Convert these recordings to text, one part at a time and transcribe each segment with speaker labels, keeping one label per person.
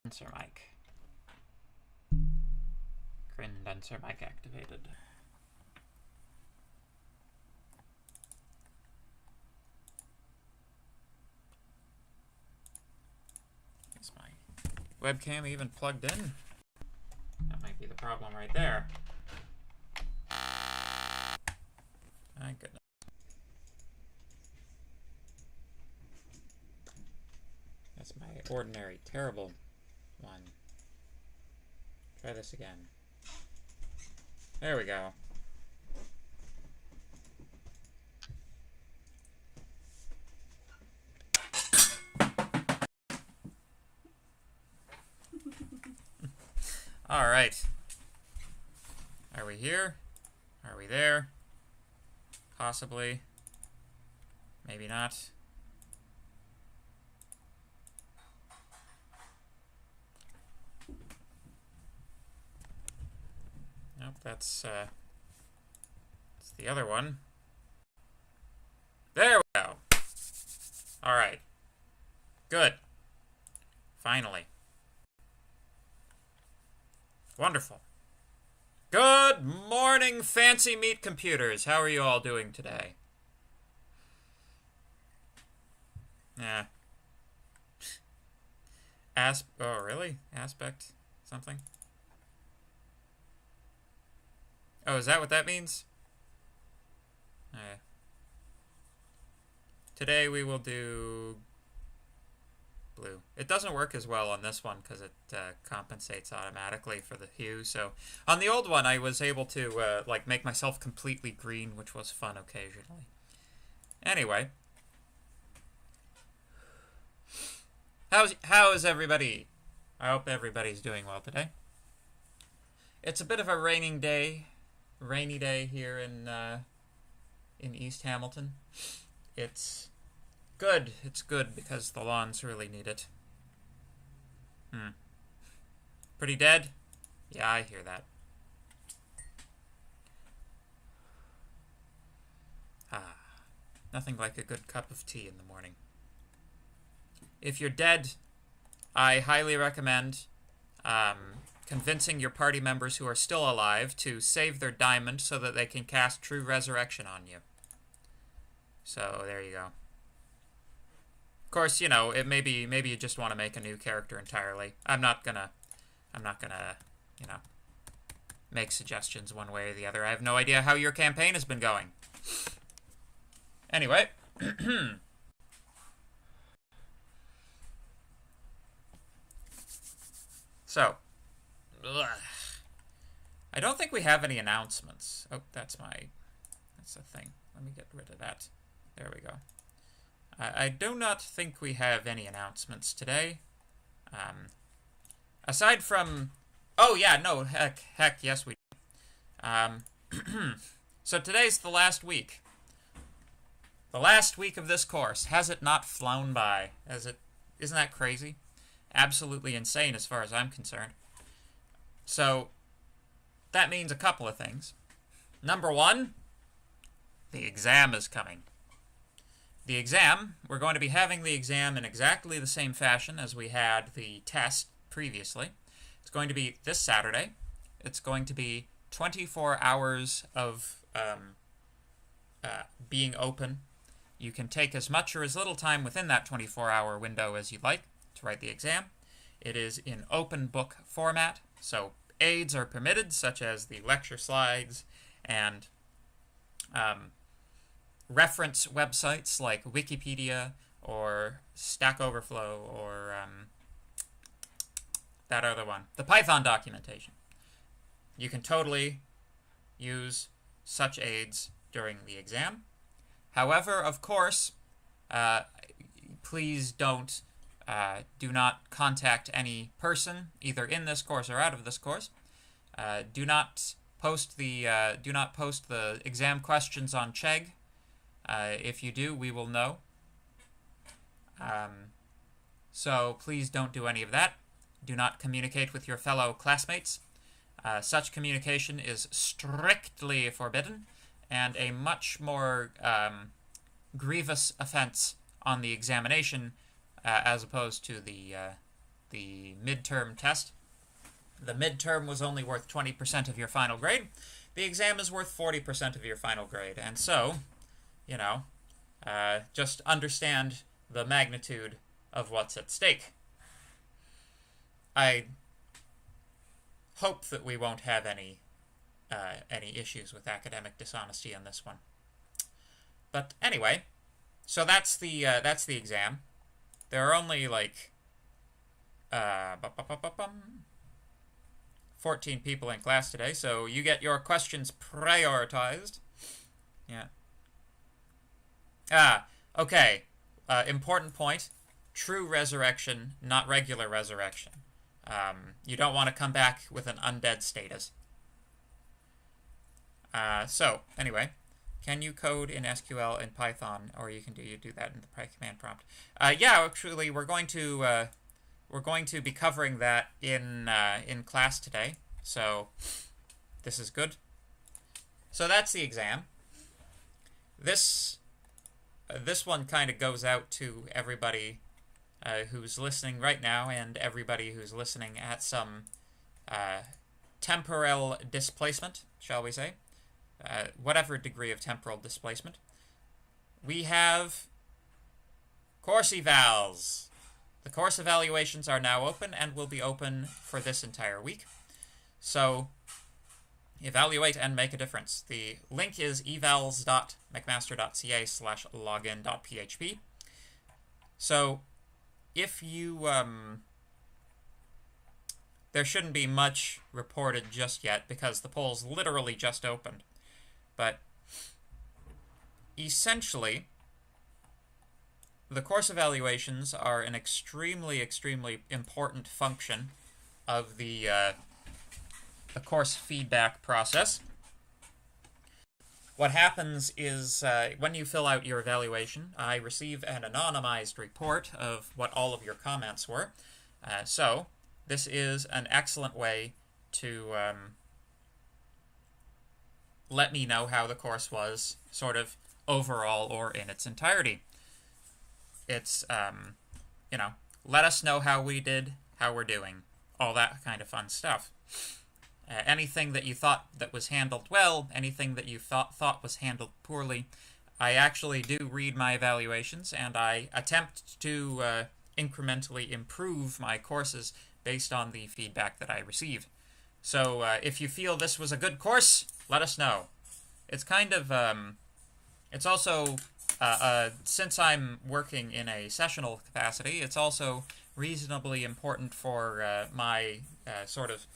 Speaker 1: Condenser mic. Condenser mic activated. Is my webcam even plugged in? That might be the problem right there. My goodness. That's my ordinary terrible one. Try this again. There we go. All right. Are we here? Are we there? Possibly. Maybe not. Nope, that's the other one. There we go. All right. Good. Finally. Wonderful. Good morning, fancy meat computers. How are you all doing today? Yeah. Oh, really? Aspect something? Oh, is that what that means? Today we will do blue. It doesn't work as well on this one because it compensates automatically for the hue. So on the old one, I was able to like make myself completely green, which was fun occasionally. Anyway, how's everybody? I hope everybody's doing well today. It's a bit of a rainy day here in East Hamilton. It's good. It's good because the lawns really need it. Pretty dead? Yeah, I hear that. Nothing like a good cup of tea in the morning. If you're dead, I highly recommend convincing your party members who are still alive to save their diamond so that they can cast True Resurrection on you. So there you go. Of course, you know, it maybe you just want to make a new character entirely. I'm not gonna, you know, make suggestions one way or the other. I have no idea how your campaign has been going. Anyway. So, I don't think we have any announcements. Oh, that's the thing. Let me get rid of that. There we go. I do not think we have any announcements today. Aside from, oh yeah, no, heck, yes we do. So today's the last week. The last week of this course. Has it not flown by? Isn't that crazy? Absolutely insane as far as I'm concerned. So, that means a couple of things. Number one, the exam is coming. The exam, we're going to be having the exam in exactly the same fashion as we had the test previously. It's going to be this Saturday. It's going to be 24 hours of being open. You can take as much or as little time within that 24-hour window as you'd like to write the exam. It is in open book format, so aids are permitted, such as the lecture slides and reference websites like Wikipedia or Stack Overflow or that other one, the Python documentation. You can totally use such aids during the exam. However, of course, please do not contact any person, either in this course or out of this course. Do not post the exam questions on Chegg. If you do, we will know. So please don't do any of that. Do not communicate with your fellow classmates. Such communication is strictly forbidden, and a much more grievous offense on the examination as opposed to the the midterm test. The midterm was only worth 20% of your final grade. The exam is worth 40% of your final grade. And so, you know, just understand the magnitude of what's at stake. I hope that we won't have any issues with academic dishonesty in this one. But anyway, so that's the exam. There are only like 14 people in class today, so you get your questions prioritized. Yeah. Okay. Important point. True resurrection, not regular resurrection. You don't want to come back with an undead status. So, anyway, can you code in SQL and Python, or you do that in the command prompt? Yeah, actually, we're going to be covering that in class today. So, this is good. So that's the exam. This one kind of goes out to everybody who's listening right now, and everybody who's listening at some temporal displacement, shall we say. Whatever degree of temporal displacement. We have course evals. The course evaluations are now open and will be open for this entire week. So evaluate and make a difference. The link is evals.mcmaster.ca/login.php. So if you there shouldn't be much reported just yet because the poll's literally just opened. But essentially, the course evaluations are an extremely, extremely important function of the course feedback process. What happens is when you fill out your evaluation, I receive an anonymized report of what all of your comments were. So this is an excellent way to let me know how the course was, sort of overall or in its entirety. It's, you know, let us know how we did, how we're doing, all that kind of fun stuff. Anything that you thought that was handled well, anything that you thought was handled poorly, I actually do read my evaluations, and I attempt to incrementally improve my courses based on the feedback that I receive. So if you feel this was a good course, let us know. It's kind of, it's also, since I'm working in a sessional capacity, it's also reasonably important for my sort of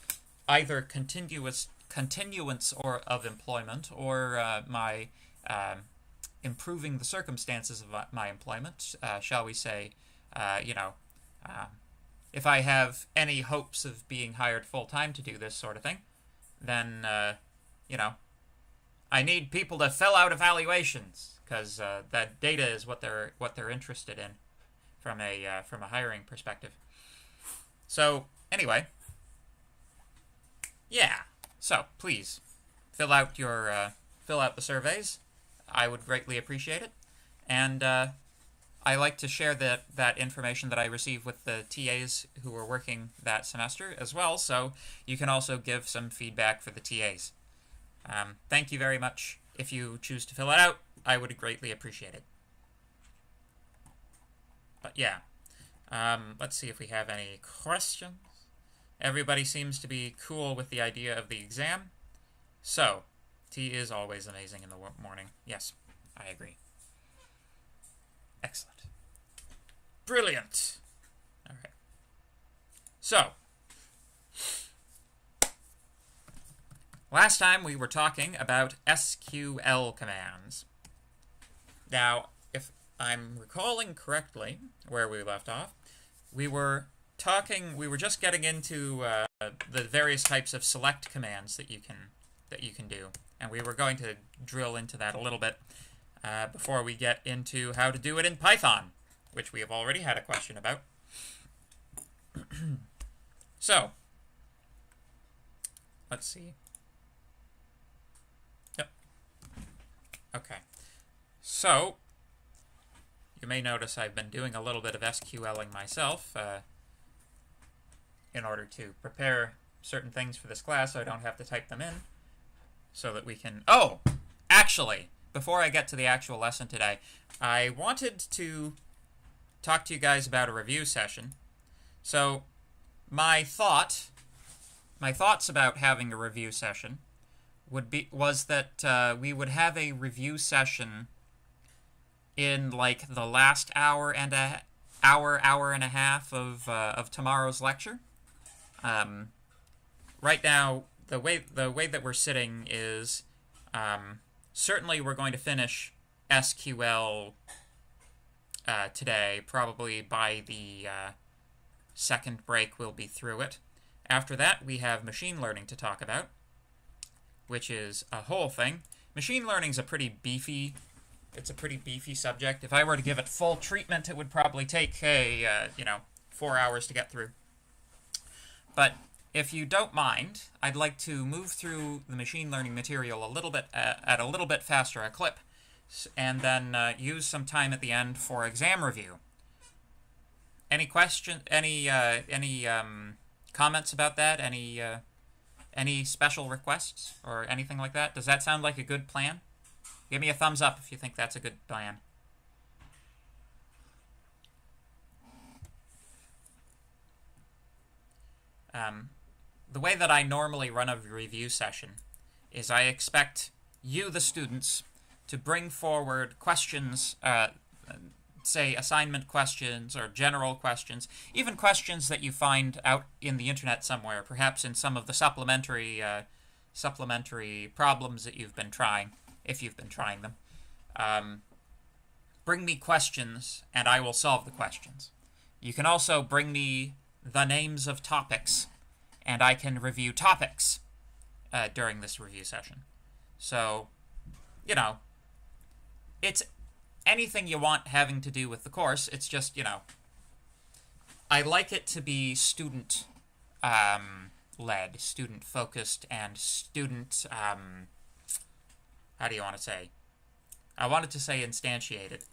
Speaker 1: either continuance or of employment, or my improving the circumstances of my employment, shall we say, you know, if I have any hopes of being hired full-time to do this sort of thing, then, you know, I need people to fill out evaluations, because that data is what they're interested in from a hiring perspective. So anyway, yeah. So please fill out the surveys. I would greatly appreciate it, and I like to share that information that I receive with the TAs who are working that semester as well, so you can also give some feedback for the TAs. Thank you very much. If you choose to fill it out, I would greatly appreciate it. But yeah, let's see if we have any questions. Everybody seems to be cool with the idea of the exam. So, tea is always amazing in the morning. Yes, I agree. Excellent. Brilliant. All right. So, last time we were talking about SQL commands. Now, if I'm recalling correctly where we left off, we were just getting into the various types of select commands that you can do, and we were going to drill into that a little bit before we get into how to do it in Python, which we have already had a question about. So, let's see. Yep. Okay. So, you may notice I've been doing a little bit of SQLing myself. in order to prepare certain things for this class so I don't have to type them in, so that we can... Oh! Actually, before I get to the actual lesson today, I wanted to talk to you guys about a review session. So, my thoughts about having a review session was that we would have a review session in like the last hour and a half of tomorrow's lecture. Right now, the way that we're sitting is certainly we're going to finish SQL today. Probably by the second break we'll be through it. After that, we have machine learning to talk about, which is a whole thing. Machine learning's a pretty beefy subject. If I were to give it full treatment, it would probably take 4 hours to get through. But if you don't mind, I'd like to move through the machine learning material a little bit at a little bit faster a clip, and then use some time at the end for exam review. Any question? Any comments about that? Any special requests or anything like that? Does that sound like a good plan? Give me a thumbs up if you think that's a good plan. The way that I normally run a review session is I expect you, the students, to bring forward questions, say assignment questions or general questions, even questions that you find out in the internet somewhere, perhaps in some of the supplementary problems that you've been trying, if you've been trying them. Bring me questions, and I will solve the questions. You can also bring me the names of topics, and I can review topics during this review session. So, it's anything you want having to do with the course. It's just, I like it to be student led, student focused, and student, how do you want to say? I wanted to say instantiated.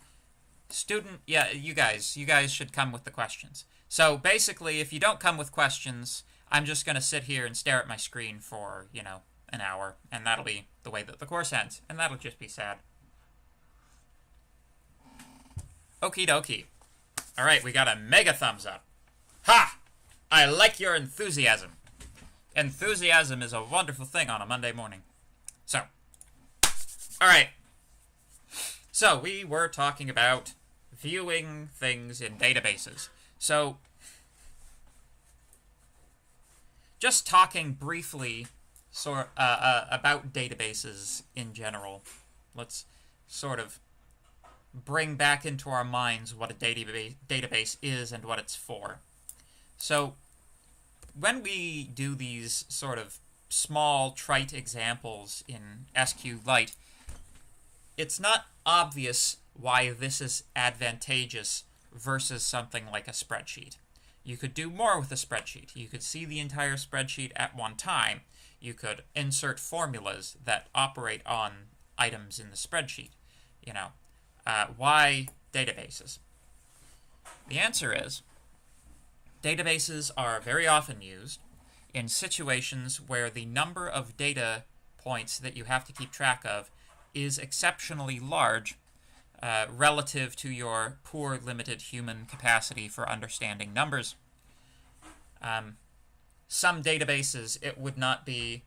Speaker 1: Student, yeah, you guys should come with the questions. So basically, if you don't come with questions, I'm just going to sit here and stare at my screen for, an hour, and that'll be the way that the course ends, and that'll just be sad. Okie dokie. Alright, we got a mega thumbs up. Ha! I like your enthusiasm. Enthusiasm is a wonderful thing on a Monday morning. So, alright. So, we were talking about viewing things in databases. So, just talking briefly about databases in general. Let's sort of bring back into our minds what a database is and what it's for. So, when we do these sort of small, trite examples in SQLite, it's not obvious why this is advantageous versus something like a spreadsheet. You could do more with a spreadsheet. You could see the entire spreadsheet at one time. You could insert formulas that operate on items in the spreadsheet. Why databases? The answer is, databases are very often used in situations where the number of data points that you have to keep track of is exceptionally large relative to your poor, limited human capacity for understanding numbers. Some databases, it would not be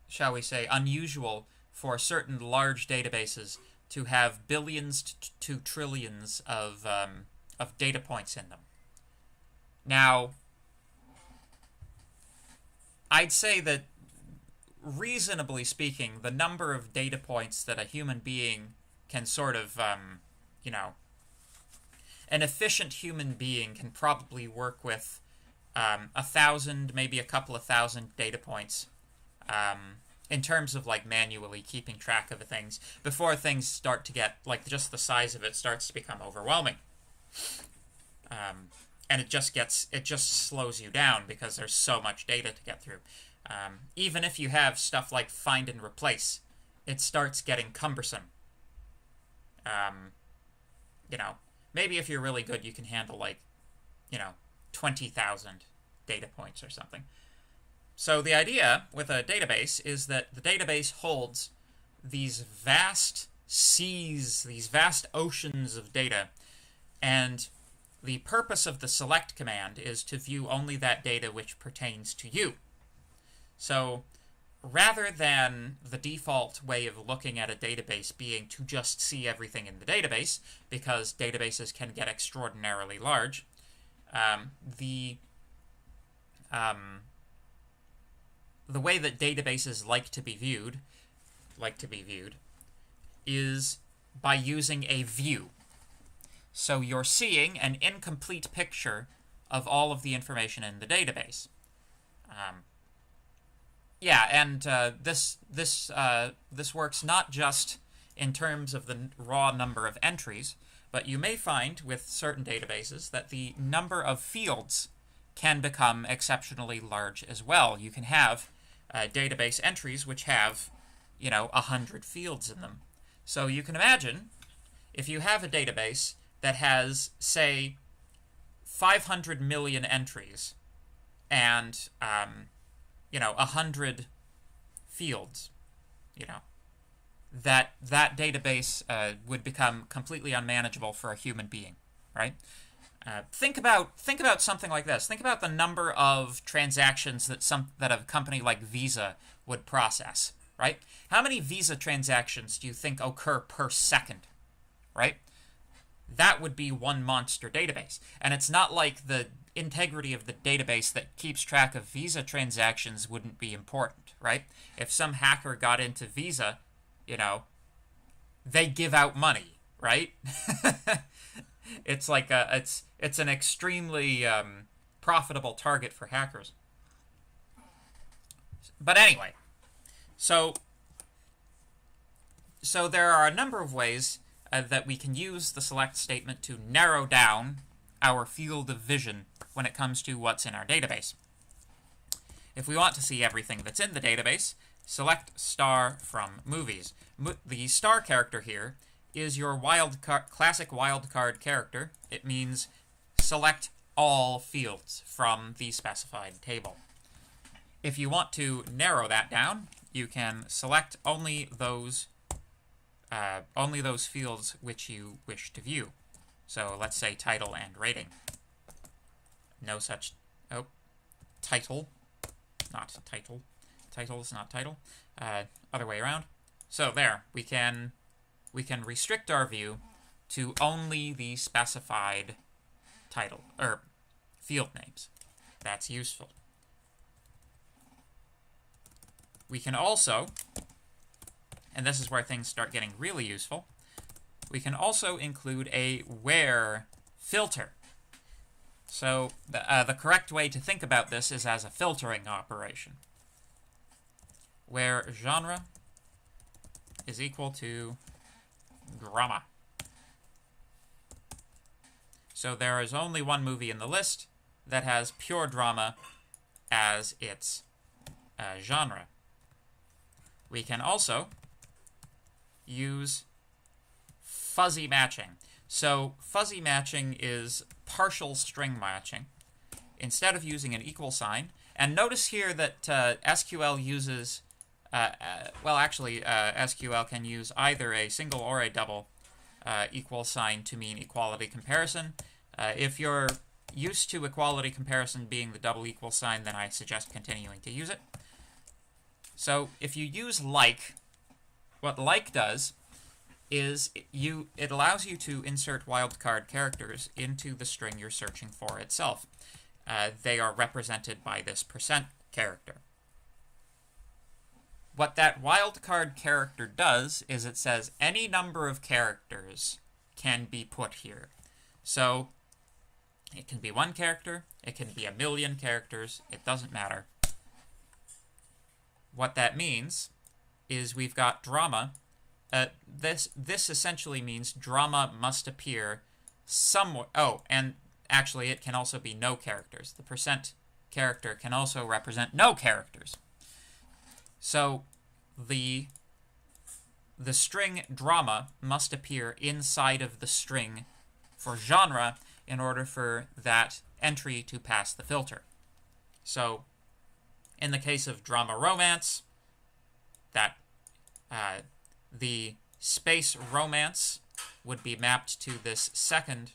Speaker 1: shall we say, unusual for certain large databases to have billions to trillions of data points in them. Now, I'd say that, reasonably speaking, the number of data points that a human being can sort of, an efficient human being can probably work with 1,000, maybe a couple of thousand data points in terms of like manually keeping track of things before things start to get, like, just the size of it starts to become overwhelming. And it just slows you down because there's so much data to get through. Even if you have stuff like find and replace, it starts getting cumbersome. you know, maybe if you're really good, you can handle like, 20,000 data points or something. So the idea with a database is that the database holds these vast seas, these vast oceans of data, and the purpose of the select command is to view only that data which pertains to you. So rather than the default way of looking at a database being to just see everything in the database, because databases can get extraordinarily large, the way that databases like to be viewed is by using a view. So you're seeing an incomplete picture of all of the information in the database. This works not just in terms of the raw number of entries, but you may find with certain databases that the number of fields can become exceptionally large as well. You can have database entries which have, 100 fields in them. So you can imagine if you have a database that has, say, 500 million entries and, 100 fields, that database would become completely unmanageable for a human being, right? Think about something like this. Think about the number of transactions that a company like Visa would process, right? How many Visa transactions do you think occur per second, right? That would be one monster database. And it's not like the integrity of the database that keeps track of Visa transactions wouldn't be important, right? If some hacker got into Visa, they give out money, right? It's like it's an extremely profitable target for hackers. But anyway, so there are a number of ways that we can use the select statement to narrow down our field of vision when it comes to what's in our database. If we want to see everything that's in the database, select star from movies. The star character here is your classic wildcard character. It means select all fields from the specified table. If you want to narrow that down, you can select only those fields which you wish to view. So let's say title and rating. No such, title, not title. Title is not title. Other way around. So there, we can restrict our view to only the specified title, or field names. That's useful. We can also, and this is where things start getting really useful, we can also include a where filter. So the correct way to think about this is as a filtering operation, where genre is equal to drama. So there is only one movie in the list that has pure drama as its genre. We can also use fuzzy matching. So fuzzy matching is partial string matching. Instead of using an equal sign, and notice here that SQL uses, SQL can use either a single or a double equal sign to mean equality comparison. If you're used to equality comparison being the double equal sign, then I suggest continuing to use it. So if you use like, what like does is it allows you to insert wildcard characters into the string you're searching for itself. They are represented by this % character. What that wildcard character does is it says any number of characters can be put here. So it can be one character, it can be 1,000,000 characters, it doesn't matter. What that means is we've got drama. This essentially means drama must appear somewhere. Oh, and actually it can also be no characters. The % character can also represent no characters. So the the string drama must appear inside of the string for genre in order for that entry to pass the filter. So in the case of drama romance, that the space romance would be mapped to this second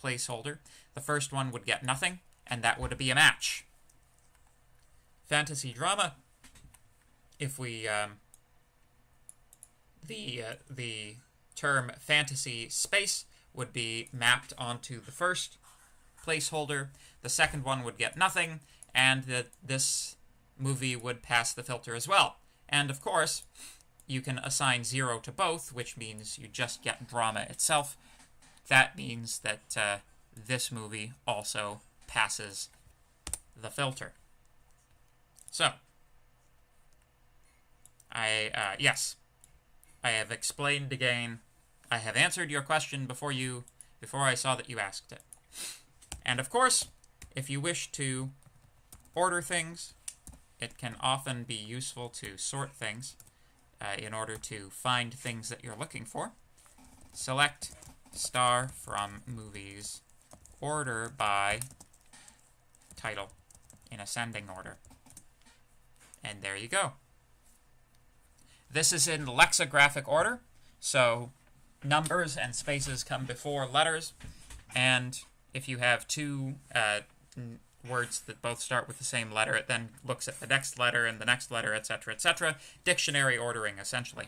Speaker 1: placeholder. The first one would get nothing, and that would be a match. Fantasy drama, if we the term fantasy space would be mapped onto the first placeholder. The second one would get nothing, and this movie would pass the filter as well. And of course, you can assign 0 to both, which means you just get drama itself. That means that this movie also passes the filter. So, yes, I have explained again. I have answered your question before I saw that you asked it. And of course, if you wish to order things, it can often be useful to sort things in order to find things that you're looking for. Select star from movies, order by title in ascending order. And there you go. This is in lexicographic order, so numbers and spaces come before letters, and if you have two words that both start with the same letter, it then looks at the next letter and the next letter, etc., etc. Dictionary ordering, essentially.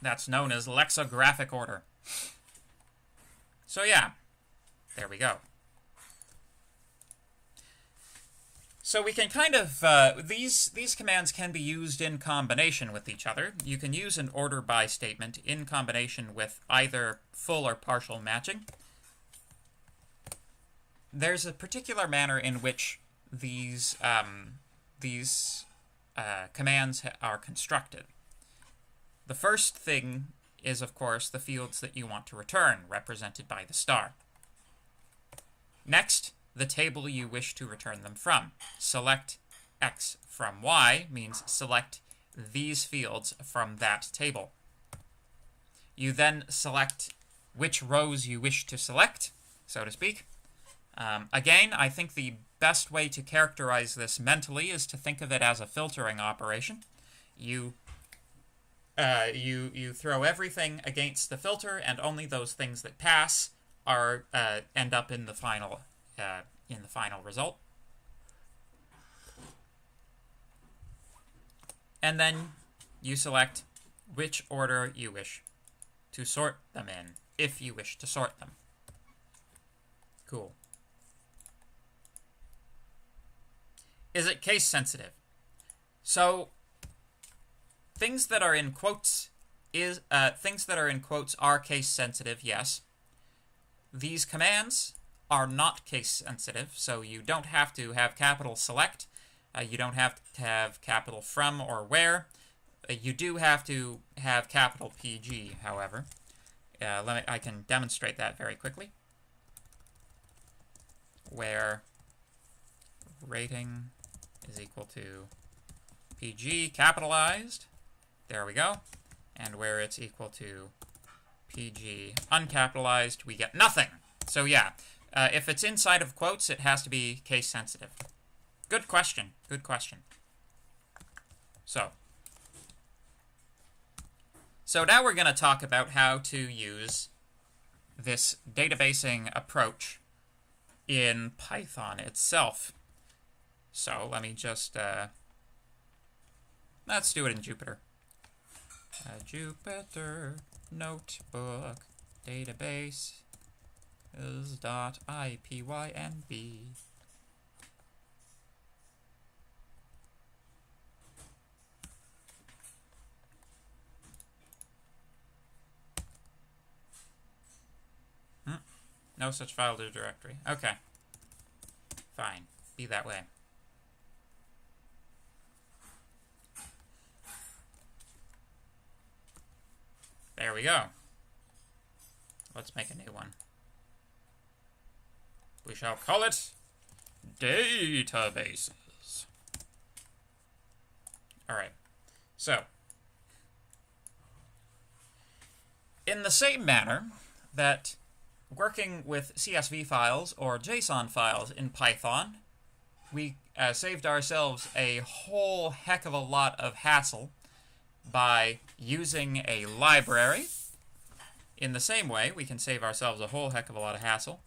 Speaker 1: That's known as lexicographic order. So yeah, there we go. So we can kind of, these commands can be used in combination with each other. You can use an order by statement in combination with either full or partial matching. There's a particular manner in which these commands are constructed. The first thing is, of course, the fields that you want to return, represented by the star. Next, the table you wish to return them from. Select X from Y means select these fields from that table. You then select which rows you wish to select, so to speak. Again, I think the best way to characterize this mentally is to think of it as a filtering operation. You throw everything against the filter, and only those things that pass are end up in the final result. And then you select which order you wish to sort them in, if you wish to sort them. Cool. Is it case sensitive? So things that are in quotes are case sensitive, yes. These commands are not case sensitive, so you don't have to have capital select. You don't have to have capital from or where. You do have to have capital PG, however. I can demonstrate that very quickly. Where rating is equal to PG capitalized. There we go. And where it's equal to PG uncapitalized, we get nothing. So yeah, if it's inside of quotes, it has to be case sensitive. Good question. Good question. So now we're going to talk about how to use this databasing approach in Python itself. So let me just, let's do it in Jupyter. Jupyter notebook database is .ipynb. No such file to directory. Okay. Fine. Be that way. There we go. Let's make a new one. We shall call it databases. All right. So In the same manner that working with CSV files or JSON files in Python, we saved ourselves a whole heck of a lot of hassle by using a library. In the same way, we can save ourselves a whole heck of a lot of hassle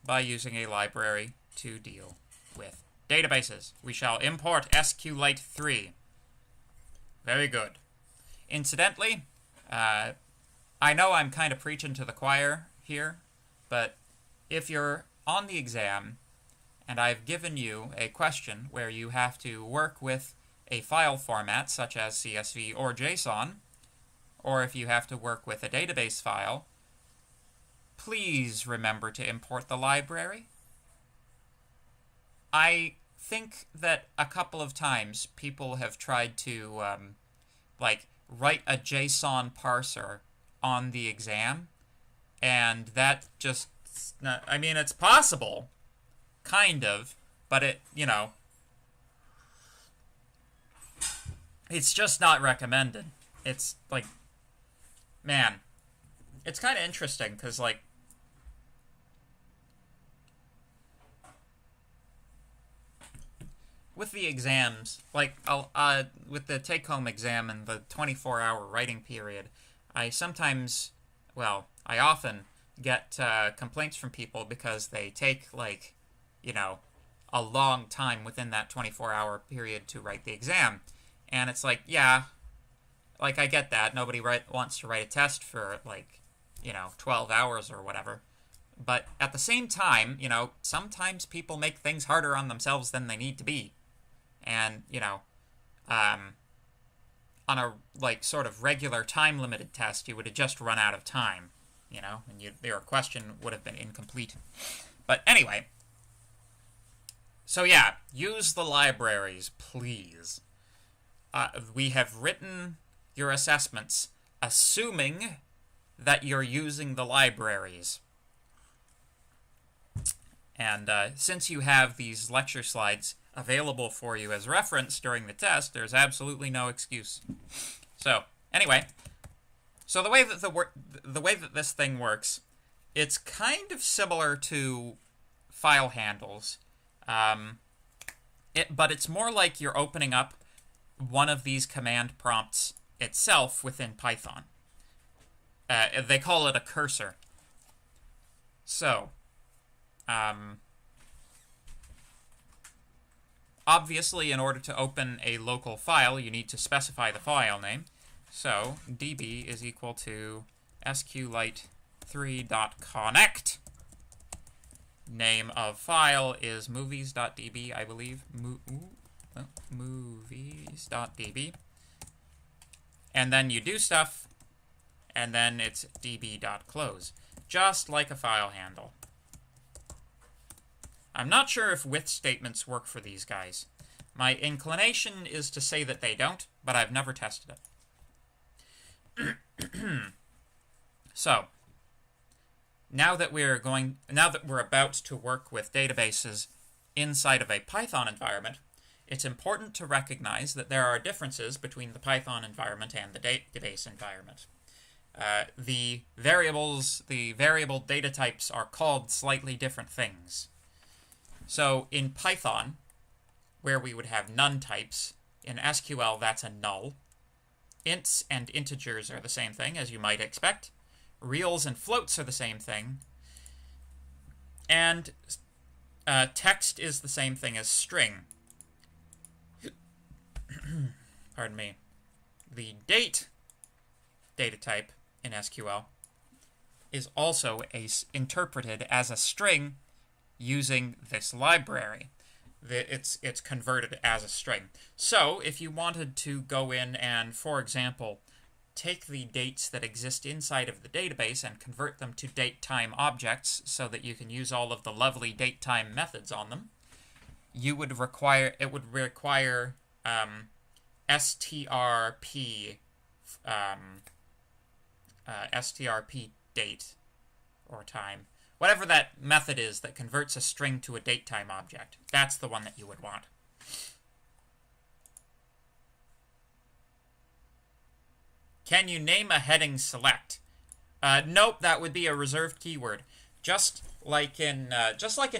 Speaker 1: by using a library to deal with databases. We shall import SQLite 3. Very good. Incidentally, I know I'm kind of preaching to the choir here, but if you're on the exam and I've given you a question where you have to work with a file format such as CSV or JSON, or if you have to work with a database file, please remember to import the library. I think that a couple of times people have tried to write a JSON parser on the exam, and that just, I mean, it's possible, kind of, but it, it's just not recommended. It's like, man, it's kind of interesting, because, like, with the exams, like, with the take-home exam and the 24-hour writing period, I often get complaints from people because they take, like, a long time within that 24-hour period to write the exam. And it's like, yeah, like, I get that. Nobody wants to write a test for, like, 12 hours or whatever. But at the same time, sometimes people make things harder on themselves than they need to be. And, on a, like, sort of regular time-limited test, you would have just run out of time, and your question would have been incomplete. But anyway, so yeah, use the libraries, please. We have written your assessments assuming that you're using the libraries. And since you have these lecture slides available for you as reference during the test, there's absolutely no excuse. So, anyway, so the way that this thing works, it's kind of similar to file handles, but it's more like you're opening up one of these command prompts itself within Python. They call it a cursor. So, obviously, in order to open a local file, you need to specify the file name. So, db is equal to sqlite3.connect. Name of file is movies.db, I believe. Movies.db. And then you do stuff, and then it's db.close. Just like a file handle. I'm not sure if with statements work for these guys. My inclination is to say that they don't, but I've never tested it. So, now that we're about to work with databases inside of a Python environment, it's important to recognize that there are differences between the Python environment and the database environment. The variable data types are called slightly different things. So in Python, where we would have none types, in SQL that's a null. Ints and integers are the same thing, as you might expect. Reals and floats are the same thing. And text is the same thing as string. Pardon me. The date data type in SQL is also interpreted as a string using this library. It's converted as a string. So if you wanted to go in and, for example, take the dates that exist inside of the database and convert them to date-time objects so that you can use all of the lovely date-time methods on them, it would require strp strp date or time. Whatever that method is that converts a string to a date-time object. That's the one that you would want. Can you name a heading select? Nope, that would be a reserved keyword. Just like in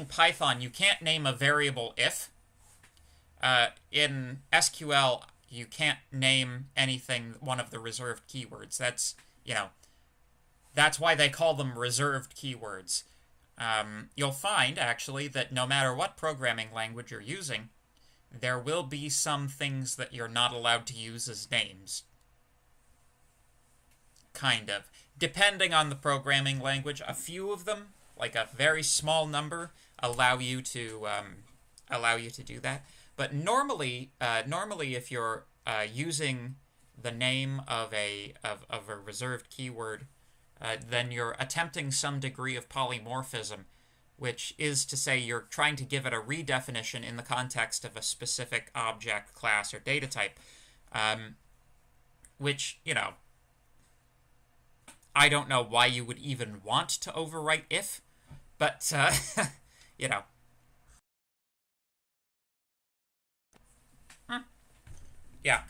Speaker 1: Python, you can't name a variable if. In SQL, you can't name anything one of the reserved keywords. That's, that's why they call them reserved keywords. You'll find, actually, that no matter what programming language you're using, there will be some things that you're not allowed to use as names. Kind of. Depending on the programming language, a few of them, like a very small number, allow you to do that. But normally, if you're using the name of a reserved keyword, then you're attempting some degree of polymorphism, which is to say you're trying to give it a redefinition in the context of a specific object, class, or data type, which, I don't know why you would even want to overwrite if, but, Yeah,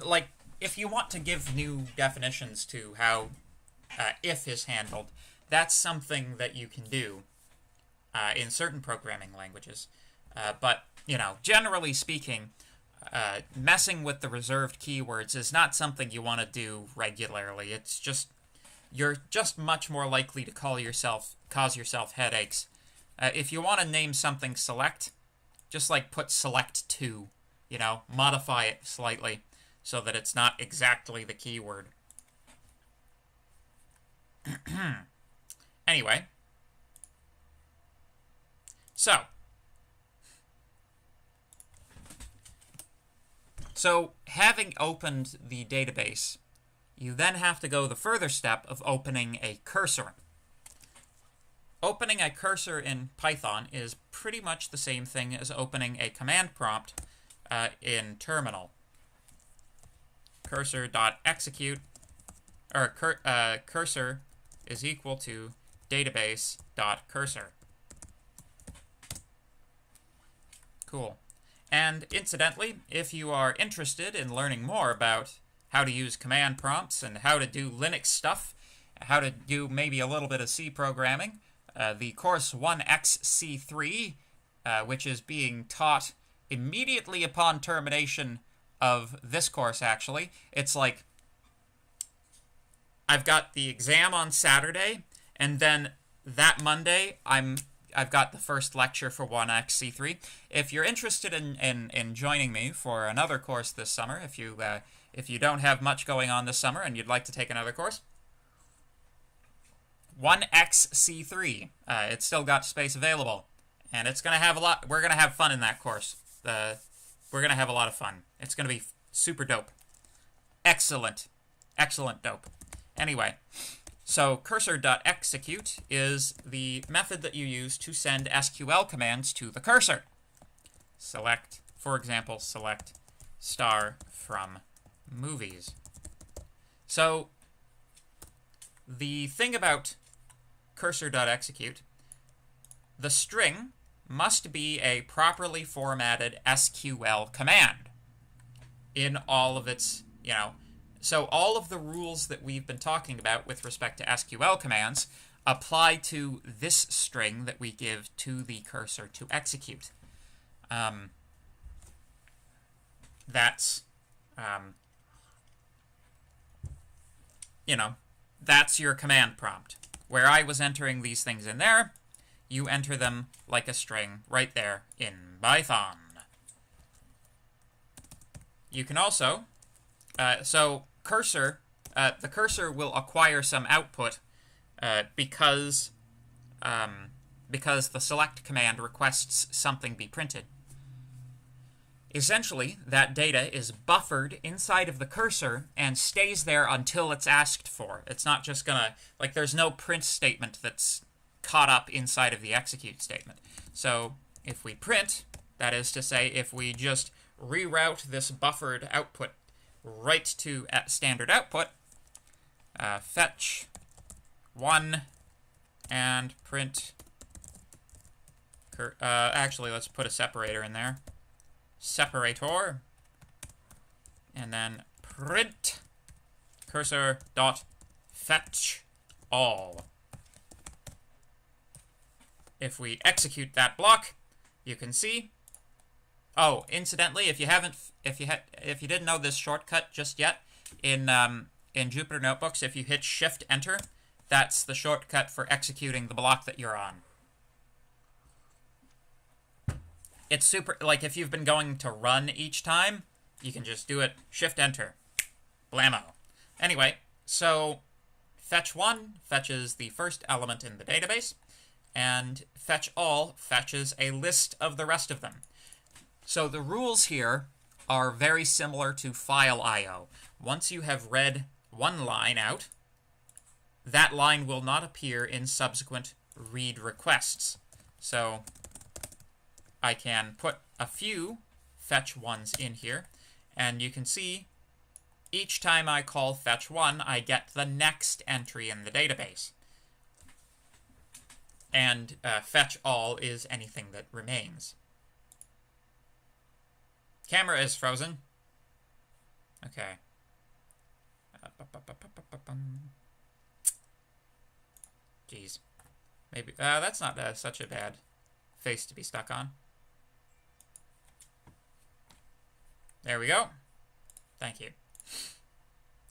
Speaker 1: like, if you want to give new definitions to how if is handled, that's something that you can do in certain programming languages. But, generally speaking, messing with the reserved keywords is not something you want to do regularly. It's just, you're just much more likely to cause yourself headaches. If you want to name something select, just like put select to, modify it slightly so that it's not exactly the keyword. Anyway, so having opened the database, you then have to go the further step of opening a cursor. Opening a cursor in Python is pretty much the same thing as opening a command prompt in terminal. Cursor.execute, or cursor is equal to database.cursor. Cool. And incidentally, if you are interested in learning more about how to use command prompts and how to do Linux stuff, how to do maybe a little bit of C programming, the course 1xC3, which is being taught immediately upon termination of this course, actually. It's like, I've got the exam on Saturday, and then that Monday, I've got the first lecture for 1xC3. If you're interested in joining me for another course this summer, if you don't have much going on this summer and you'd like to take another course, 1xC3. It's still got space available, and it's gonna have a lot. We're gonna have fun in that course. We're gonna have a lot of fun. It's gonna be super dope. Excellent dope. Anyway, so cursor.execute is the method that you use to send SQL commands to the cursor. Select, for example, select star from movies. So the thing about cursor.execute, the string must be a properly formatted SQL command in all of its, so all of the rules that we've been talking about with respect to SQL commands apply to this string that we give to the cursor to execute. That's your command prompt. Where I was entering these things in there, you enter them like a string right there in Python. You can also, so cursor, the cursor will acquire some output because the select command requests something be printed. Essentially, that data is buffered inside of the cursor and stays there until it's asked for. It's not just gonna, like, there's no print statement that's caught up inside of the execute statement. So if we print, that is to say, if we just reroute this buffered output right to standard output, fetch 1 and print, actually, let's put a separator in there. Separator, and then print cursor dot fetch all. If we execute that block, you can see. Oh, incidentally, if you didn't know this shortcut just yet, in Jupyter Notebooks, if you hit Shift Enter, that's the shortcut for executing the block that you're on. It's super, like if you've been going to run each time, you can just do it, Shift Enter, blammo. Anyway, so fetch1 fetches the first element in the database, and fetch all fetches a list of the rest of them. So the rules here are very similar to file I/O. Once you have read one line out, that line will not appear in subsequent read requests. So I can put a few fetch ones in here, and you can see each time I call fetch1, I get the next entry in the database. And fetch all is anything that remains. Camera is frozen. Okay. Jeez. Maybe that's not such a bad face to be stuck on. There we go. Thank you.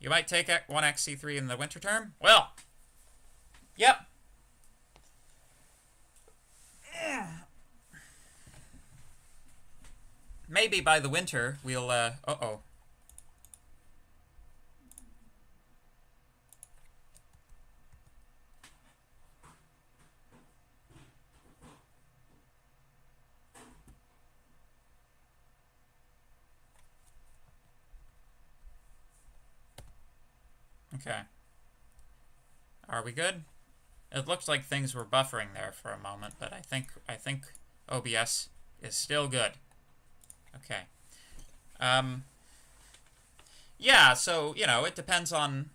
Speaker 1: You might take 1xc3 in the winter term? Well, yep. Maybe by the winter we'll, uh-oh. Okay. Are we good? It looks like things were buffering there for a moment, but I think OBS is still good. Okay. Yeah, so, you know, it depends on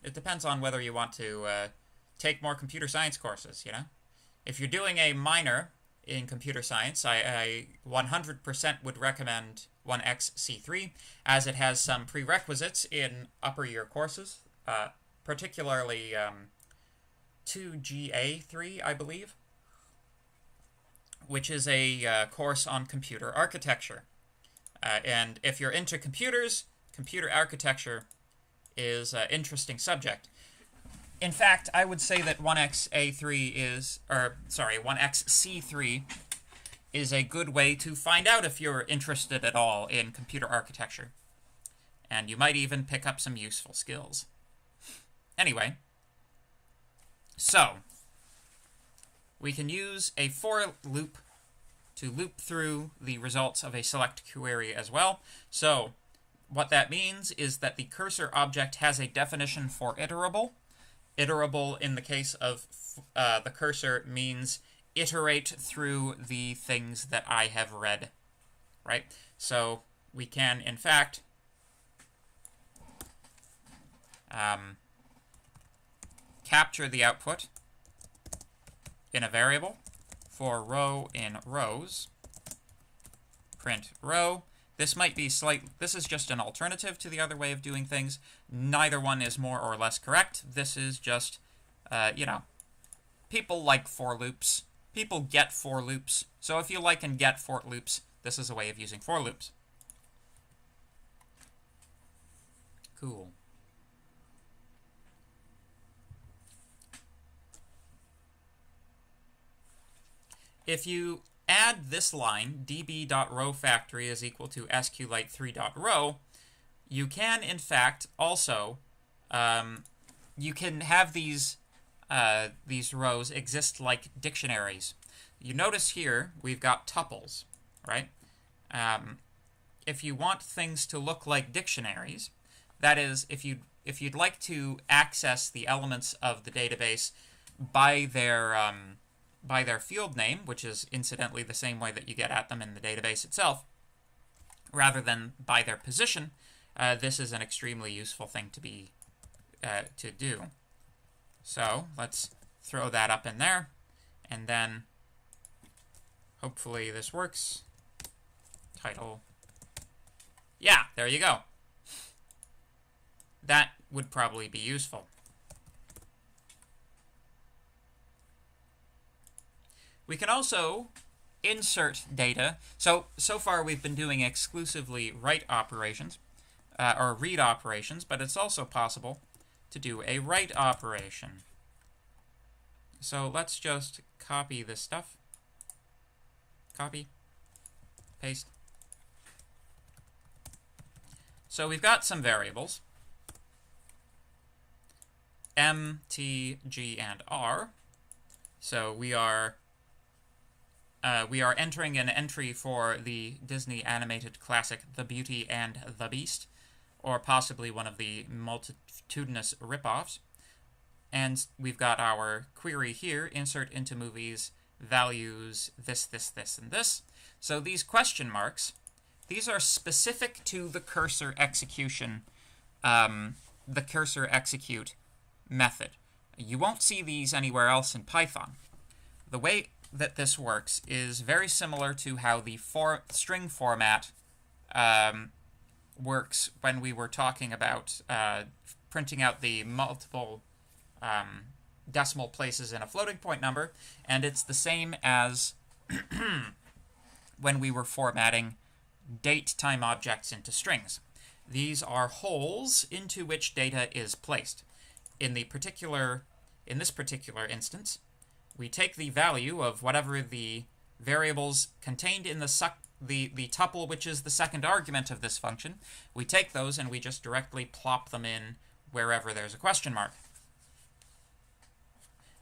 Speaker 1: whether you want to take more computer science courses, you know? If you're doing a minor in computer science, I 100% would recommend 1xc3, as it has some prerequisites in upper year courses, particularly 2GA3, I believe, which is a course on computer architecture. And if you're into computers, computer architecture is an interesting subject. In fact, I would say that 1xc3 is a good way to find out if you're interested at all in computer architecture. And you might even pick up some useful skills. Anyway, so we can use a for loop to loop through the results of a select query as well. So what that means is that the cursor object has a definition for iterable. Iterable in the case of the cursor means iterate through the things that I have read, right? So we can, in fact, capture the output in a variable for row in rows, print row. This might be this is just an alternative to the other way of doing things. Neither one is more or less correct. This is just, you know, people like for loops. People get for loops. So if you like and get for loops, this is a way of using for loops. Cool. If you add this line, db.rowFactory is equal to sqlite3.row, you can, in fact, also, you can have these rows exist like dictionaries. You notice here we've got tuples, right? If you want things to look like dictionaries, that is, if you'd like to access the elements of the database by their field name, which is incidentally the same way that you get at them in the database itself, rather than by their position, this is an extremely useful thing to do. So let's throw that up in there, and then hopefully this works. Title. Yeah, there you go. That would probably be useful. We can also insert data. So far we've been doing exclusively write operations, or read operations, but it's also possible to do a write operation. So let's just copy this stuff. Copy, paste. So we've got some variables, M, T, G, and R. So we are entering an entry for the Disney animated classic The Beauty and the Beast, or possibly one of the multitudinous ripoffs. And we've got our query here, insert into movies, values, this, this, this, and this. So these question marks, these are specific to the cursor execution, the cursor execute method. You won't see these anywhere else in Python. The way that this works is very similar to how the string format works when we were talking about printing out the multiple decimal places in a floating point number, and it's the same as when we were formatting date-time objects into strings. These are holes into which data is placed. In this particular instance, we take the value of whatever the variables contained in the tuple, which is the second argument of this function. We take those and we just directly plop them in wherever there's a question mark.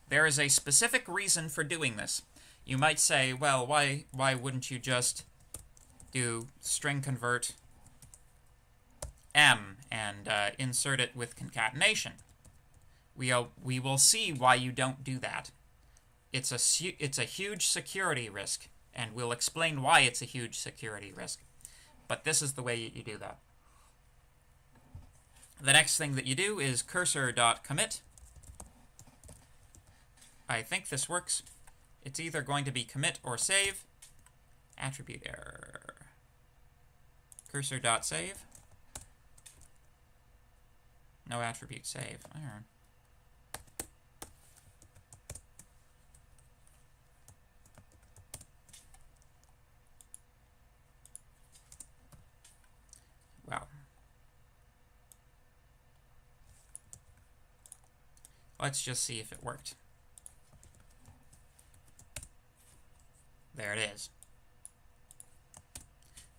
Speaker 1: There is a specific reason for doing this. You might say, well, why wouldn't you just do string convert M and insert it with concatenation? We will see why you don't do that. It's a huge security risk, and we'll explain why it's a huge security risk. But this is the way you do that. The next thing that you do is cursor.commit. I think this works. It's either going to be commit or save. Attribute error. Cursor.save. No attribute save. All right. Well, let's just see if it worked. There it is.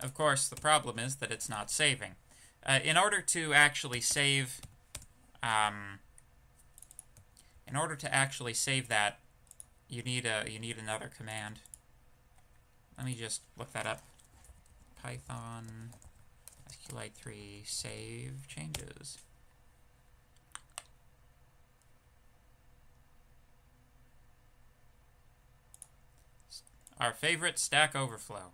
Speaker 1: Of course, the problem is that it's not saving. In order to actually save, that, you need another command. Let me just look that up. Python SQLite 3 save changes. Our favorite, Stack Overflow.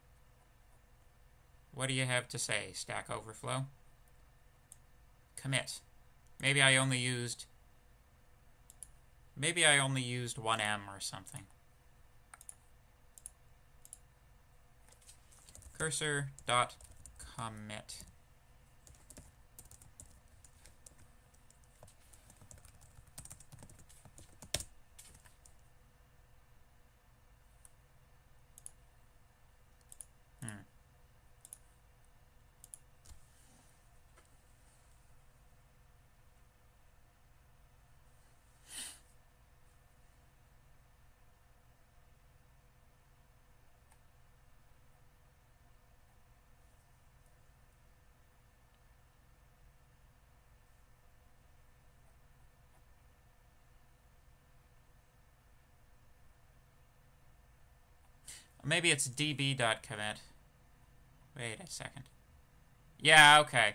Speaker 1: What do you have to say, Stack Overflow? Commit. Maybe I only used 1M or something. Cursor.commit. Maybe it's db.commit. Wait a second. Yeah, okay.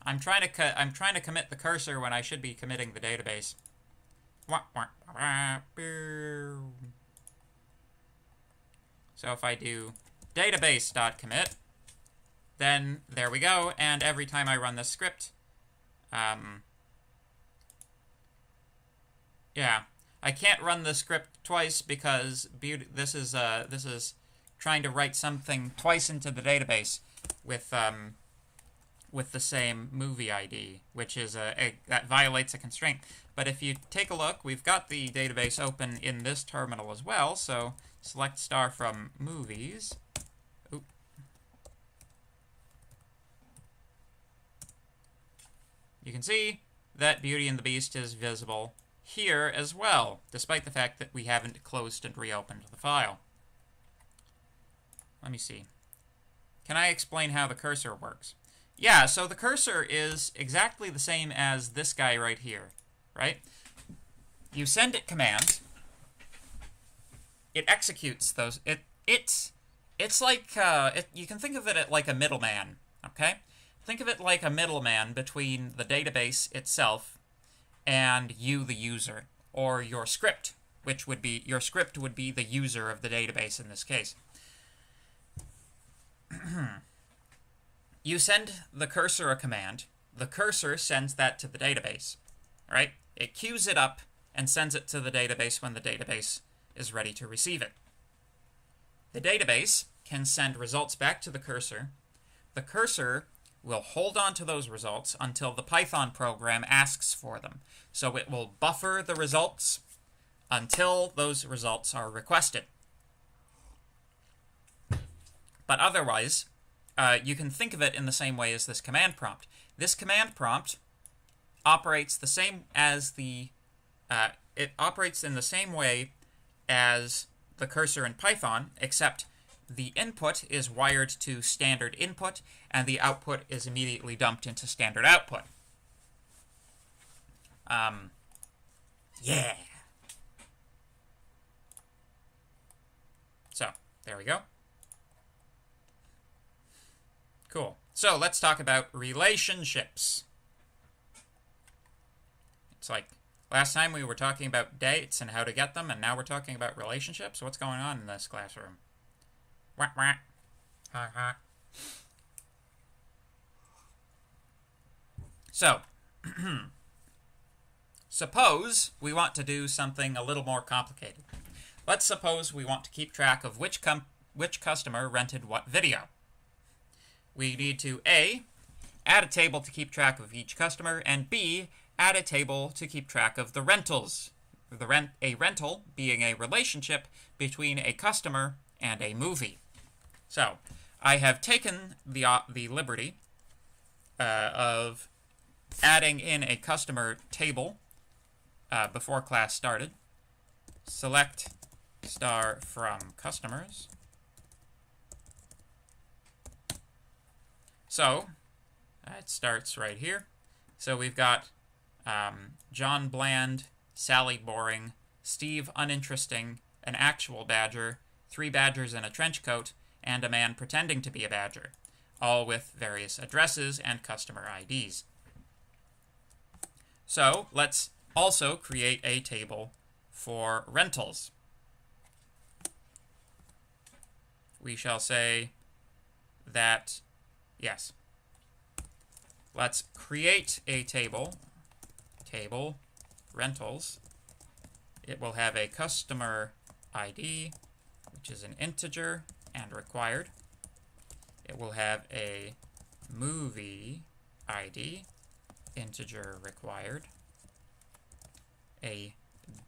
Speaker 1: I'm trying to commit the cursor when I should be committing the database. So if I do database.commit, then there we go, and every time I run this script, yeah. I can't run the script twice because this is trying to write something twice into the database with with the same movie ID, which is that violates a constraint. But if you take a look, we've got the database open in this terminal as well. So select star from movies. Oop. You can see that Beauty and the Beast is visible here as well, despite the fact that we haven't closed and reopened the file. Let me see. Can I explain how the cursor works? Yeah, so the cursor is exactly the same as this guy right here, right? You send it commands. It executes those. It's like you can think of it like a middleman. Okay, think of it like a middleman between the database itself and you, the user, or your script, which would be your script would be the user of the database in this case. You send the cursor a command. The cursor sends that to the database, right? It queues it up and sends it to the database when the database is ready to receive it. The database can send results back to the cursor. The cursor will hold on to those results until the Python program asks for them. So it will buffer the results until those results are requested. But otherwise, you can think of it in the same way as this command prompt. This command prompt operates the same as it operates in the same way as the cursor in Python, except the input is wired to standard input, and the output is immediately dumped into standard output. Yeah. So, there we go. Cool. So, let's talk about relationships. It's like last time we were talking about dates and how to get them, and now we're talking about relationships. What's going on in this classroom? Wah, wah. Ha, ha. So, suppose we want to do something a little more complicated. Let's suppose we want to keep track of which customer rented what video. We need to A, add a table to keep track of each customer, and B, add a table to keep track of the rentals. A rental being a relationship between a customer and a movie. So, I have taken the liberty of adding in a customer table before class started. Select star from customers. So, it starts right here. So we've got John Bland, Sally Boring, Steve Uninteresting, an actual badger, 3 badgers in a trench coat, and a man pretending to be a badger, all with various addresses and customer IDs. So let's also create a table for rentals. We shall say that, yes, let's create a table rentals. It will have a customer ID, which is an integer and required. It will have a movie ID, integer required. A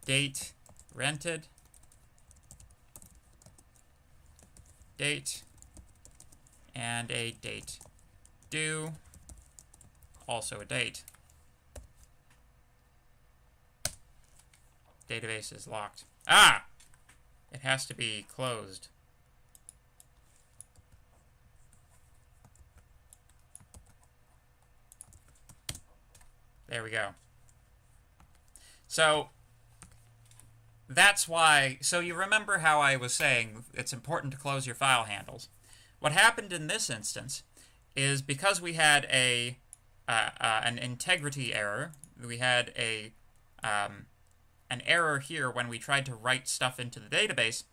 Speaker 1: date rented, date, and a date due, also a date. Database is locked. Ah! It has to be closed. There we go. So, that's why, so you remember how I was saying it's important to close your file handles. What happened in this instance is because we had an integrity error, we had an error here when we tried to write stuff into the database,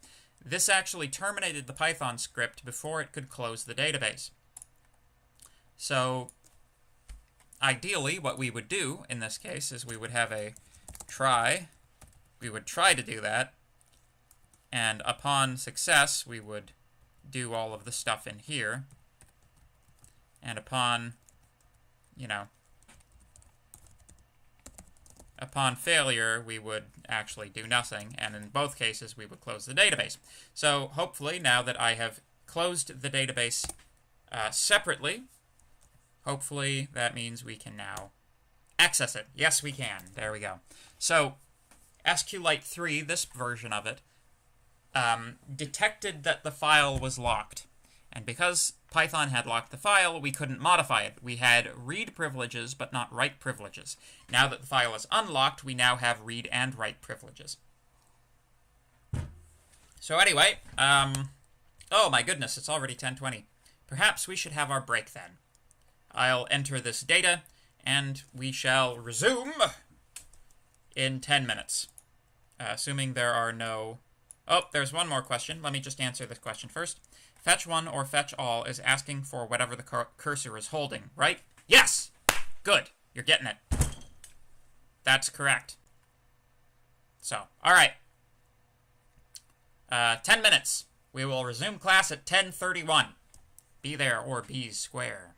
Speaker 1: this actually terminated the Python script before it could close the database. So, ideally, what we would do in this case is we would have a try. We would try to do that, and upon success, we would do all of the stuff in here. And upon you know, upon failure, we would actually do nothing, and in both cases, we would close the database. So hopefully, now that I have closed the database separately, hopefully that means we can now access it. Yes, we can. There we go. So SQLite 3, this version of it, detected that the file was locked. And because Python had locked the file, we couldn't modify it. We had read privileges, but not write privileges. Now that the file is unlocked, we now have read and write privileges. So anyway, oh my goodness, it's already 10:20. Perhaps we should have our break then. I'll enter this data, and we shall resume in 10 minutes. Assuming there are no... Oh, there's one more question. Let me just answer this question first. Fetch one or fetch all is asking for whatever the cursor is holding, right? Yes! Good. You're getting it. That's correct. So, all right. 10 minutes. We will resume class at 10:31. Be there or be square.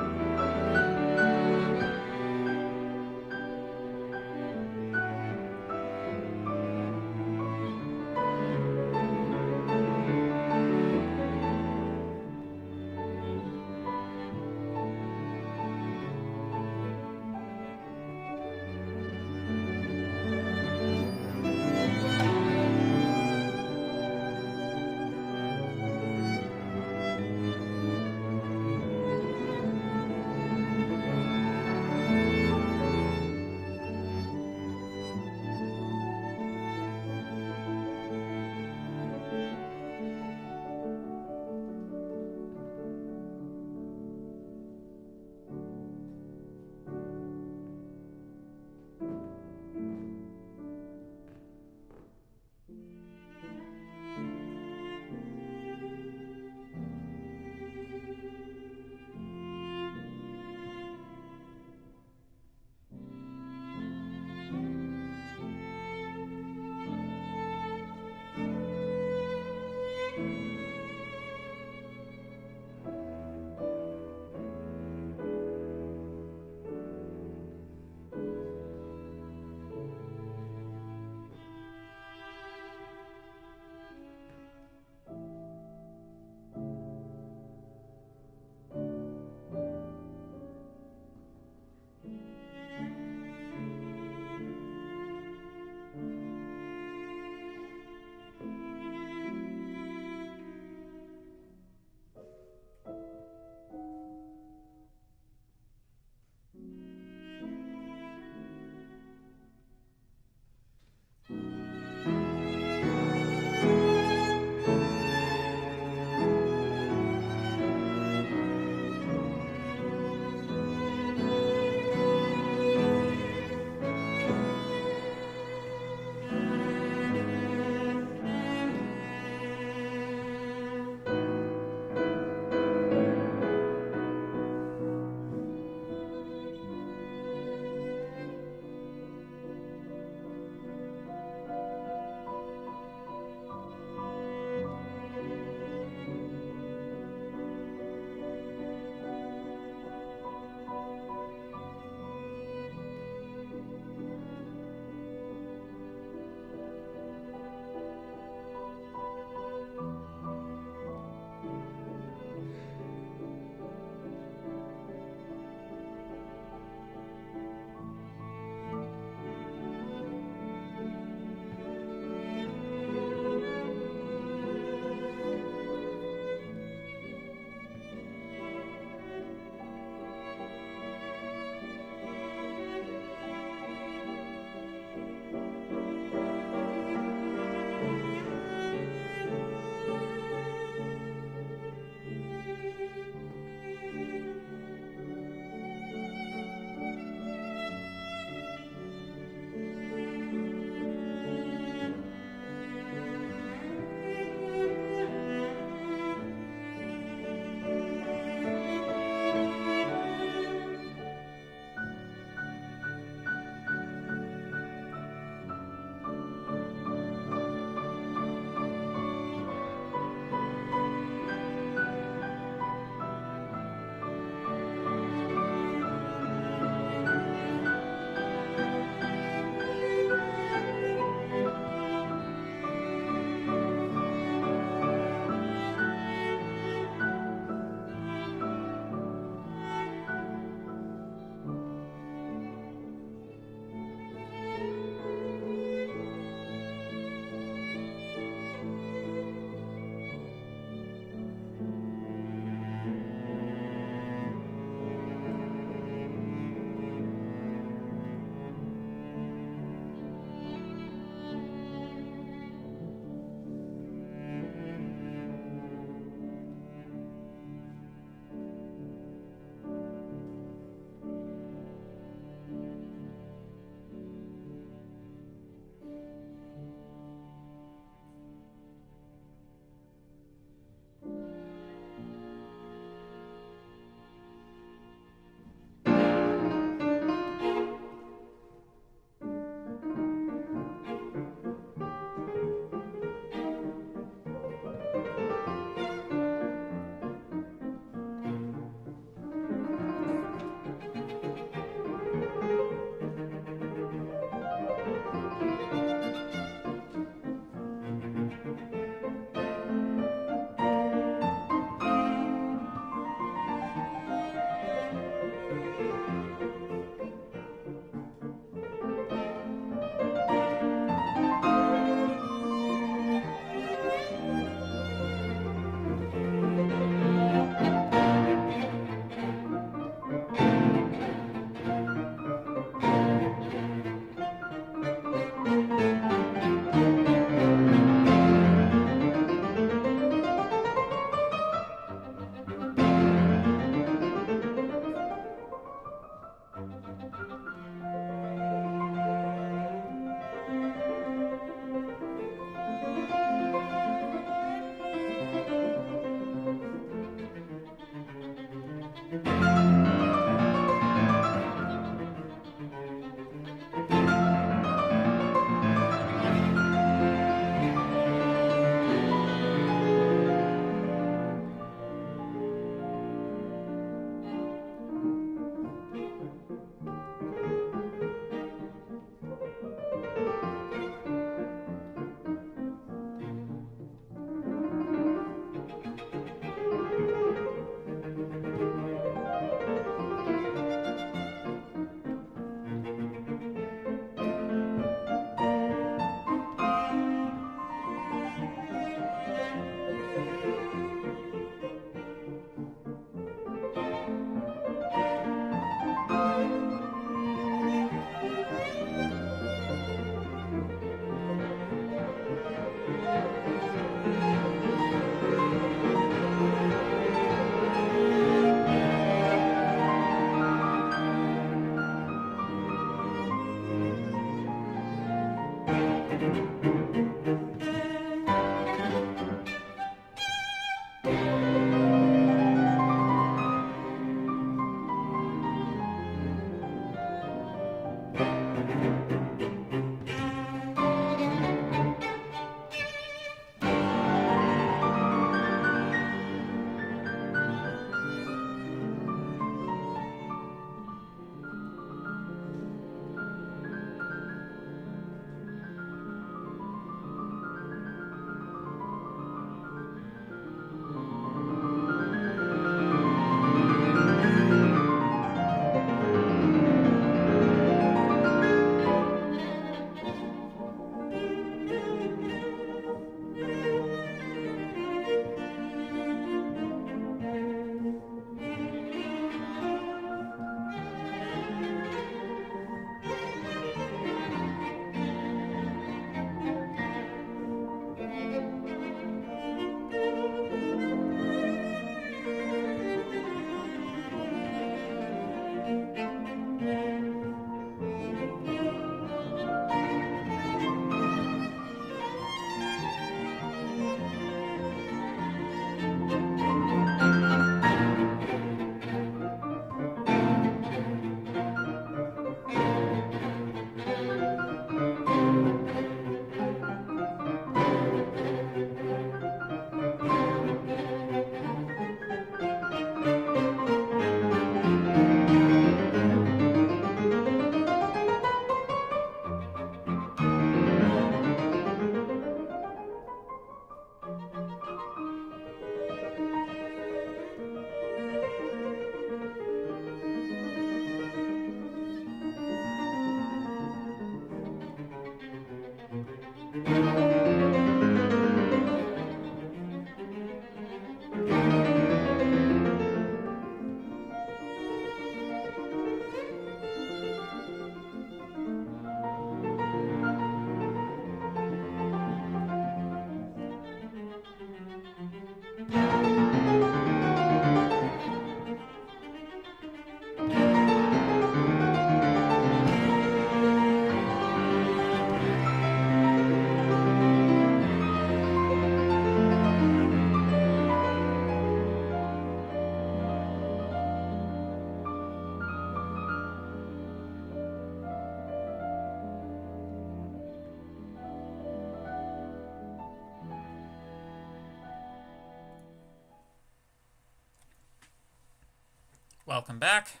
Speaker 1: Welcome back.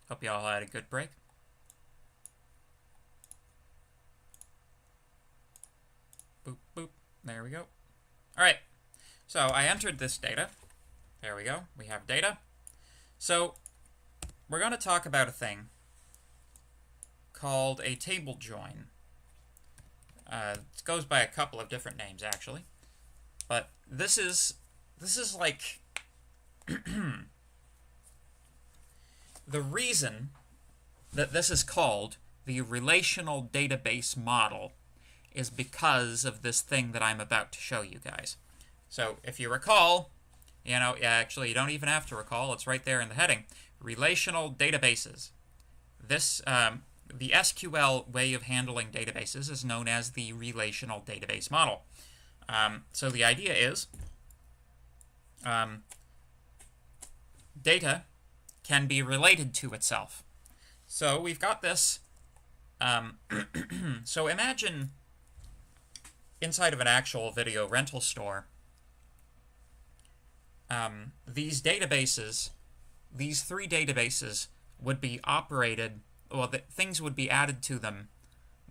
Speaker 1: Hope you all had a good break. Boop, boop. There we go. All right. So I entered this data. There we go. We have data. So we're going to talk about a thing called a table join. It goes by a couple of different names, actually. But this is like the reason that this is called the relational database model is because of this thing that I'm about to show you guys. So if you recall, actually you don't even have to recall, it's right there in the heading, relational databases. This, the SQL way of handling databases is known as the relational database model. So the idea is data can be related to itself. So we've got this. So imagine inside of an actual video rental store, these databases, these three databases would be operated, well, things would be added to them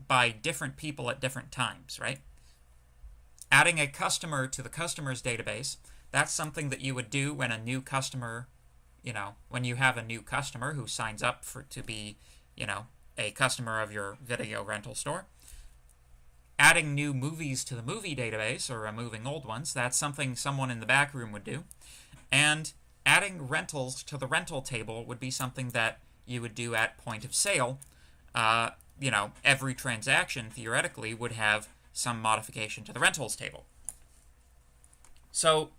Speaker 1: by different people at different times, right? Adding a customer to the customer's database, that's something that you would do when a new customer, when you have a new customer who signs up to be, a customer of your video rental store. Adding new movies to the movie database, or removing old ones, that's something someone in the back room would do. And adding rentals to the rental table would be something that you would do at point of sale. Every transaction, theoretically, would have some modification to the rentals table. So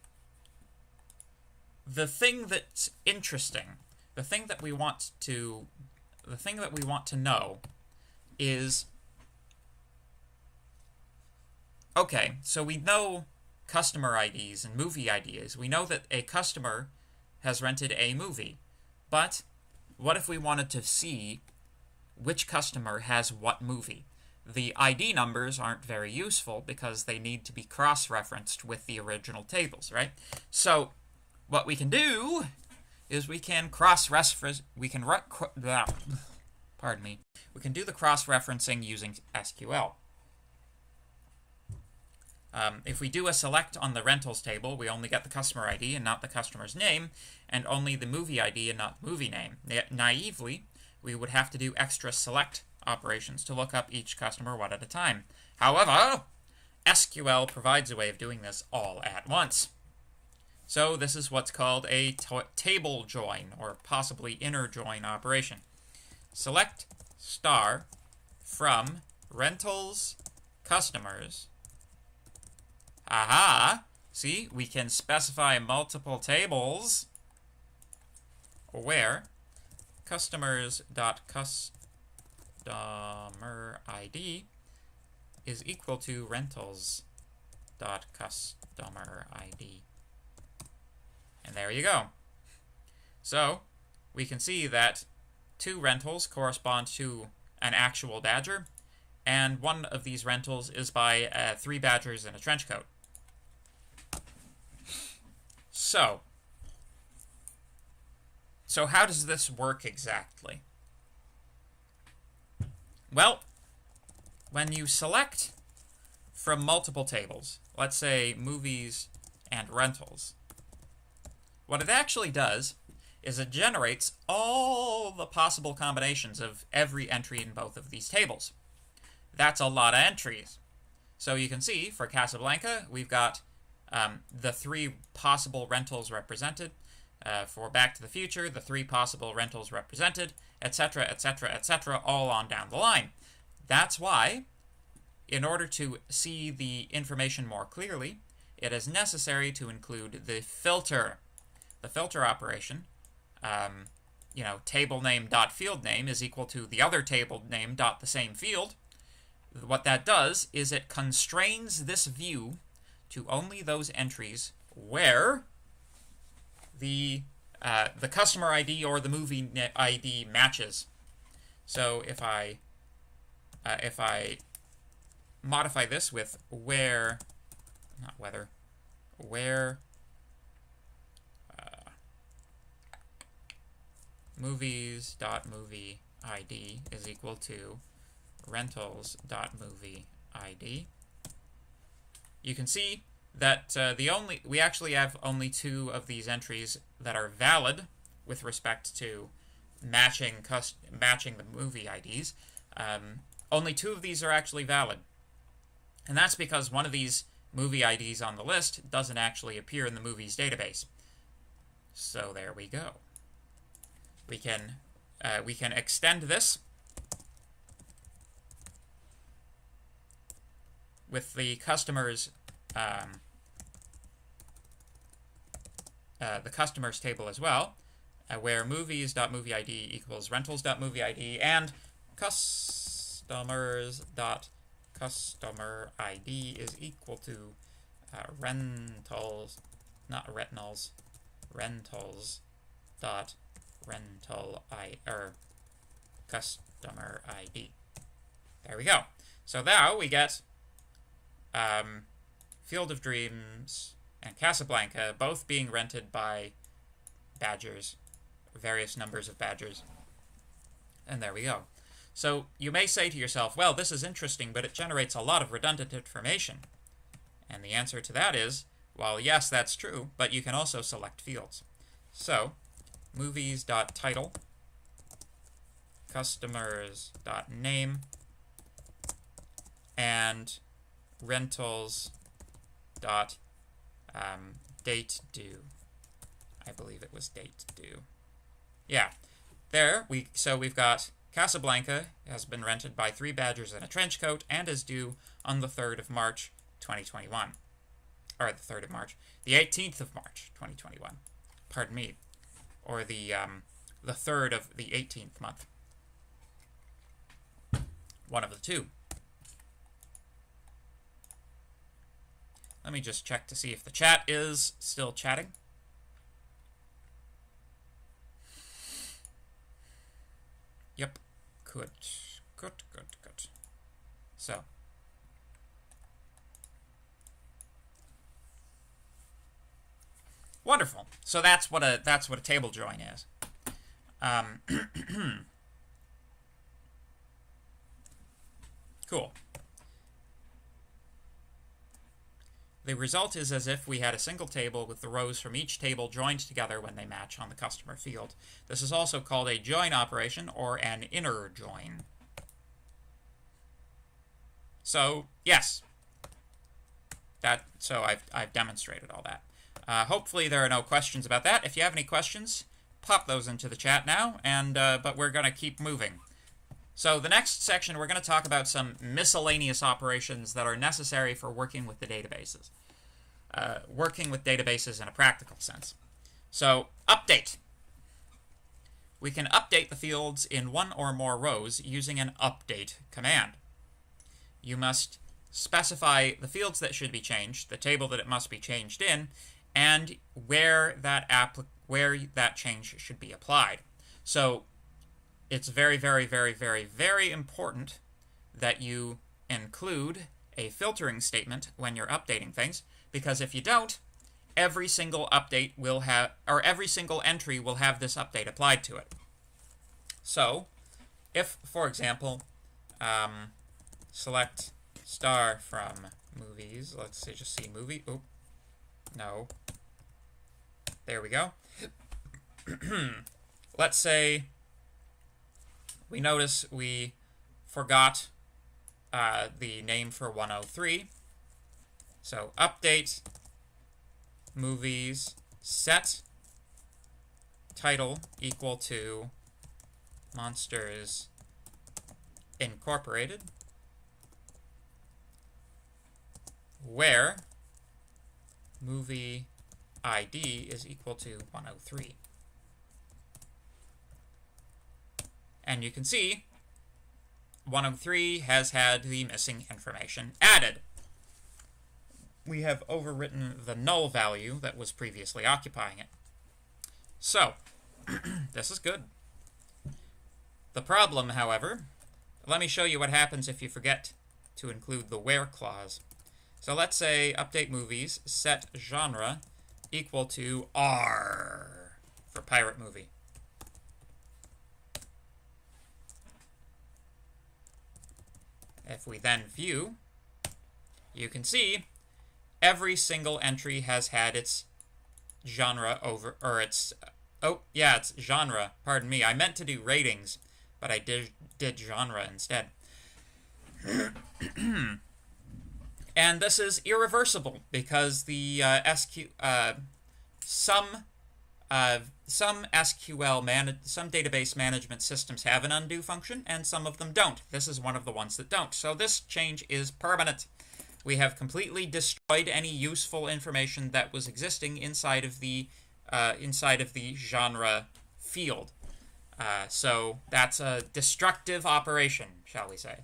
Speaker 1: the thing that's interesting, the thing that we want to know is Okay, so we know customer IDs and movie IDs. We know that a customer has rented a movie. But what if we wanted to see which customer has what movie? The ID numbers aren't very useful because they need to be cross-referenced with the original tables, right? So what we can do is we can cross-reference, we can do the cross-referencing using SQL. If we do a select on the rentals table, we only get the customer ID and not the customer's name, and only the movie ID and not movie name. Naively, we would have to do extra select operations to look up each customer one at a time. However, SQL provides a way of doing this all at once. So this is what's called a table join, or possibly inner join operation. Select star from rentals customers. Aha! See, we can specify multiple tables where customers.customer ID is equal to rentals.customer ID. And there you go. So we can see that 2 rentals correspond to an actual badger, and one of these rentals is by 3 badgers in a trench coat. So how does this work exactly? Well, when you select from multiple tables, let's say movies and rentals, what it actually does is it generates all the possible combinations of every entry in both of these tables. That's a lot of entries. So you can see for Casablanca, we've got the 3 possible rentals represented. For Back to the Future, the 3 possible rentals represented, etc., etc., etc., all on down the line. That's why, in order to see the information more clearly, it is necessary to include the filter. The filter operation, table name dot field name is equal to the other table name dot the same field. What that does is it constrains this view to only those entries where the customer ID or the movie ID matches. So if I modify this with where movies.movie ID is equal to rentals.movie ID, you can see that we actually have only 2 of these entries that are valid with respect to matching the movie IDs. Only 2 of these are actually valid, and that's because one of these movie IDs on the list doesn't actually appear in the movies database. So there we go. We can extend this with the customer's table as well, where movies.movieid equals rentals.movieid and customers.customer ID is equal to rentals, not retinals, customer ID. There we go. So now we get Field of Dreams and Casablanca both being rented by badgers, various numbers of badgers. And there we go. So you may say to yourself, well, this is interesting, but it generates a lot of redundant information. And the answer to that is, well, yes, that's true, but you can also select fields. So movies.title, customers.name, and rentals dot date due. I believe it was date due. Yeah, so we've got Casablanca has been rented by 3 badgers in a trench coat and is due on the 3rd of March 2021. Or the 3rd of March, the 18th of March 2021. Pardon me. Or the 3rd of the 18th month. One of the 2. let me just check to see if the chat is still chatting. Yep. Good. So. Wonderful. So that's what a table join is. Cool. The result is as if we had a single table with the rows from each table joined together when they match on the customer field. This is also called a join operation or an inner join. So, yes. So I've demonstrated all that. Hopefully there are no questions about that. If you have any questions, pop those into the chat now, and but we're going to keep moving. So the next section, we're going to talk about some miscellaneous operations that are necessary for working with the databases. Working with databases in a practical sense. So, update. We can update the fields in one or more rows using an update command. You must specify the fields that should be changed, the table that it must be changed in, and where that change should be applied. So, it's very, very, very, very, very important that you include a filtering statement when you're updating things, because if you don't, every single update will have, or every single entry will have this update applied to it. So, if, for example, select star from movies, let's say just see movie, oop, no, there we go. Let's say we notice we forgot the name for 103. So update movies set title equal to Monsters Incorporated, where movie ID is equal to 103. And you can see 103 has had the missing information added. We have overwritten the null value that was previously occupying it. So, this is good. The problem, however, let me show you what happens if you forget to include the where clause. So let's say update movies set genre equal to R for pirate movie. If we then view, you can see every single entry has had its genre over, or its, oh, yeah, it's genre. Pardon me. I meant to do ratings, but I did genre instead. And this is irreversible because the some database management systems have an undo function, and some of them don't. This is one of the ones that don't. So this change is permanent. We have completely destroyed any useful information that was existing inside of the genre field. So that's a destructive operation, shall we say.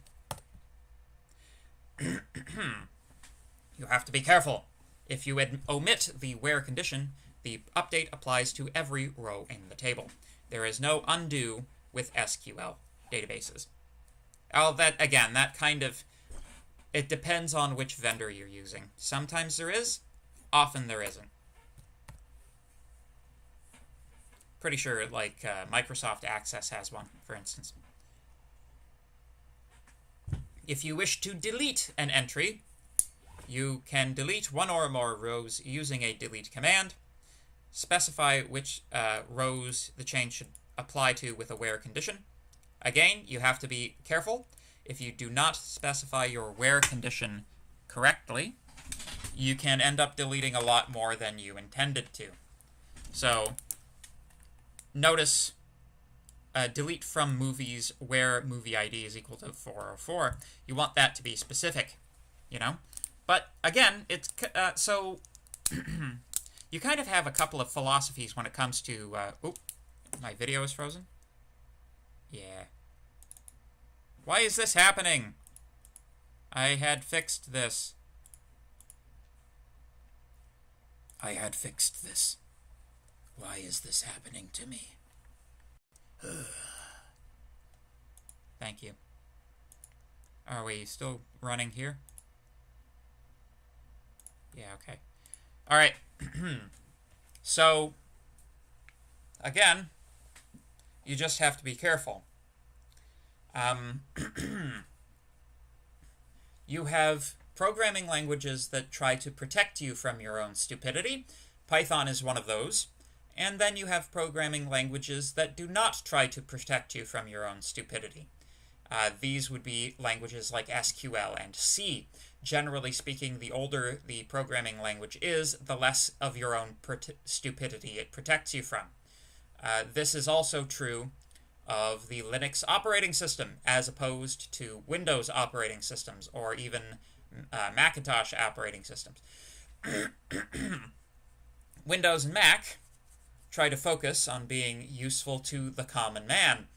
Speaker 1: You have to be careful. If you omit the where condition, the update applies to every row in the table. There is no undo with SQL databases. That kind of, it depends on which vendor you're using. Sometimes there is, often there isn't. Pretty sure, like, Microsoft Access has one, for instance. If you wish to delete an entry, you can delete one or more rows using a delete command. Specify which rows the change should apply to with a where condition. Again, you have to be careful. If you do not specify your where condition correctly, you can end up deleting a lot more than you intended to. So, notice delete from movies where movie ID is equal to 404. You want that to be specific, you know? But again, it's so you kind of have a couple of philosophies when it comes to oop, my video is frozen. Yeah. Why is this happening? I had fixed this. I had fixed this. Why is this happening to me? Thank you. Are we still running here? Yeah, okay. All right. So, again, you just have to be careful. You have programming languages that try to protect you from your own stupidity. Python is one of those. And then you have programming languages that do not try to protect you from your own stupidity. These would be languages like SQL and C. Generally speaking, the older the programming language is, the less of your own stupidity it protects you from. This is also true of the Linux operating system, as opposed to Windows operating systems, or even Macintosh operating systems. Windows and Mac try to focus on being useful to the common man,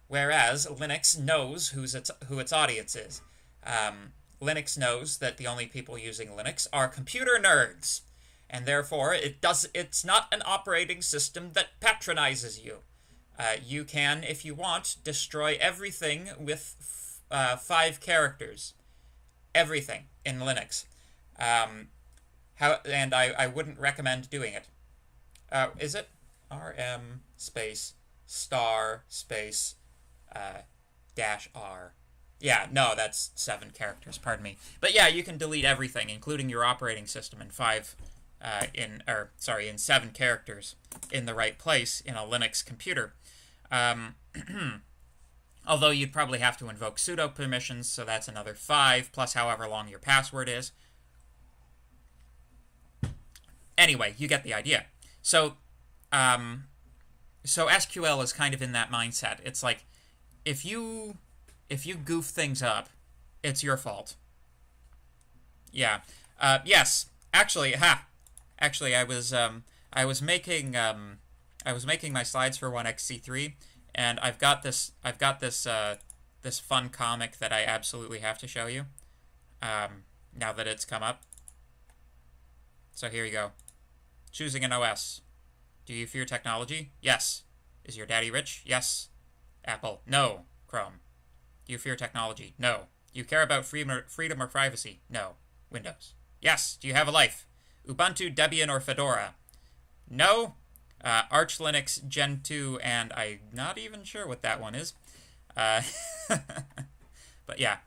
Speaker 1: whereas Linux knows who its audience is. Linux knows that the only people using Linux are computer nerds, and therefore it's not an operating system that patronizes you. You can, if you want, destroy everything with 5 characters. Everything in Linux. And I wouldn't recommend doing it. Is it? RM space star space -R. Yeah, no, that's 7 characters, pardon me. But yeah, you can delete everything, including your operating system, in 7 characters in the right place in a Linux computer. Although you'd probably have to invoke sudo permissions, so that's another 5, plus however long your password is. Anyway, you get the idea. So SQL is kind of in that mindset. It's like, if you goof things up, it's your fault. Yeah. Yes. Actually, I was making my slides for 1xc3, and I've got this fun comic that I absolutely have to show you. Now that it's come up. So here you go. Choosing an OS. Do you fear technology? Yes. Is your daddy rich? Yes. Apple. No. Chrome. Do you fear technology? No. Do you care about freedom or privacy? No. Windows. Yes. Do you have a life? Ubuntu, Debian, or Fedora? No. Arch Linux Gen 2, and I'm not even sure what that one is. But yeah.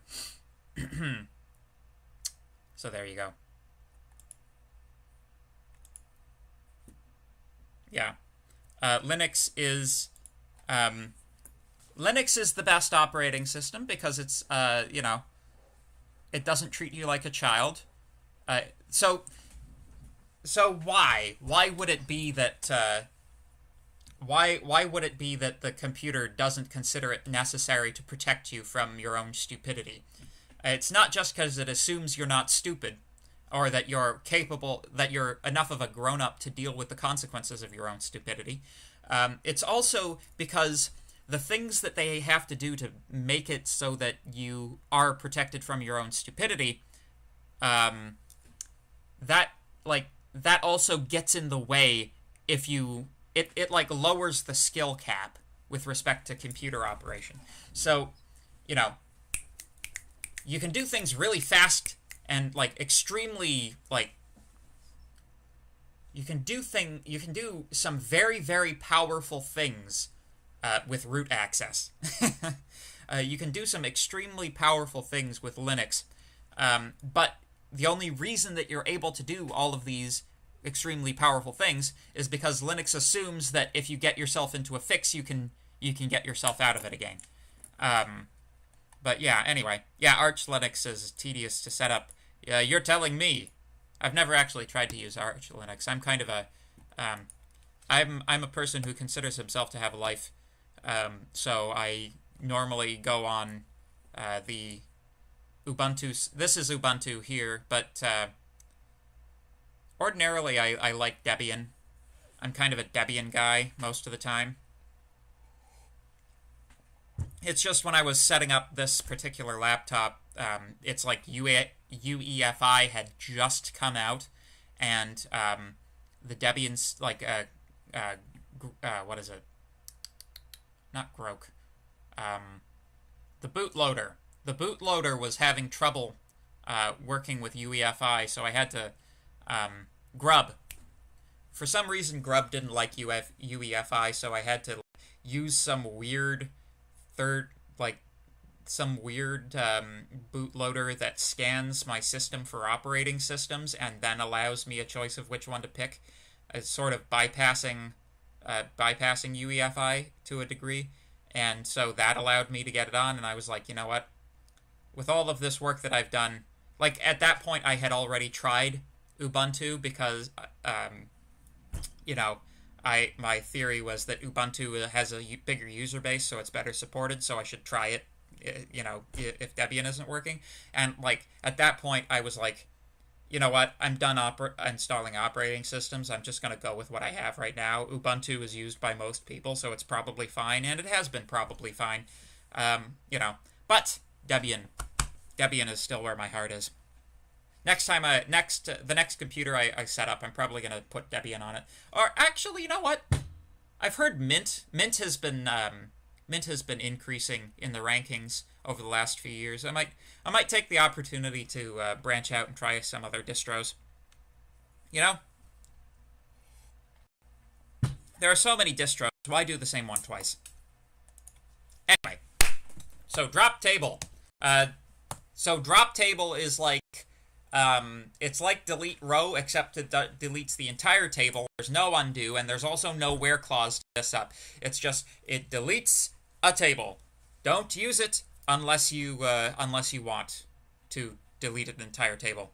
Speaker 1: So there you go. Yeah. Linux is the best operating system because it's, it doesn't treat you like a child. So why? Why would it be that, why would it be that the computer doesn't consider it necessary to protect you from your own stupidity? It's not just because it assumes you're not stupid, or that you're capable, that you're enough of a grown-up to deal with the consequences of your own stupidity. It's also because the things that they have to do to make it so that you are protected from your own stupidity, that also gets in the way if you... It lowers the skill cap with respect to computer operation. So, you can do things really fast and extremely you can do some very, very powerful things with root access. You can do some extremely powerful things with Linux, but the only reason that you're able to do all of these extremely powerful things is because Linux assumes that if you get yourself into a fix, you can get yourself out of it again. But yeah, anyway. Yeah, Arch Linux is tedious to set up. You're telling me. I've never actually tried to use Arch Linux. I'm kind of a... I'm a person who considers himself to have a life. So I normally go on the Ubuntu... This is Ubuntu here, but ordinarily I like Debian. I'm kind of a Debian guy most of the time. It's just when I was setting up this particular laptop, it's like UEFI had just come out, and the Debian's, like, what is it? Not Grok. The bootloader. The bootloader was having trouble working with UEFI, so I had to grub. For some reason, grub didn't like UEFI, so I had to use some weird bootloader that scans my system for operating systems and then allows me a choice of which one to pick. It's sort of bypassing UEFI to a degree, and so that allowed me to get it on. And I was like, you know what? With all of this work that I've done, like at that point, I had already tried Ubuntu because, my theory was that Ubuntu has a bigger user base, so it's better supported. So I should try it. If Debian isn't working. And, like, at that point, I was like, you know what? I'm done installing operating systems. I'm just going to go with what I have right now. Ubuntu is used by most people, so it's probably fine, and it has been probably fine. But Debian is still where my heart is. The next computer I set up, I'm probably going to put Debian on it. Or, actually, you know what? I've heard Mint. Mint has been increasing in the rankings over the last few years. I might take the opportunity to branch out and try some other distros. There are so many distros. Why do the same one twice? Anyway, so drop table. So drop table is like it's like delete row, except it deletes the entire table. There's no undo, and there's also no where clause to this up. It's just, it deletes a table. Don't use it unless you want to delete an entire table.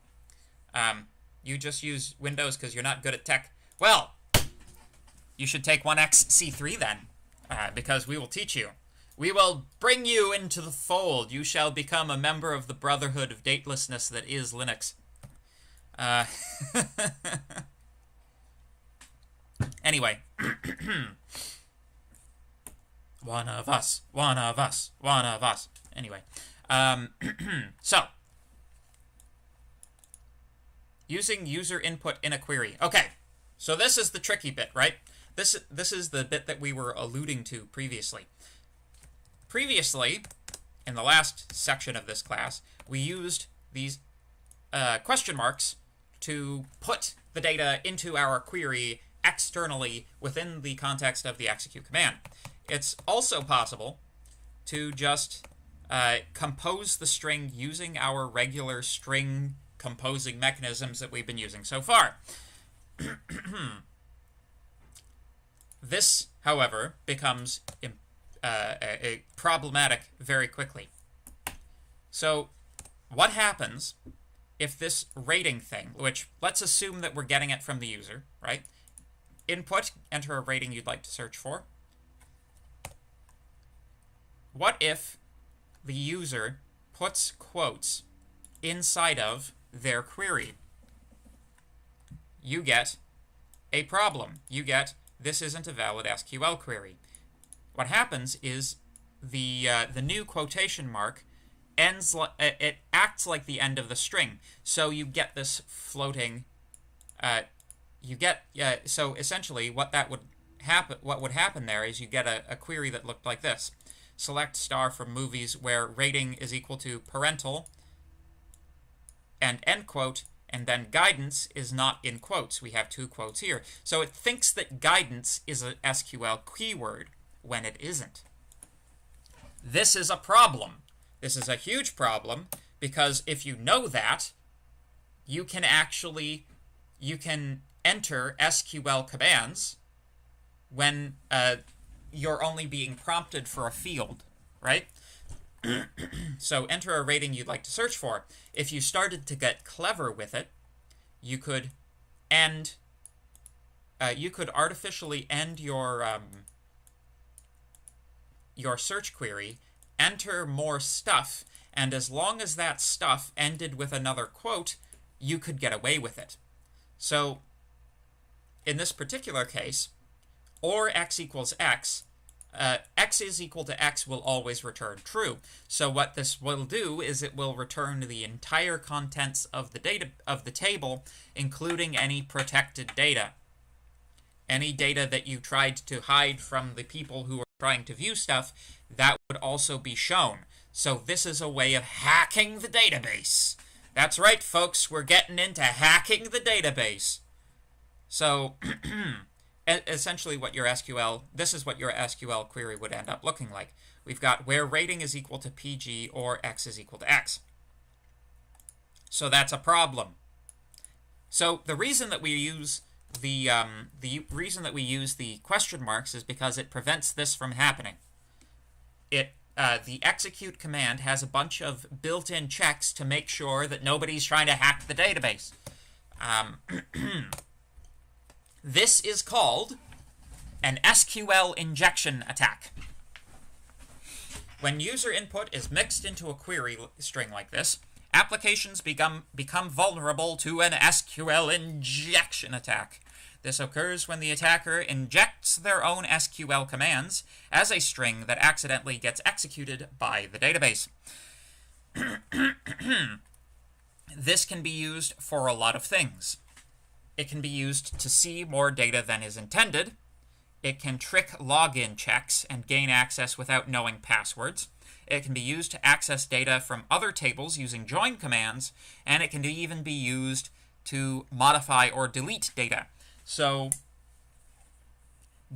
Speaker 1: You just use Windows because you're not good at tech. Well, you should take 1xC3 then, because we will teach you. We will bring you into the fold. You shall become a member of the brotherhood of datelessness that is Linux. Anyway. One of us. Anyway. So. Using user input in a query. Okay. So this is the tricky bit, right? This is the bit that we were alluding to previously. Previously, in the last section of this class, we used these question marks to put the data into our query externally within the context of the execute command. It's also possible to just compose the string using our regular string composing mechanisms that we've been using so far. This, however, becomes problematic very quickly. So what happens if this rating thing, which let's assume that we're getting it from the user, right? Input, enter a rating you'd like to search for. What if the user puts quotes inside of their query? You get a problem. You get, this isn't a valid SQL query. What happens is the new quotation mark it acts like the end of the string. So you get this floating. So essentially, what would happen there is you get a query that looked like this: select star from movies where rating is equal to parental and end quote, and then guidance is not in quotes. We have two quotes here. So it thinks that guidance is a SQL keyword when it isn't. This is a problem. This is a huge problem, because if you know that, you can enter SQL commands when you're only being prompted for a field, right? So enter a rating you'd like to search for. If you started to get clever with it, you could artificially end your search query, enter more stuff, and as long as that stuff ended with another quote, you could get away with it. So in this particular case, or x equals x, x is equal to x will always return true. So what this will do is it will return the entire contents of the table, including any protected data. any data that you tried to hide from the people who are trying to view stuff, that would also be shown. So this is a way of hacking the database. That's right, folks, we're getting into hacking the database. So essentially what your SQL, this is what your SQL query would end up looking like. We've got where rating is equal to PG or X is equal to X. So that's a problem. So the reason that we use the question marks is because it prevents this from happening. The execute command has a bunch of built-in checks to make sure that nobody's trying to hack the database. This is called an Sql Injection Attack. When user input is mixed into a query string like this, applications become vulnerable to an Sql Injection Attack. This occurs when the attacker injects their own SQL commands as a string that accidentally gets executed by the database. This can be used for a lot of things. It can be used to see more data than is intended. It can trick login checks and gain access without knowing passwords. It can be used to access data from other tables using join commands, and it can even be used to modify or delete data. So,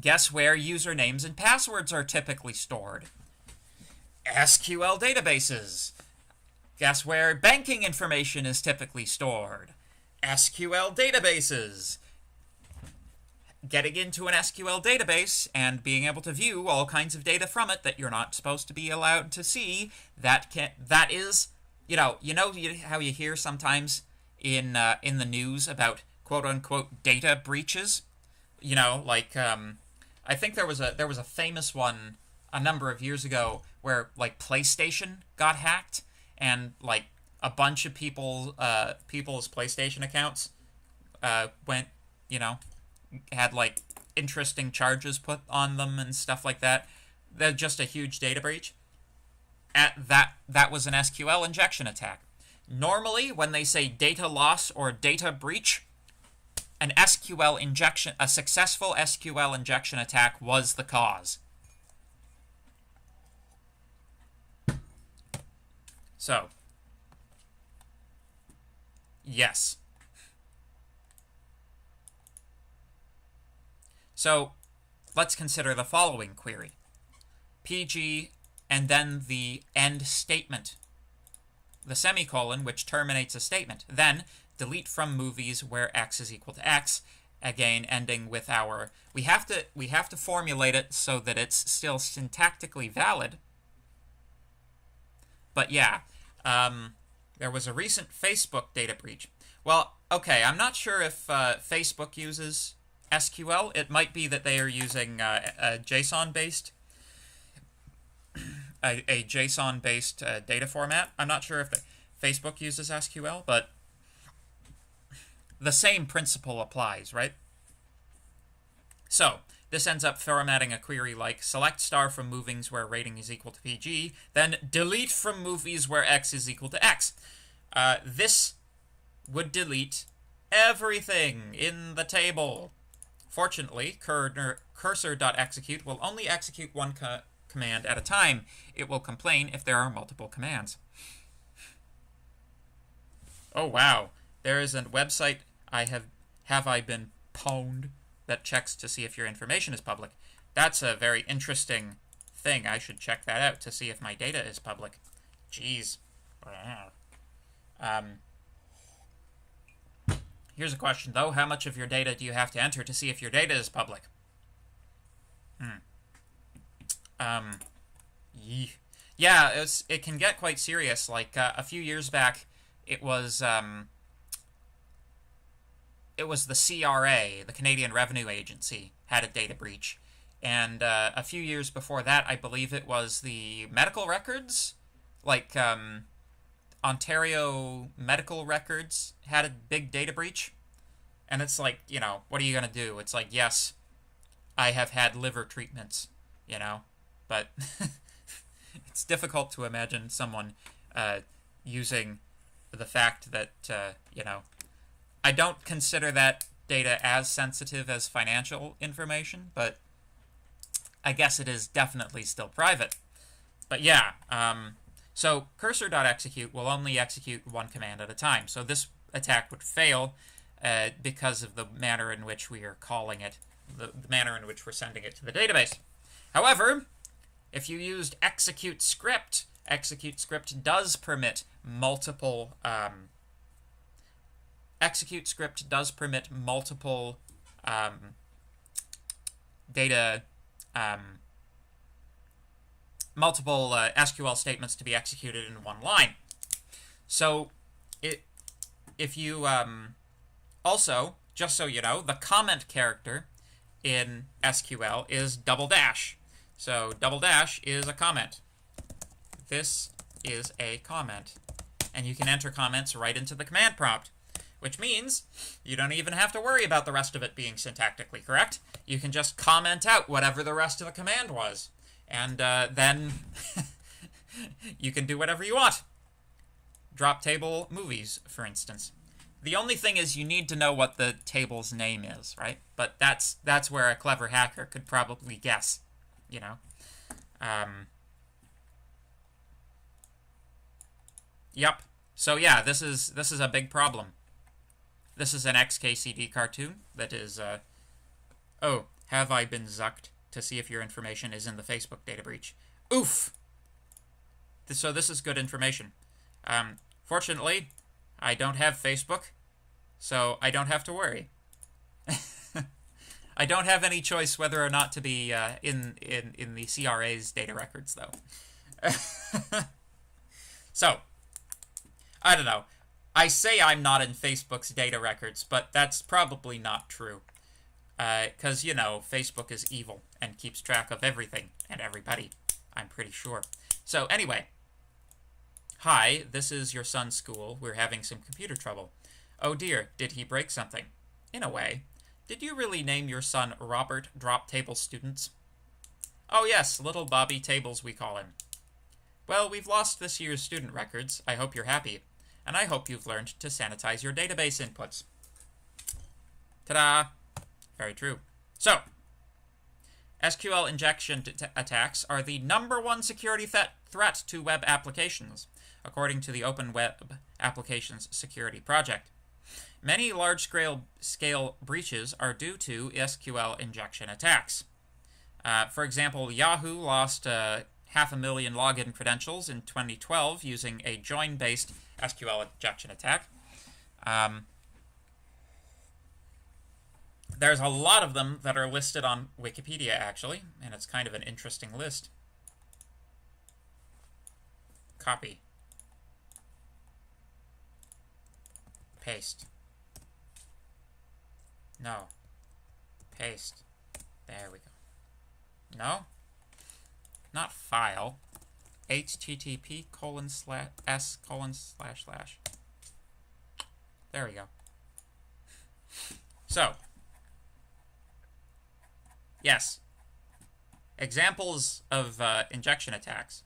Speaker 1: guess where usernames and passwords are typically stored? SQL databases. Guess where banking information is typically stored? SQL databases. Getting into an SQL database and being able to view all kinds of data from it that you're not supposed to be allowed to see, that is, how you hear sometimes in the news about quote-unquote data breaches, I think there was a famous one a number of years ago where like PlayStation got hacked and like a bunch of people's PlayStation accounts had like interesting charges put on them and stuff like that. They're just a huge data breach. That was an SQL injection attack. Normally, when they say data loss or data breach, a successful SQL injection attack was the cause. So, yes. So, let's consider the following query. PG and then the end statement. The semicolon, which terminates a statement. Then, delete from movies where X is equal to X. Again, ending with our... We have to formulate it so that it's still syntactically valid. But yeah, there was a recent Facebook data breach. Well, okay, I'm not sure if Facebook uses SQL. It might be that they are using a JSON-based a JSON-based data format. I'm not sure if Facebook uses SQL, but the same principle applies, right? So this ends up formatting a query like select star from movies where rating is equal to PG, then delete from movies where X is equal to X. This would delete everything in the table. Fortunately, cursor.execute will only execute one command at a time. It will complain if there are multiple commands. Oh wow, there is a website have I been pwned that checks to see if your information is public. That's a very interesting thing. I should check that out to see if my data is public. Jeez. Here's a question though. How much of your data do you have to enter to see if your data is public? Yeah, it can get quite serious. Like a few years back, it was the CRA, the Canadian Revenue Agency, had a data breach, and a few years before that, I believe it was the medical records, like Ontario Medical Records had a big data breach, and it's like, what are you gonna do? It's like, yes, I have had liver treatments, but it's difficult to imagine someone using the fact that, I don't consider that data as sensitive as financial information, but I guess it is definitely still private. But yeah, so cursor.execute will only execute one command at a time. So this attack would fail because of the manner in which we are calling it, the manner in which we're sending it to the database. However, if you used execute script does permit multiple data, multiple SQL statements to be executed in one line. So if you also, just so you know, the comment character in SQL is double dash. So double dash is a comment. This is a comment. And you can enter comments right into the command prompt, which means you don't even have to worry about the rest of it being syntactically correct. You can just comment out whatever the rest of the command was. And then you can do whatever you want. Drop table movies, for instance. The only thing is you need to know what the table's name is, right? But that's where a clever hacker could probably guess, you know. Yep. So yeah, this is a big problem. This is an XKCD cartoon that is, oh, have I been zucked to see if your information is in the Facebook data breach? Oof! So this is good information. Fortunately, I don't have Facebook, so I don't have to worry. I don't have any choice whether or not to be in the CRA's data records, though. So, I don't know. I say I'm not in Facebook's data records, but that's probably not true. Because, you know, Facebook is evil and keeps track of everything and everybody, I'm pretty sure. So, anyway. Hi, this is your son's school. We're having some computer trouble. Oh dear, did he break something? In a way. Did you really name your son Robert Drop Table Students? Oh yes, Little Bobby Tables we call him. Well, we've lost this year's student records. I hope you're happy. And I hope you've learned to sanitize your database inputs. Ta-da! Very true. So, Sql Injection Attacks are the #1 security threat to web applications, according to the Open Web Applications Security Project. Many large-scale breaches are due to SQL injection attacks. For example, Yahoo lost 500,000 login credentials in 2012 using a join-based SQL injection attack. There's a lot of them that are listed on Wikipedia, actually, and it's kind of an interesting list. Copy. Paste. No. Paste. There we go. No? Not file. http://s:// There we go. So, yes. Examples of injection attacks.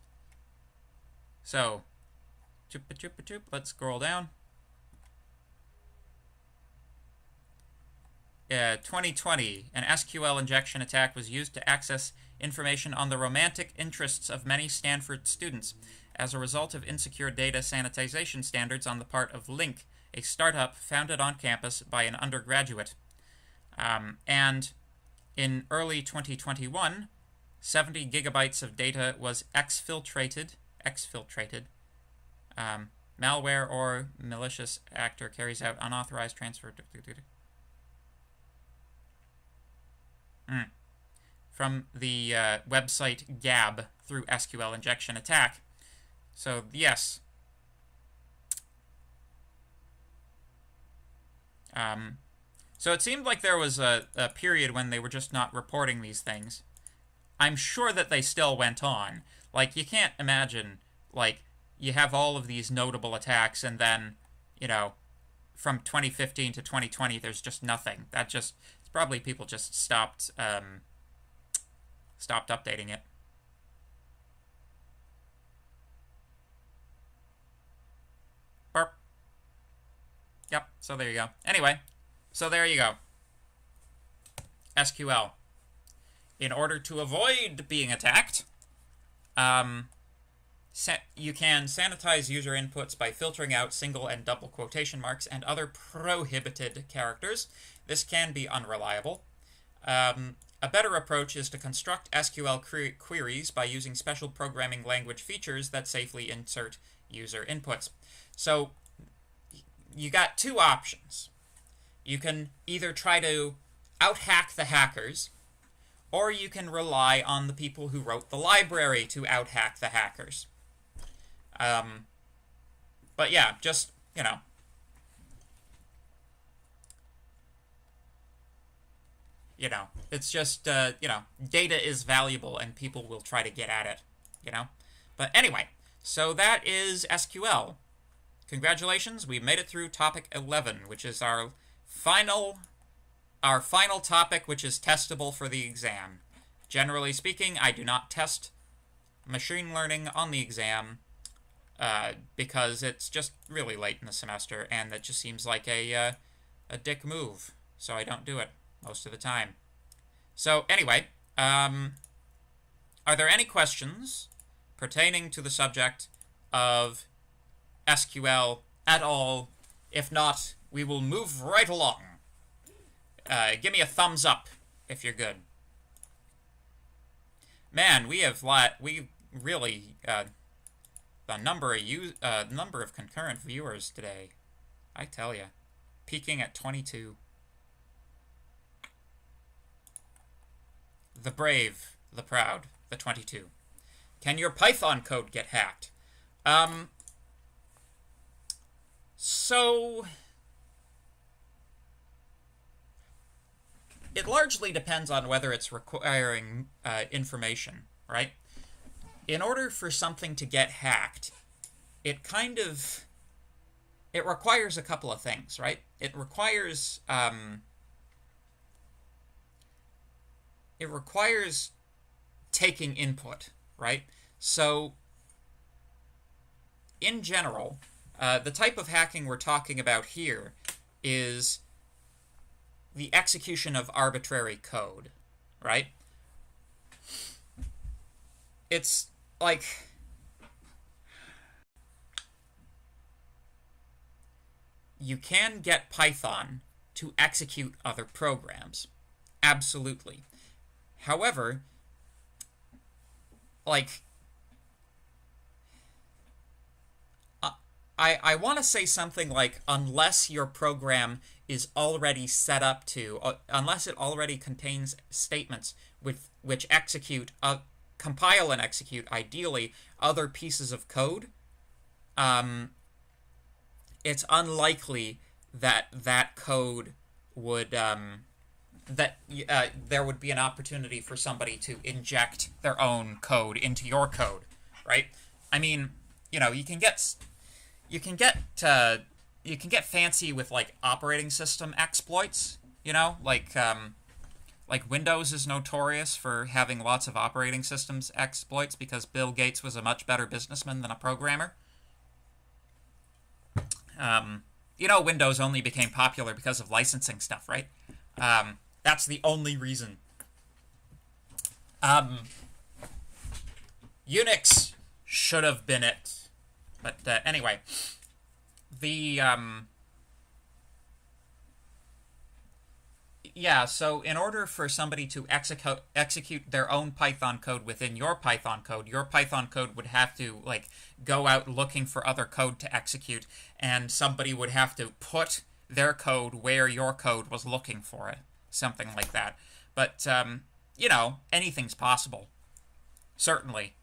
Speaker 1: So, let's scroll down. 2020, an SQL injection attack was used to access information on the romantic interests of many Stanford students as a result of insecure data sanitization standards on the part of Link, a startup founded on campus by an undergraduate. And in early 2021, 70 gigabytes of data was exfiltrated. Malware or malicious actor carries out unauthorized transfer from the website Gab through SQL Injection Attack. So, yes. So it seemed like there was a period when they were just not reporting these things. I'm sure that they still went on. Like, you can't imagine, like, you have all of these notable attacks and then, you know, from 2015 to 2020, there's just nothing. That just, it's probably people just stopped updating it. Burp. Yep, so there you go. Anyway, so there you go. SQL. In order to avoid being attacked, you can sanitize user inputs by filtering out single and double quotation marks and other prohibited characters. This can be unreliable. A better approach is to construct SQL queries by using special programming language features that safely insert user inputs. So you got two options. You can either try to out-hack the hackers, or you can rely on the people who wrote the library to out-hack the hackers. But yeah, just, it's just, data is valuable and people will try to get at it, But anyway, so that is SQL. Congratulations, we made it through topic 11, which is our final topic, which is testable for the exam. Generally speaking, I do not test machine learning on the exam because it's just really late in the semester, and that just seems like a dick move, so I don't do it most of the time. So anyway, are there any questions pertaining to the subject of SQL at all? If not, we will move right along. Give me a thumbs up if you're good. Man, we really the number of concurrent viewers today. I tell ya, peaking at 22. The brave, the proud, the 22. Can your Python code get hacked? So it largely depends on whether it's requiring information, right? In order for something to get hacked, it requires a couple of things, right? It requires taking input, right? So in general, the type of hacking we're talking about here is the execution of arbitrary code, right? It's like you can get Python to execute other programs. Absolutely. However, like, I want to say something like, unless your program is already set up to, unless it already contains statements which execute, compile and execute, ideally, other pieces of code, it's unlikely that code would, there would be an opportunity for somebody to inject their own code into your code, right? I mean, you can get fancy with like operating system exploits, like Windows is notorious for having lots of operating systems exploits because Bill Gates was a much better businessman than a programmer. Windows only became popular because of licensing stuff, right? That's the only reason. Unix should have been it. But anyway, so in order for somebody to execute their own Python code within your Python code would have to, like, go out looking for other code to execute, and somebody would have to put their code where your code was looking for it. Something like that. But, anything's possible. Certainly.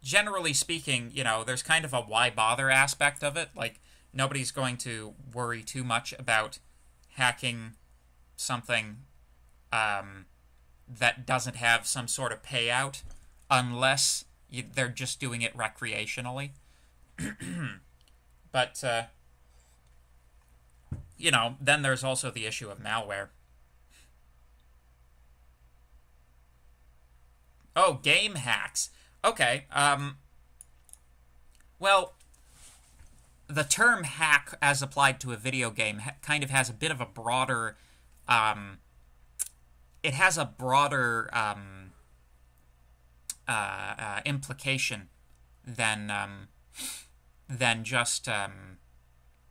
Speaker 1: Generally speaking, there's kind of a why bother aspect of it. Like, nobody's going to worry too much about hacking something that doesn't have some sort of payout unless they're just doing it recreationally. But, then there's also the issue of malware. Oh, game hacks. Okay, well, the term hack as applied to a video game kind of has a bit of a broader, it has a broader implication than just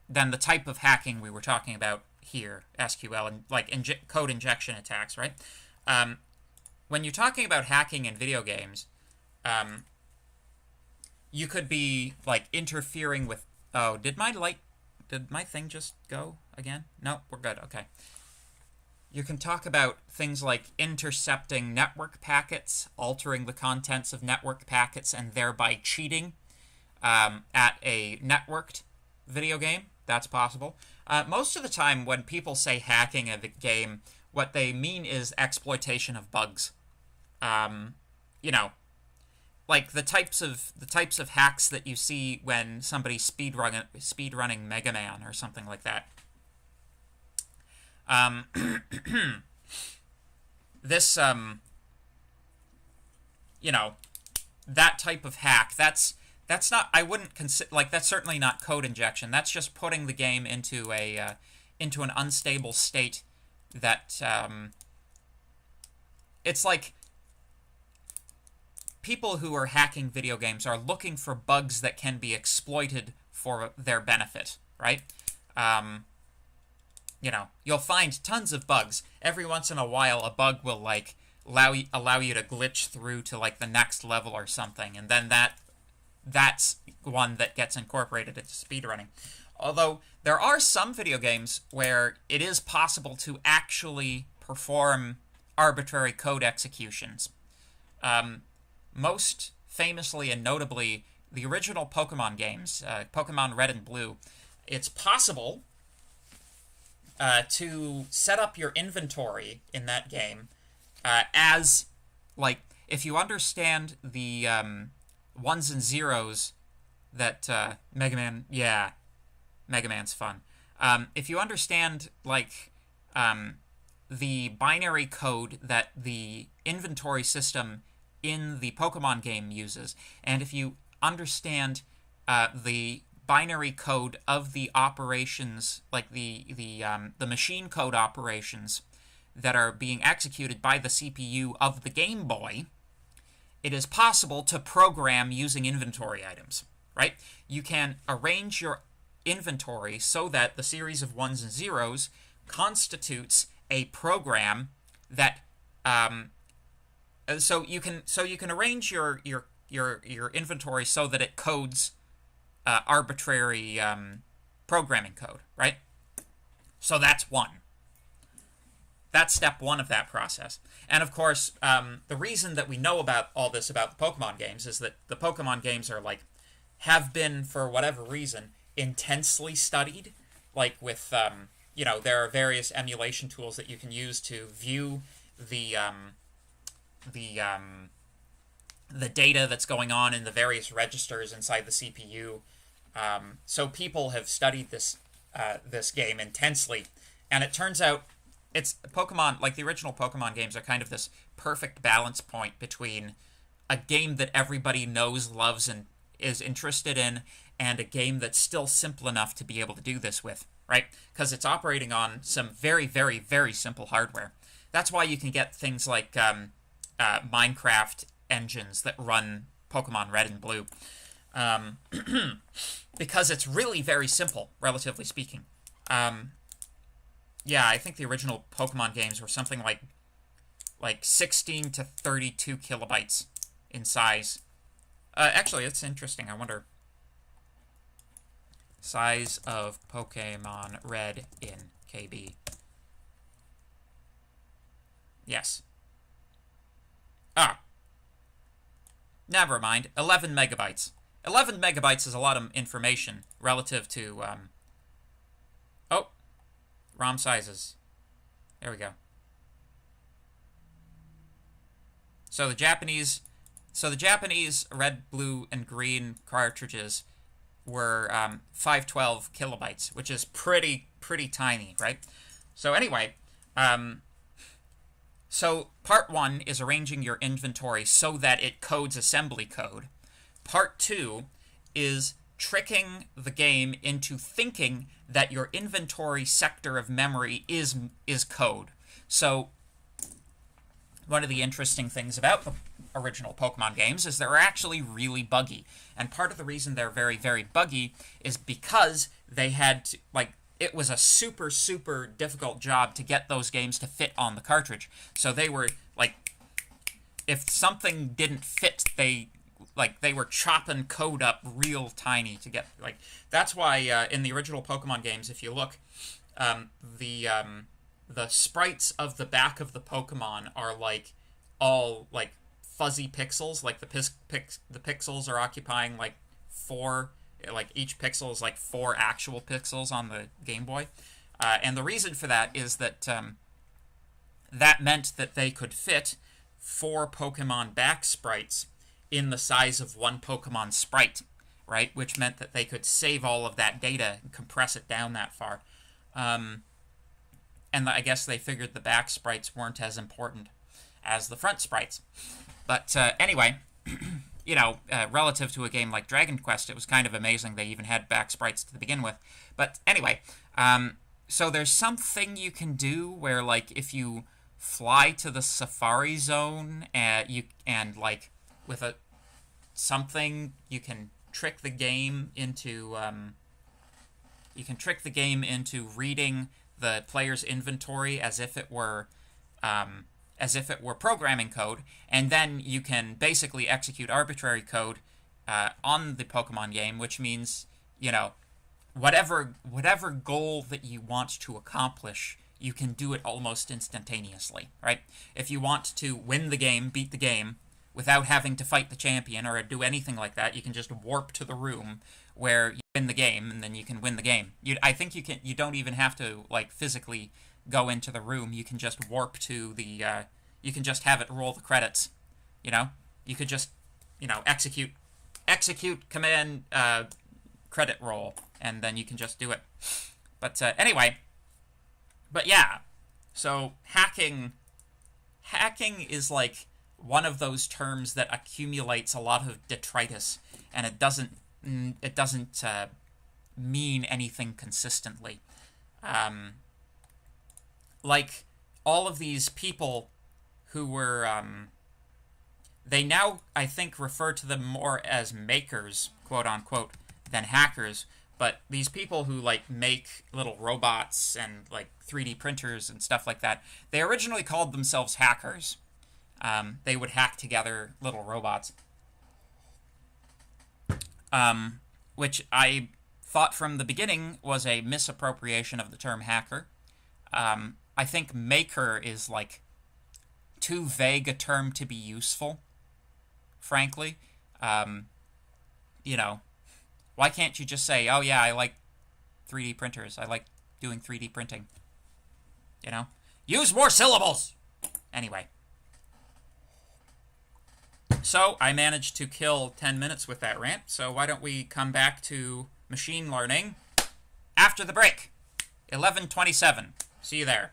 Speaker 1: than the type of hacking we were talking about here, SQL, and like code injection attacks, right? When you're talking about hacking in video games, you could be like interfering with. Oh, did my thing just go again? No, we're good. Okay. You can talk about things like intercepting network packets, altering the contents of network packets, and thereby cheating at a networked video game. That's possible. Most of the time when people say hacking a game, what they mean is exploitation of bugs. You know, like the types of hacks that you see when somebody's speedrunning Mega Man or something like that. This you know, that type of hack, that's not, I wouldn't consider, like, that's certainly not code injection. That's just putting the game into a into an unstable state that it's like people who are hacking video games are looking for bugs that can be exploited for their benefit, right? You know, you'll find tons of bugs. Every once in a while, a bug will, like, allow you to glitch through to, like, the next level or something, and then that's one that gets incorporated into speedrunning. Although, there are some video games where it is possible to actually perform arbitrary code executions. Most famously and notably, the original Pokemon games, Pokemon Red and Blue, it's possible to set up your inventory in that game as, like, if you understand the ones and zeros that Mega Man, yeah, Mega Man's fun. If you understand, like, the binary code that the inventory system in the Pokemon game uses, and if you understand the binary code of the operations, like the machine code operations that are being executed by the CPU of the Game Boy, it is possible to program using inventory items, right? You can arrange your inventory so that the series of ones and zeros constitutes a program that so you can arrange your inventory so that it codes arbitrary programming code, right? So that's one. That's step one of that process. And of course, the reason that we know about all this about the Pokemon games is that the Pokemon games are, like, have been, for whatever reason, intensely studied. Like with, you know, there are various emulation tools that you can use to view the data that's going on in the various registers inside the CPU. So people have studied this game intensely, and it turns out it's Pokemon, like the original Pokemon games, are kind of this perfect balance point between a game that everybody knows, loves, and is interested in, and a game that's still simple enough to be able to do this with, right? Because it's operating on some very, very, very simple hardware. That's why you can get things like Minecraft engines that run Pokemon Red and Blue. Because it's really very simple, relatively speaking. Yeah, I think the original Pokemon games were something like 16 to 32 kilobytes in size. Actually, it's interesting. I wonder. Size of Pokemon Red in KB. Yes. Ah. Never mind. 11 megabytes. 11 megabytes is a lot of information relative to, oh. ROM sizes. There we go. So the Japanese red, blue, and green cartridges were 512 kilobytes, which is pretty tiny, right? So anyway, so part one is arranging your inventory so that it codes assembly code. Part two is tricking the game into thinking that your inventory sector of memory is code. So one of the interesting things about the original Pokemon games is they're actually really buggy. And part of the reason they're very, very buggy is because they had to, like, it was a super, super difficult job to get those games to fit on the cartridge. So they were, like, if something didn't fit, they were chopping code up real tiny to get, like, that's why in the original Pokemon games, if you look, the sprites of the back of the Pokemon are, like, all, like, fuzzy pixels. Like, the pixels are occupying, like, each pixel is, like, 4 actual pixels on the Game Boy. And the reason for that is that that meant that they could fit 4 Pokemon back sprites in the size of 1 Pokemon sprite, right? Which meant that they could save all of that data and compress it down that far. And I guess they figured the back sprites weren't as important as the front sprites. But anyway, you know, relative to a game like Dragon Quest, it was kind of amazing they even had back sprites to begin with. But anyway, so there's something you can do where, like, if you fly to the Safari Zone and like with something, you can trick the game into reading the player's inventory as if it were programming code, and then you can basically execute arbitrary code on the Pokemon game, which means, you know, whatever goal that you want to accomplish, you can do it almost instantaneously, right? If you want to win the game, beat the game, without having to fight the champion or do anything like that, you can just warp to the room where you win the game, and then you can win the game. I think you don't even have to, like, physically go into the room. You can just warp to the, you can just have it roll the credits, you know? You could just, you know, execute command credit roll, and then you can just do it. But anyway, but yeah, so hacking is like one of those terms that accumulates a lot of detritus, and it doesn't mean anything consistently. Like, all of these people who were, they now, I think, refer to them more as makers, quote-unquote, than hackers, but these people who, like, make little robots and, like, 3D printers and stuff like that, they originally called themselves hackers. They would hack together little robots. Which I thought from the beginning was a misappropriation of the term hacker. I think maker is, like, too vague a term to be useful, frankly. You know, why can't you just say, oh yeah, I like 3D printers, I like doing 3D printing, you know? Use more syllables! Anyway. So, I managed to kill 10 minutes with that rant, so why don't we come back to machine learning after the break. 11:27. See you there.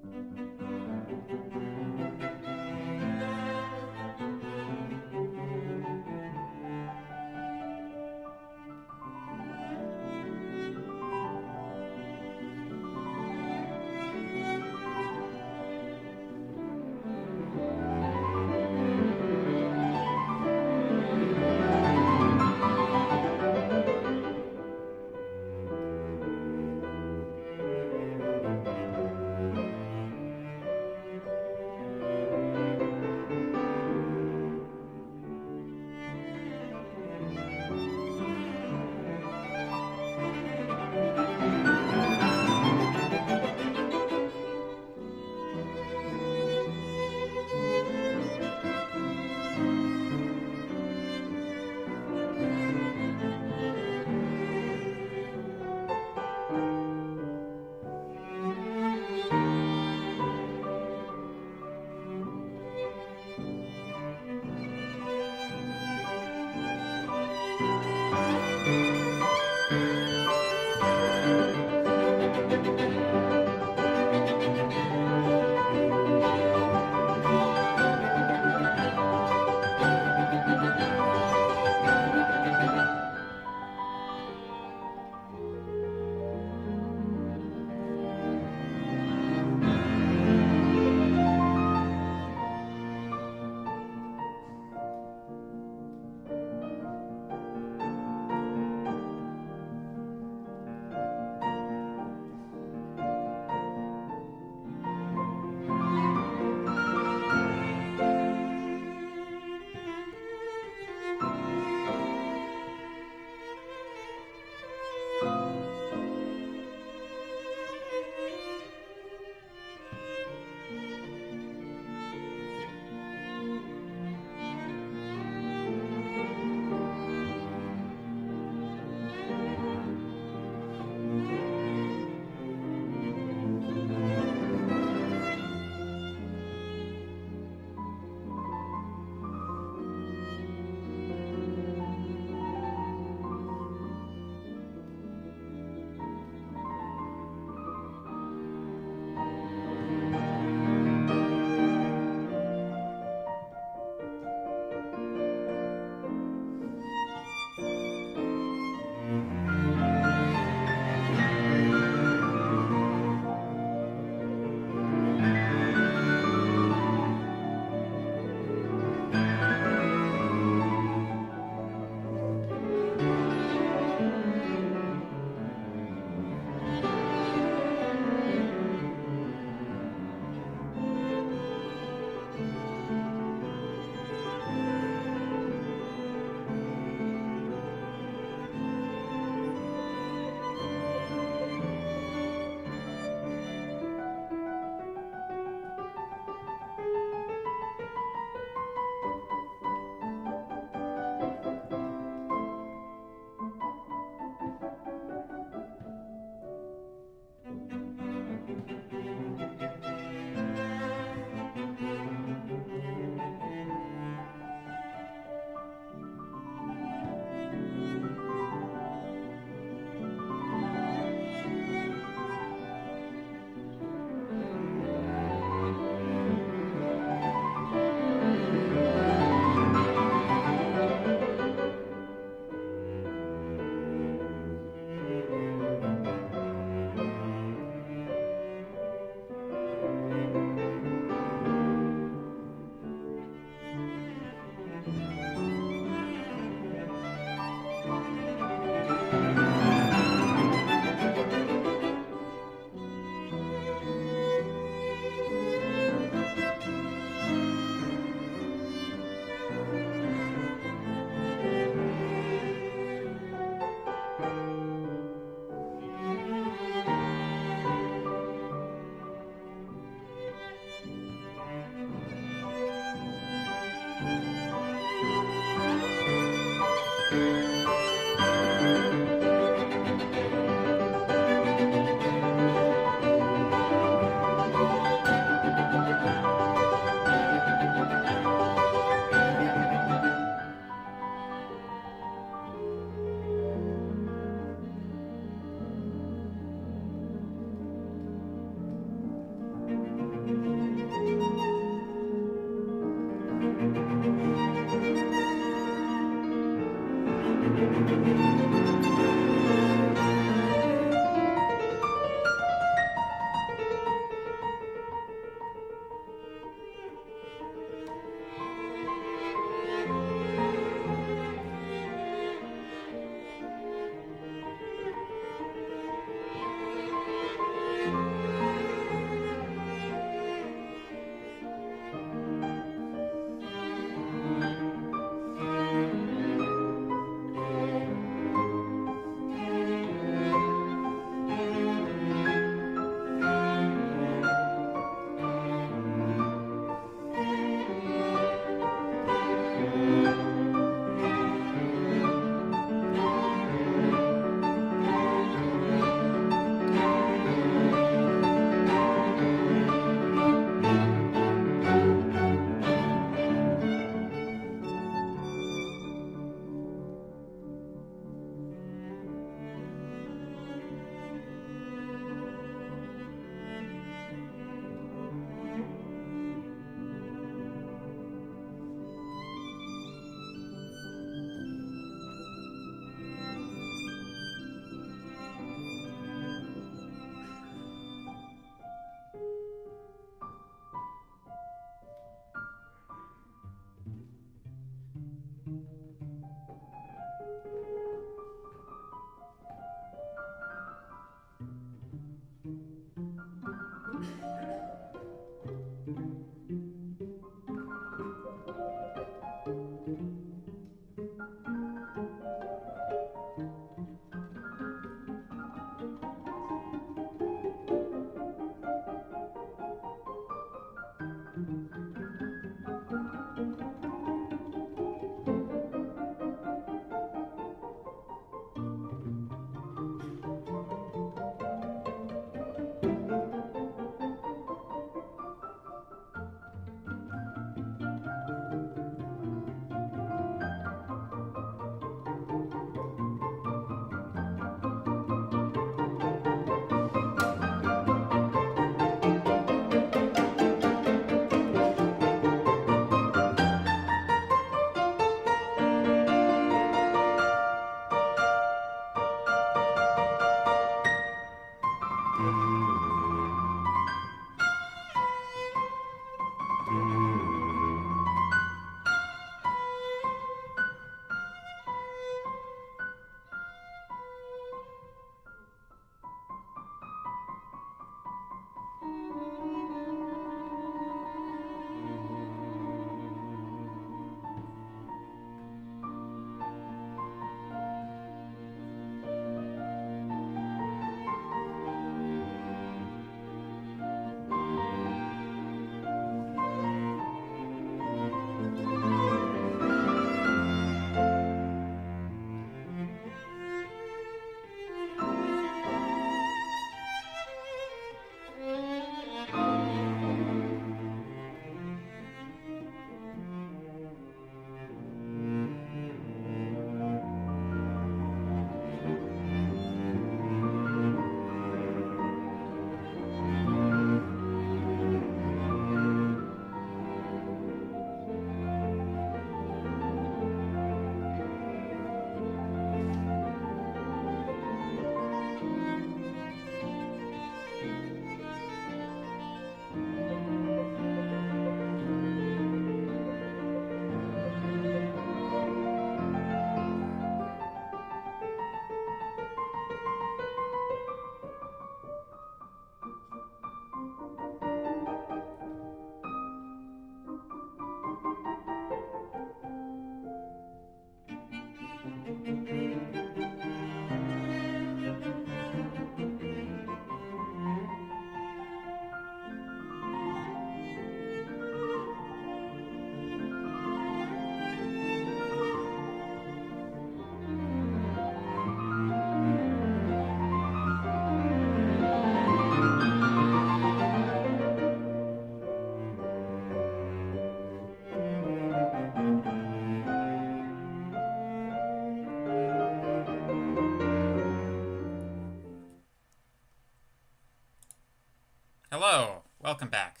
Speaker 1: welcome back.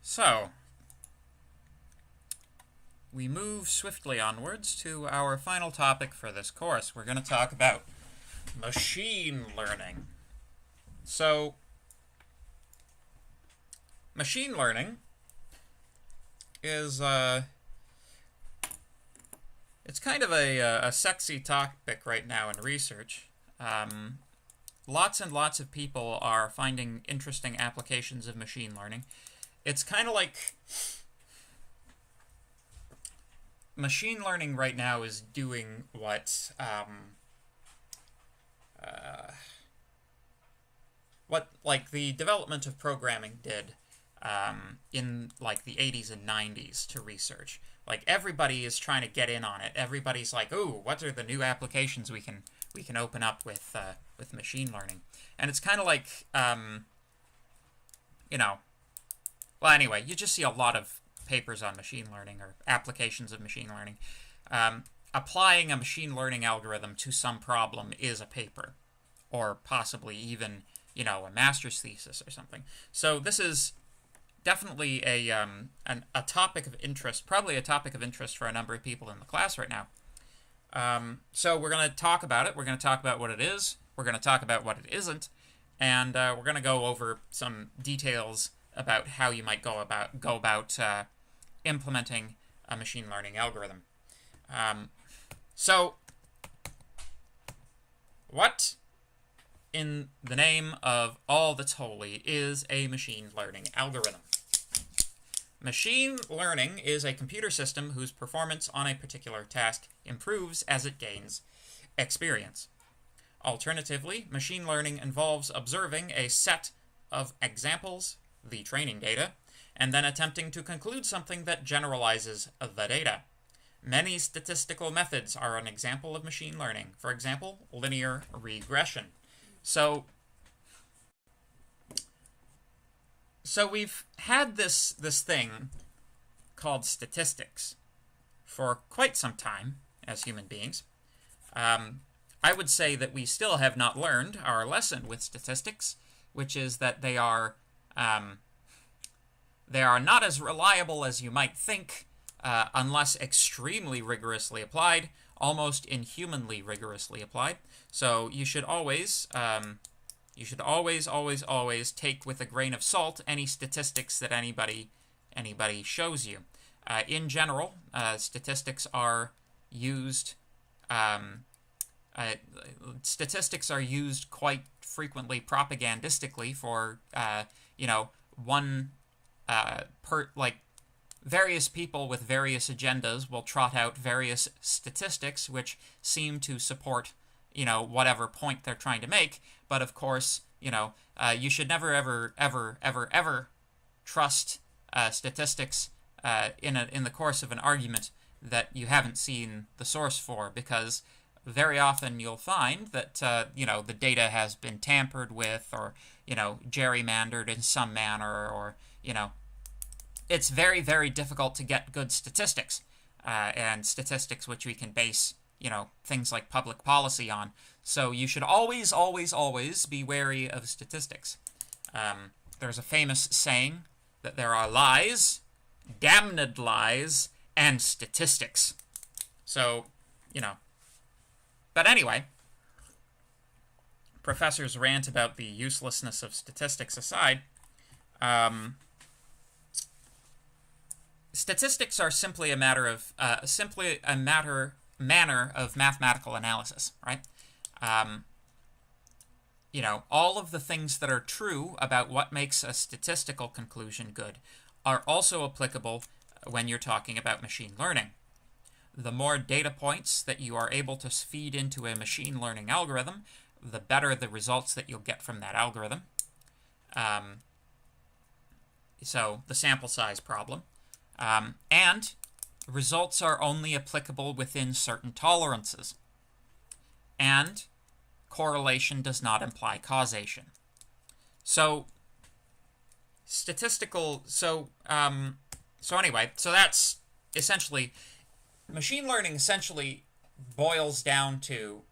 Speaker 1: So, we move swiftly onwards to our final topic for this course. We're going to talk about machine learning. So, machine learning is it's kind of a sexy topic right now in research. Lots and lots of people are finding interesting applications of machine learning. It's kind of like machine learning right now is doing what like the development of programming did in like the 80s and 90s to research. Like everybody is trying to get in on it. Everybody's like, "Ooh, what are the new applications we can open up with machine learning?" And it's kind of like you know, well, anyway, you just see a lot of papers on machine learning or applications of machine learning. Applying a machine learning algorithm to some problem is a paper, or possibly even, you know, a master's thesis or something. So this is definitely a topic of interest, probably a topic of interest for a number of people in the class right now. So we're going to talk about it. We're going to talk about what it is. We're going to talk about what it isn't. And we're going to go over some details about how you might go about implementing a machine learning algorithm. So, what in the name of all that's holy is a machine learning algorithm? Machine learning is a computer system whose performance on a particular task improves as it gains experience. Alternatively, machine learning involves observing a set of examples, the training data, and then attempting to conclude something that generalizes the data. Many statistical methods are an example of machine learning. For example, linear regression. So we've had this thing called statistics for quite some time as human beings. I would say that we still have not learned our lesson with statistics, which is that they are not as reliable as you might think, unless extremely rigorously applied, almost inhumanly rigorously applied. So you should always take with a grain of salt any statistics that anybody shows you. In general, statistics are used. Statistics are used quite frequently propagandistically for various people with various agendas will trot out various statistics which seem to support, whatever point they're trying to make. But of course, you should never, ever trust statistics in the course of an argument that you haven't seen the source for, because very often you'll find that, the data has been tampered with or, gerrymandered in some manner, or, it's very, very difficult to get good statistics, and statistics which we can base, things like public policy on. So you should always, always, always be wary of statistics. There's a famous saying that there are lies, damned lies, and statistics. So, But anyway, professors' rant about the uselessness of statistics aside, statistics are simply a manner of mathematical analysis, right? All of the things that are true about what makes a statistical conclusion good are also applicable when you're talking about machine learning. The more data points that you are able to feed into a machine learning algorithm, the better the results that you'll get from that algorithm. So the sample size problem. And results are only applicable within certain tolerances. And correlation does not imply causation. So anyway, that's essentially, machine learning essentially boils down to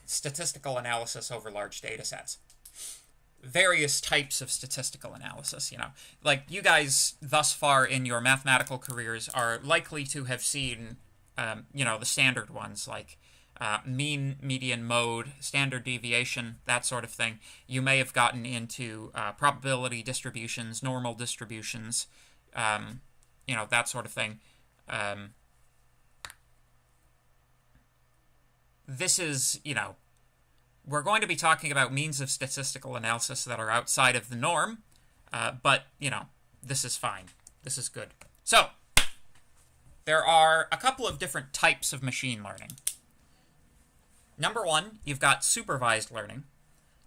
Speaker 1: statistical analysis over large data sets. various types of statistical analysis, you know. Like, you guys thus far in your mathematical careers are likely to have seen, you know, the standard ones, like mean, median, mode, standard deviation, that sort of thing. You may have gotten into probability distributions, normal distributions, you know, that sort of thing. This is, you know, we're going to be talking about means of statistical analysis that are outside of the norm, but, you know, this is fine. This is good. So, there are a couple of different types of machine learning. Number one, you've got supervised learning.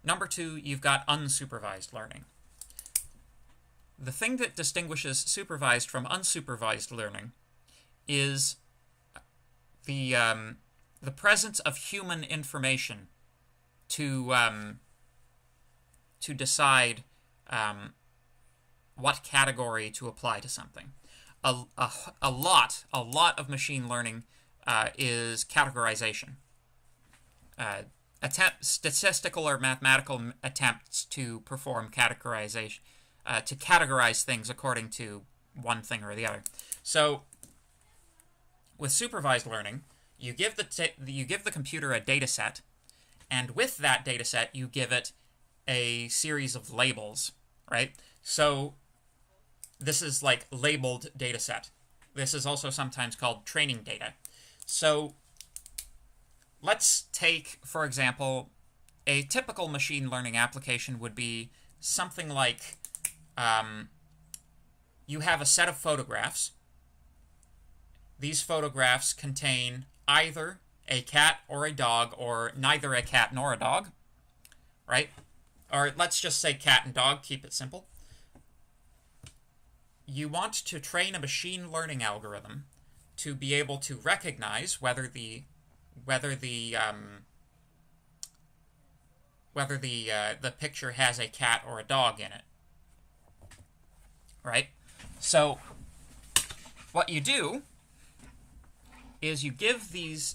Speaker 1: Number two, you've got unsupervised learning. The thing that distinguishes supervised from unsupervised learning is the presence of human information to decide what category to apply to something. A lot of machine learning is categorization. Statistical or mathematical attempts to perform categorization, to categorize things according to one thing or the other. So, with supervised learning, you give the computer a data set, and with that data set, you give it a series of labels, right? So, this is like labeled data set. This is also sometimes called training data. So, let's take, for example, a typical machine learning application would be something like you have a set of photographs. These photographs contain either a cat or a dog, or neither a cat nor a dog, right? Or let's just say cat and dog, keep it simple. You want to train a machine learning algorithm to be able to recognize whether the picture has a cat or a dog in it, right? So what you do is you give these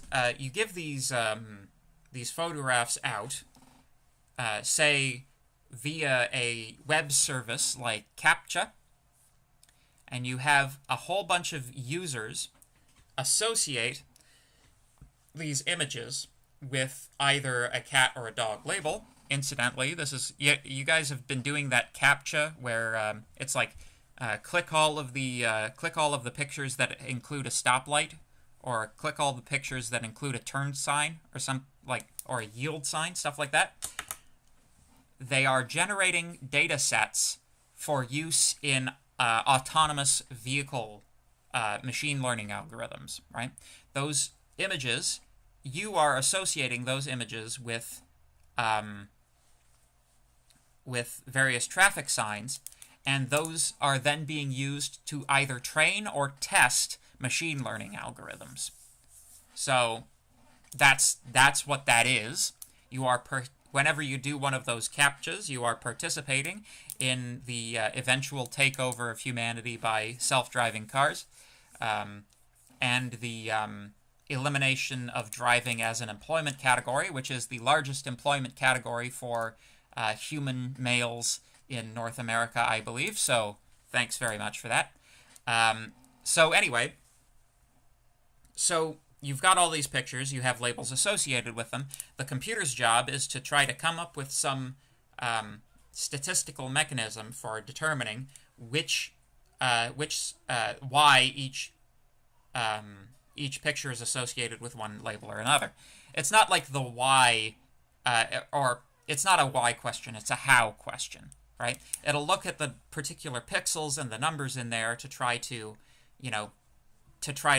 Speaker 1: photographs out, say via a web service like CAPTCHA, and you have a whole bunch of users associate these images with either a cat or a dog label. Incidentally, this is, you guys have been doing that CAPTCHA where it's like click all of the pictures that include a stoplight, or click all the pictures that include a turn sign, or a yield sign, stuff like that. They are generating data sets for use in autonomous vehicle machine learning algorithms, right? Those images, you are associating those images with various traffic signs, and those are then being used to either train or test machine learning algorithms. So that's what that is. You are whenever you do one of those CAPTCHAs, you are participating in the eventual takeover of humanity by self-driving cars, and the elimination of driving as an employment category, which is the largest employment category for human males in North America, I believe. So thanks very much for that. So anyway, so you've got all these pictures, you have labels associated with them. The computer's job is to try to come up with some statistical mechanism for determining why each picture is associated with one label or another. It's not like the why, or it's not a why question, it's a how question, right? It'll look at the particular pixels and the numbers in there to try to,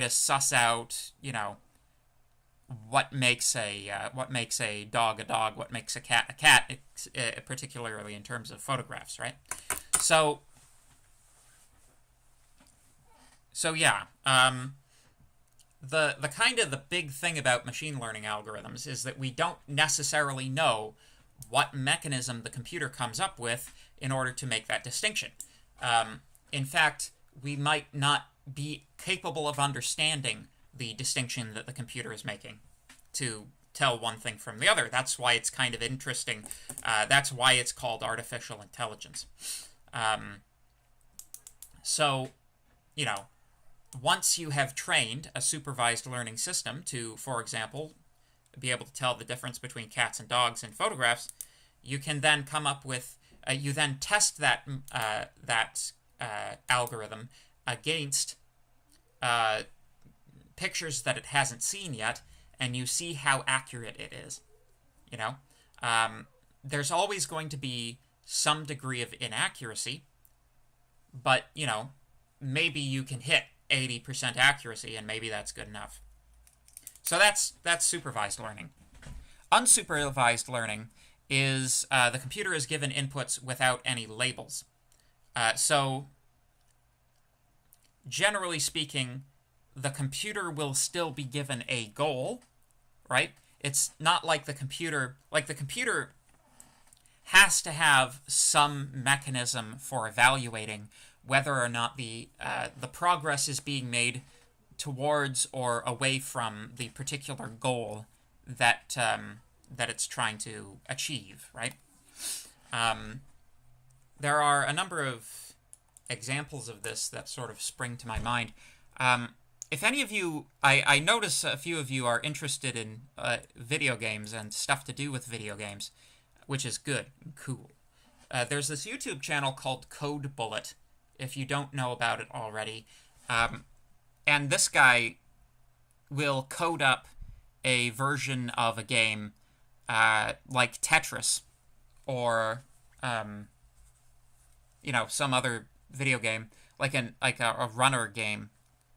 Speaker 1: suss out, what makes a dog a dog, what makes a cat, particularly in terms of photographs, right? So yeah, the kind of the big thing about machine learning algorithms is that we don't necessarily know what mechanism the computer comes up with in order to make that distinction. In fact, we might not be capable of understanding the distinction that the computer is making to tell one thing from the other. That's why it's kind of interesting. That's why it's called artificial intelligence. So, you know, once you have trained a supervised learning system to, for example, be able to tell the difference between cats and dogs in photographs, you can then come up with, you then test that algorithm against pictures that it hasn't seen yet, and you see how accurate it is. You know, there's always going to be some degree of inaccuracy, but, you know, maybe you can hit 80% accuracy, and maybe that's good enough. So that's supervised learning. Unsupervised learning is the computer is given inputs without any labels. So generally speaking, the computer will still be given a goal, right? It's not like the computer has to have some mechanism for evaluating whether or not the progress is being made towards or away from the particular goal that that it's trying to achieve, right? There are a number of examples of this that sort of spring to my mind. If any of you, I notice a few of you are interested in video games and stuff to do with video games, which is good and cool. There's this YouTube channel called Code Bullet, if you don't know about it already. And this guy will code up a version of a game like Tetris or, you know, some other video game, like a runner game,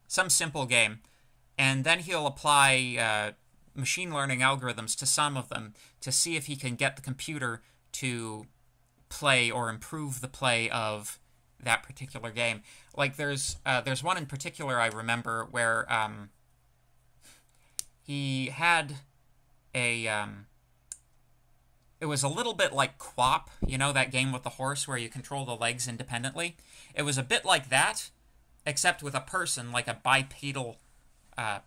Speaker 1: some simple game, and then he'll apply machine learning algorithms to some of them to see if he can get the computer to play or improve the play of that particular game. Like there's one in particular I remember where he had a it was a little bit like Quap, you know, that game with the horse where you control the legs independently. It was a bit like that, except with a person, like a bipedal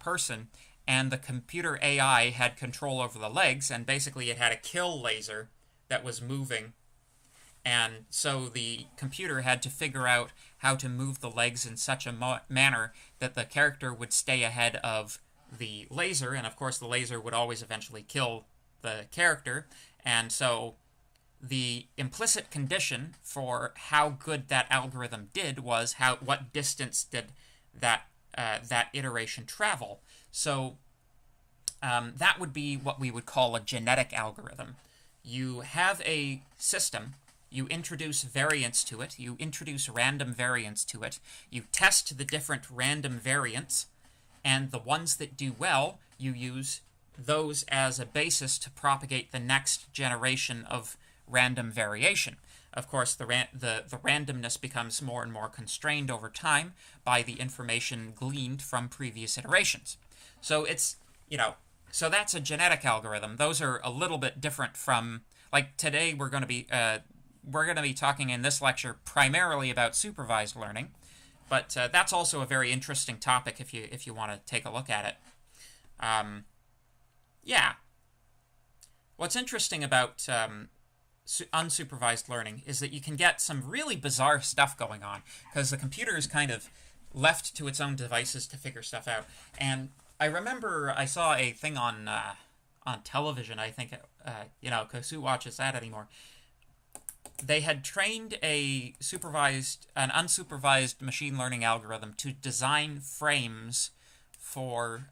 Speaker 1: person, and the computer AI had control over the legs, and basically it had a kill laser that was moving. And so the computer had to figure out how to move the legs in such a manner that the character would stay ahead of the laser, and of course the laser would always eventually kill the character. And so the implicit condition for how good that algorithm did was what distance did that iteration travel. So that would be what we would call a genetic algorithm. You have a system, you introduce variance to it, you introduce random variance to it, you test the different random variants, and the ones that do well, you use those as a basis to propagate the next generation of random variation. Of course, the randomness becomes more and more constrained over time by the information gleaned from previous iterations. So it's, you know, so that's a genetic algorithm. Those are a little bit different from, like today we're going to be talking in this lecture primarily about supervised learning, but that's also a very interesting topic if you want to take a look at it. Yeah. What's interesting about unsupervised learning is that you can get some really bizarre stuff going on because the computer is kind of left to its own devices to figure stuff out. And I remember I saw a thing on television, I think, you know, because who watches that anymore? They had trained an unsupervised machine learning algorithm to design frames for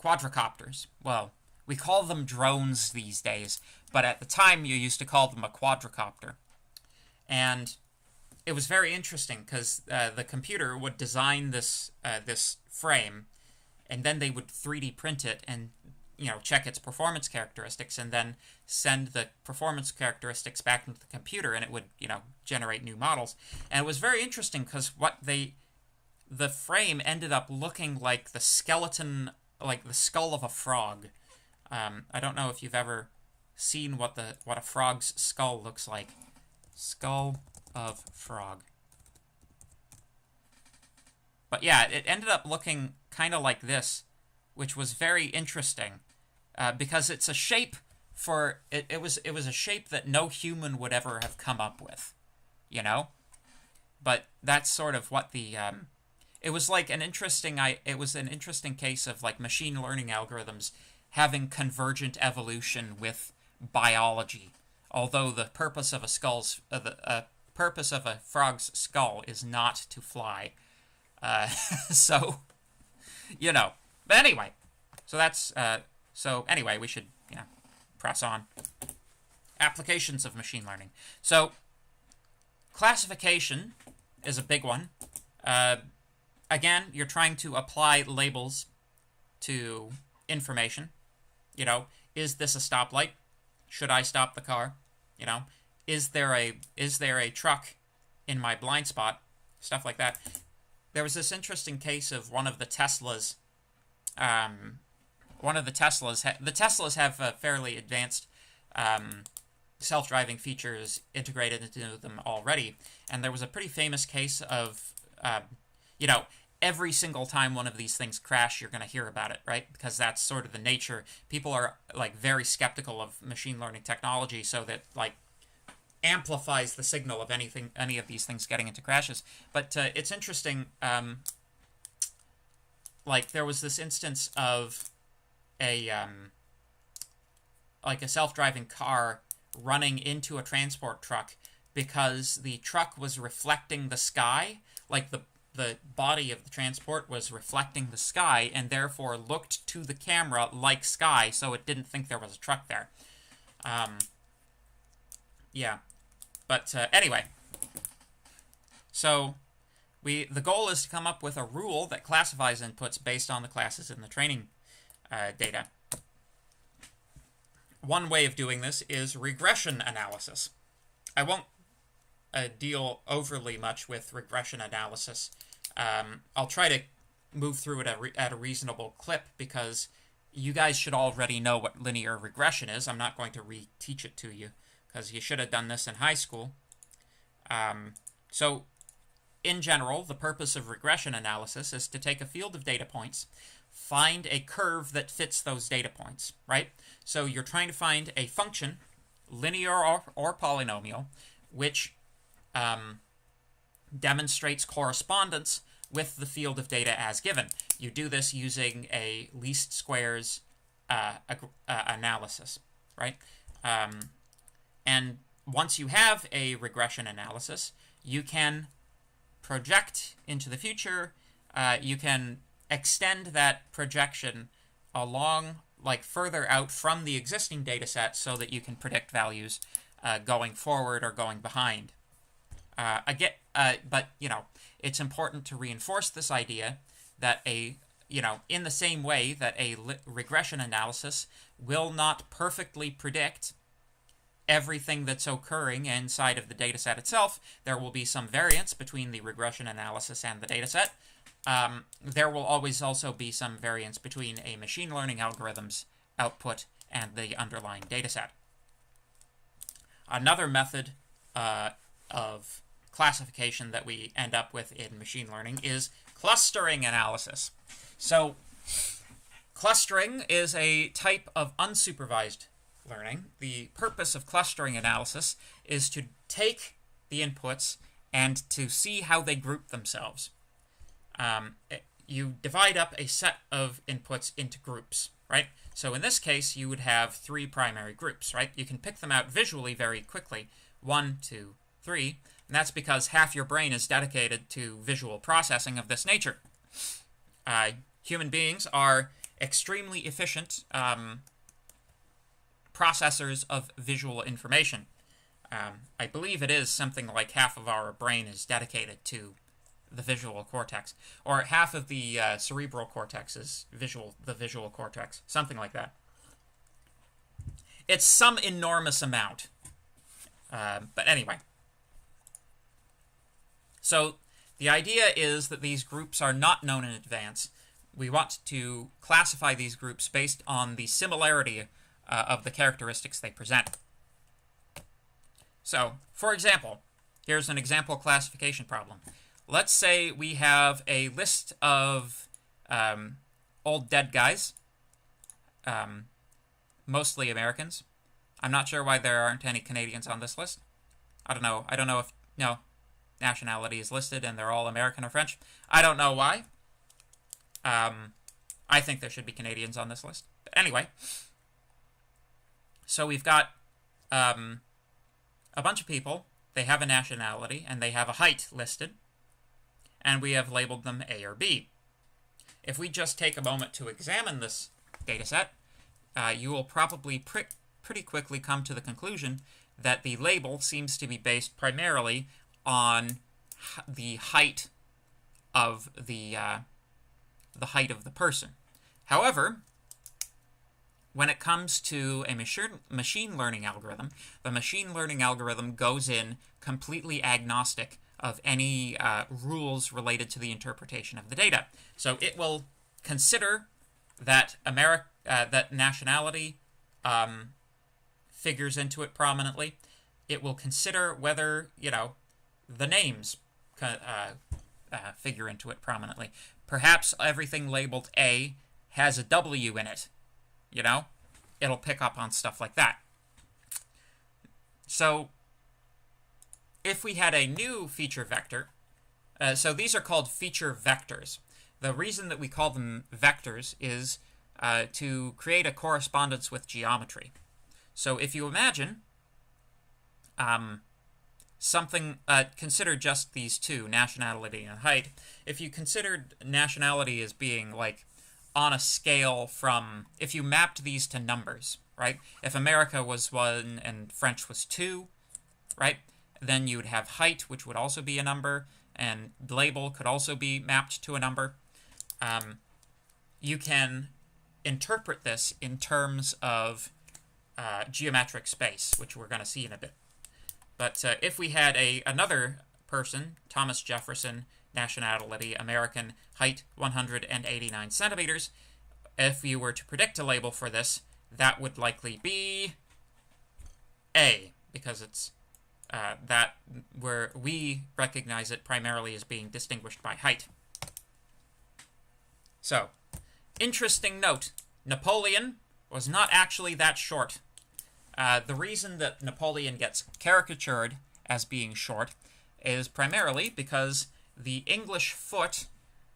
Speaker 1: quadricopters. Well, we call them drones these days, but at the time you used to call them a quadricopter. And it was very interesting because the computer would design this frame, and then they would 3D print it and, you know, check its performance characteristics, and then send the performance characteristics back into the computer, and it would, you know, generate new models. And it was very interesting because the frame ended up looking like the skeleton, like the skull of a frog. I don't know if you've ever seen what a frog's skull looks like. Skull of frog. But yeah, it ended up looking kind of like this. which was very interesting because it's a shape for it was a shape that no human would ever have come up with, you know. But that's sort of what the it was like an interesting it was an interesting case of like machine learning algorithms having convergent evolution with biology. Although the purpose of a purpose of a frog's skull is not to fly, so you know. But anyway, so that's so anyway, we should press on. Applications of machine learning. So classification is a big one. Again, you're trying to apply labels to information. You know, is this a stoplight? Should I stop the car? You know, is there a truck in my blind spot? Stuff like that. There was this interesting case of one of the Teslas. The Teslas have fairly advanced self-driving features integrated into them already, and there was a pretty famous case of, every single time one of these things crash, you're going to hear about it, right? Because that's sort of the nature. People are like very skeptical of machine learning technology, so that like amplifies the signal of any of these things getting into crashes. But it's interesting. Like there was this instance of a self-driving car running into a transport truck because the truck was reflecting the sky, like the body of the transport was reflecting the sky and therefore looked to the camera like sky, so it didn't think there was a truck there. Yeah. But anyway, so the goal is to come up with a rule that classifies inputs based on the classes in the training data. One way of doing this is regression analysis. I won't deal overly much with regression analysis. I'll try to move through it at a reasonable clip because you guys should already know what linear regression is. I'm not going to reteach it to you because you should have done this in high school. So, in general, the purpose of regression analysis is to take a field of data points, find a curve that fits those data points, right? So you're trying to find a function, linear or polynomial, which demonstrates correspondence with the field of data as given. You do this using a least squares analysis, right? And once you have a regression analysis, you can project into the future. You can extend that projection along, like further out from the existing data set so that you can predict values going forward or going behind. But, it's important to reinforce this idea that in the same way that a regression analysis will not perfectly predict everything that's occurring inside of the data set itself, there will be some variance between the regression analysis and the data set. There will always also be some variance between a machine learning algorithm's output and the underlying data set. Another method of classification that we end up with in machine learning is clustering analysis. So clustering is a type of unsupervised learning. The purpose of clustering analysis is to take the inputs and to see how they group themselves. You divide up a set of inputs into groups, right? So in this case, you would have 3 primary groups, right? You can pick them out visually very quickly. 1, 2, 3. And that's because half your brain is dedicated to visual processing of this nature. Human beings are extremely efficient processors of visual information. I believe it is something like half of our brain is dedicated to the visual cortex, or half of the cerebral cortex is the visual cortex, something like that. It's some enormous amount. But anyway. So the idea is that these groups are not known in advance. We want to classify these groups based on the similarity of the characteristics they present. So, for example, here's an example classification problem. Let's say we have a list of old dead guys, mostly Americans. I'm not sure why there aren't any Canadians on this list. I don't know. I don't know if, no, nationality is listed and they're all American or French. I don't know why. I think there should be Canadians on this list. But anyway, so we've got a bunch of people. They have a nationality and they have a height listed, and we have labeled them A or B. If we just take a moment to examine this data set, you will probably pretty quickly come to the conclusion that the label seems to be based primarily on the height of the height of the person. However, when it comes to a machine learning algorithm, the machine learning algorithm goes in completely agnostic of any rules related to the interpretation of the data. So it will consider that that nationality figures into it prominently. It will consider whether, the names figure into it prominently. Perhaps everything labeled A has a W in it. It'll pick up on stuff like that. So if we had a new feature vector, so these are called feature vectors. The reason that we call them vectors is to create a correspondence with geometry. So if you imagine consider just these two, nationality and height. If you considered nationality as being like on a scale from, if you mapped these to numbers, right? If America was 1 and French was 2, right? Then you would have height, which would also be a number, and label could also be mapped to a number. You can interpret this in terms of geometric space, which we're going to see in a bit. But if we had another person, Thomas Jefferson, nationality American, height 189 centimeters, if you were to predict a label for this, that would likely be A, because it's that where we recognize it primarily as being distinguished by height. So, interesting note, Napoleon was not actually that short. The reason that Napoleon gets caricatured as being short is primarily because the English foot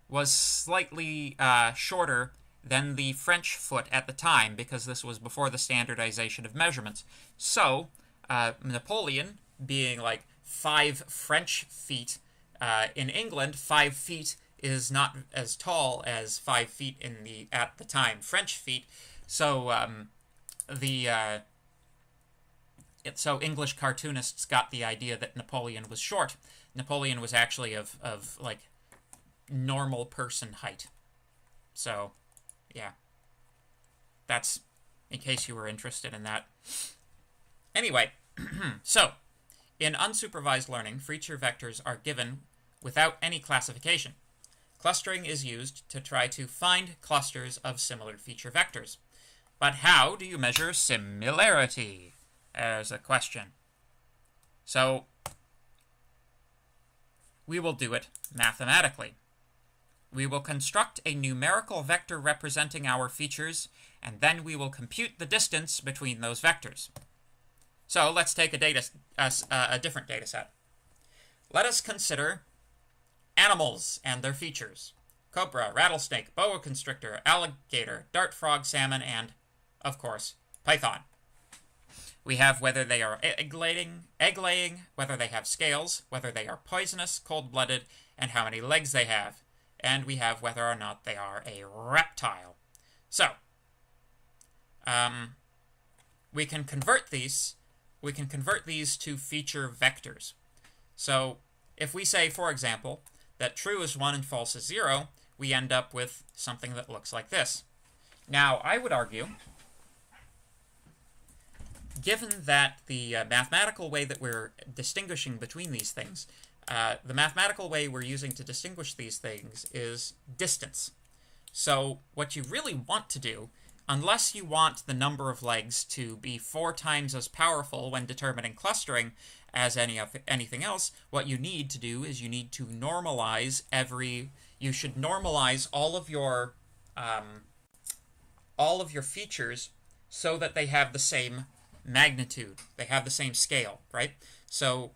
Speaker 1: was slightly shorter than the French foot at the time, because this was before the standardization of measurements. So, Napoleon, being like 5 French feet, in England, 5 feet is not as tall as 5 feet at the time French feet. So, so English cartoonists got the idea that Napoleon was short. Napoleon was actually of like normal person height. So, yeah. That's in case you were interested in that. Anyway, so in unsupervised learning, feature vectors are given without any classification. Clustering is used to try to find clusters of similar feature vectors. But how do you measure similarity? There's a question. So, we will do it mathematically. We will construct a numerical vector representing our features, and then we will compute the distance between those vectors. So, let's take a different data set. Let us consider animals and their features. Cobra, rattlesnake, boa constrictor, alligator, dart frog, salmon, and, of course, python. We have whether they are egg-laying, whether they have scales, whether they are poisonous, cold-blooded, and how many legs they have. And we have whether or not they are a reptile. So, we can convert these to feature vectors. So, if we say, for example, that true is 1 and false is 0, we end up with something that looks like this. Now, I would argue, given that the mathematical way that we're distinguishing between these things, the mathematical way we're using to distinguish these things is distance. So what you really want to do, unless you want the number of legs to be 4 times as powerful when determining clustering as anything else, what you need to do is you need to normalize you should normalize all of your all of your features so that they have the same magnitude. They have the same scale, right? So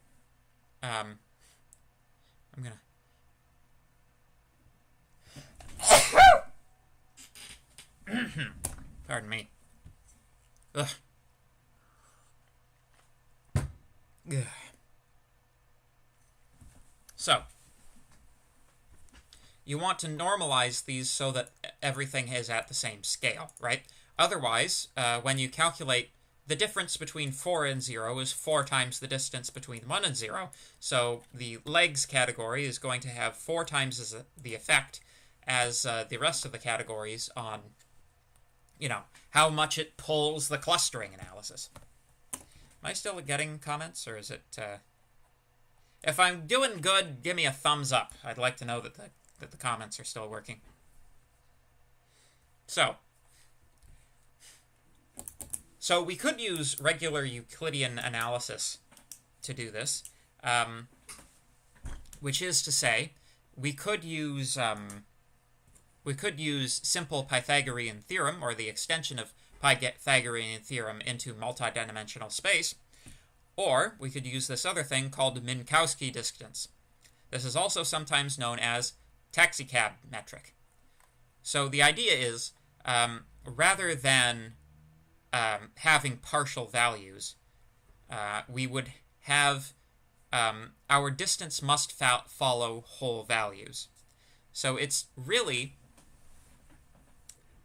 Speaker 1: I'm going to... Pardon me. Ugh. Ugh. So, you want to normalize these so that everything is at the same scale, right? Otherwise, when you calculate the difference between 4 and 0 is 4 times the distance between 1 and 0, so the legs category is going to have 4 times the effect as the rest of the categories on, you know, how much it pulls the clustering analysis. Am I still getting comments, or is it... If I'm doing good, give me a thumbs up. I'd like to know that the comments are still working. So we could use regular Euclidean analysis to do this, which is to say, we could use simple Pythagorean theorem, or the extension of Pythagorean theorem into multidimensional space, or we could use this other thing called Minkowski distance. This is also sometimes known as taxicab metric. So the idea is, rather than having partial values, we would have our distance must follow whole values. So it's really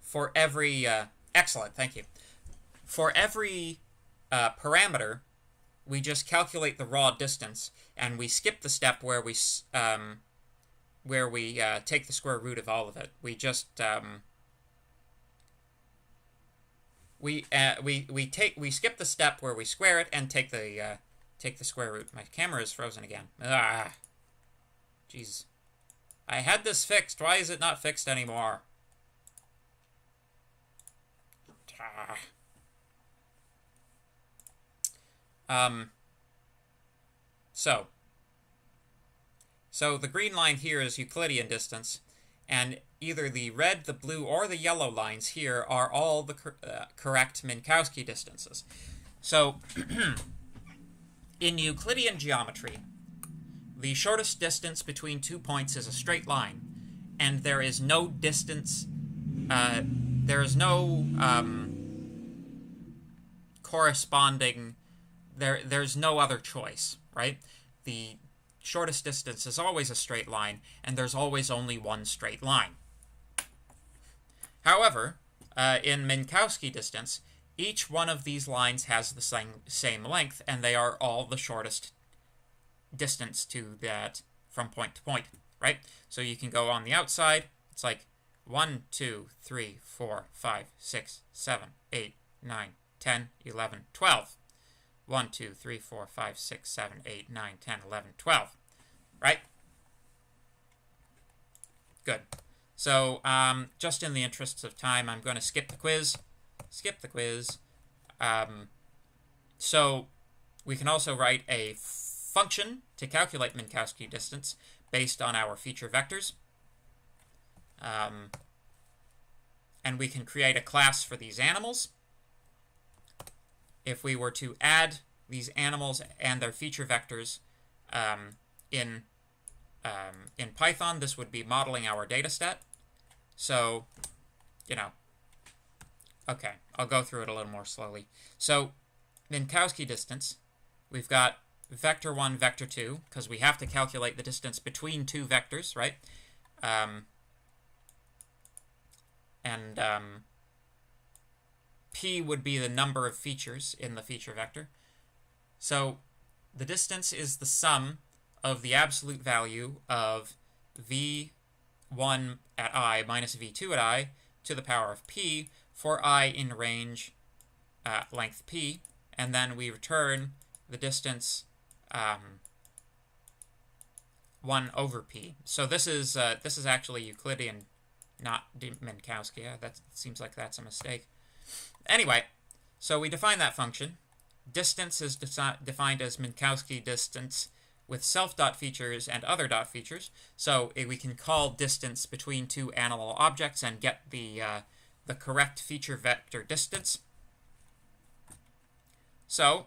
Speaker 1: for every... excellent, thank you. For every parameter, we just calculate the raw distance, and we skip the step where we take the square root of all of it. We just we skip the step where we square it and take the square root. My camera is frozen again. Ah, jeez. I had this fixed. Why is it not fixed anymore? Ah. So the green line here is Euclidean distance, and either the red, the blue, or the yellow lines here are all the correct Minkowski distances. So in Euclidean geometry, the shortest distance between 2 points is a straight line, and there is no distance, there is no corresponding... There's no other choice, right? The shortest distance is always a straight line, and there's always only one straight line. However, in Minkowski distance, each one of these lines has the same length, and they are all the shortest distance to that from point to point, right? So you can go on the outside, it's like 1, 2, 3, 4, 5, 6, 7, 8, 9, 10, 11, 12. 1, 2, 3, 4, 5, 6, 7, 8, 9, 10, 11, 12. Right? Good. So, just in the interests of time, I'm going to skip the quiz. Skip the quiz. So, we can also write a function to calculate Minkowski distance based on our feature vectors. And we can create a class for these animals. If we were to add these animals and their feature vectors in Python, this would be modeling our data set. So, you know, okay, I'll go through it a little more slowly. So, Minkowski distance, we've got vector 1, vector 2, because we have to calculate the distance between two vectors, right? P would be the number of features in the feature vector. So the distance is the sum of the absolute value of v1 at I minus v2 at I to the power of p for I in range length p, and then we return the distance 1 over p. So this is actually Euclidean, not Minkowski. That seems like that's a mistake. Anyway, so we define that function. Distance is defined as Minkowski distance with self.features and other.features. So we can call distance between two animal objects and get the correct feature vector distance. So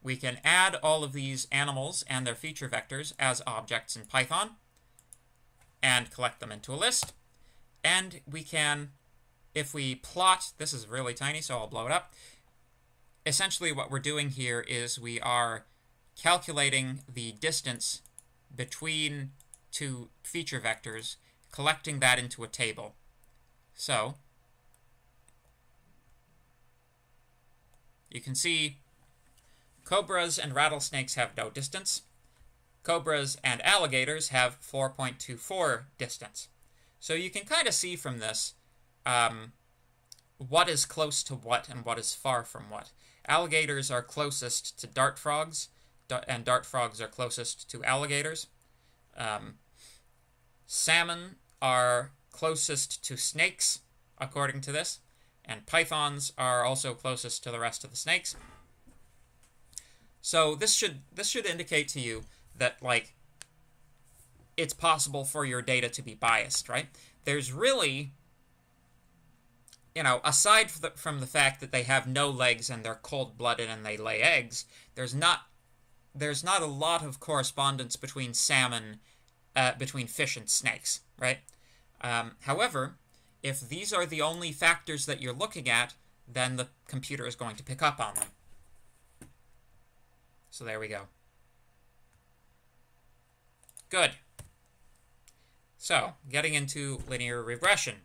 Speaker 1: we can add all of these animals and their feature vectors as objects in Python and collect them into a list. And we can, if we plot, this is really tiny, so I'll blow it up. Essentially what we're doing here is we are calculating the distance between two feature vectors, collecting that into a table. So you can see cobras and rattlesnakes have no distance. Cobras and alligators have 4.24 distance. So you can kind of see from this what is close to what and what is far from what. Alligators are closest to dart frogs, and dart frogs are closest to alligators. Salmon are closest to snakes, according to this, and pythons are also closest to the rest of the snakes. So this should indicate to you that, like, it's possible for your data to be biased, right? There's really, aside from the fact that they have no legs and they're cold-blooded and they lay eggs, there's not a lot of correspondence between between fish and snakes, right? However, if these are the only factors that you're looking at, then the computer is going to pick up on them. So there we go. Good. So, getting into linear regression.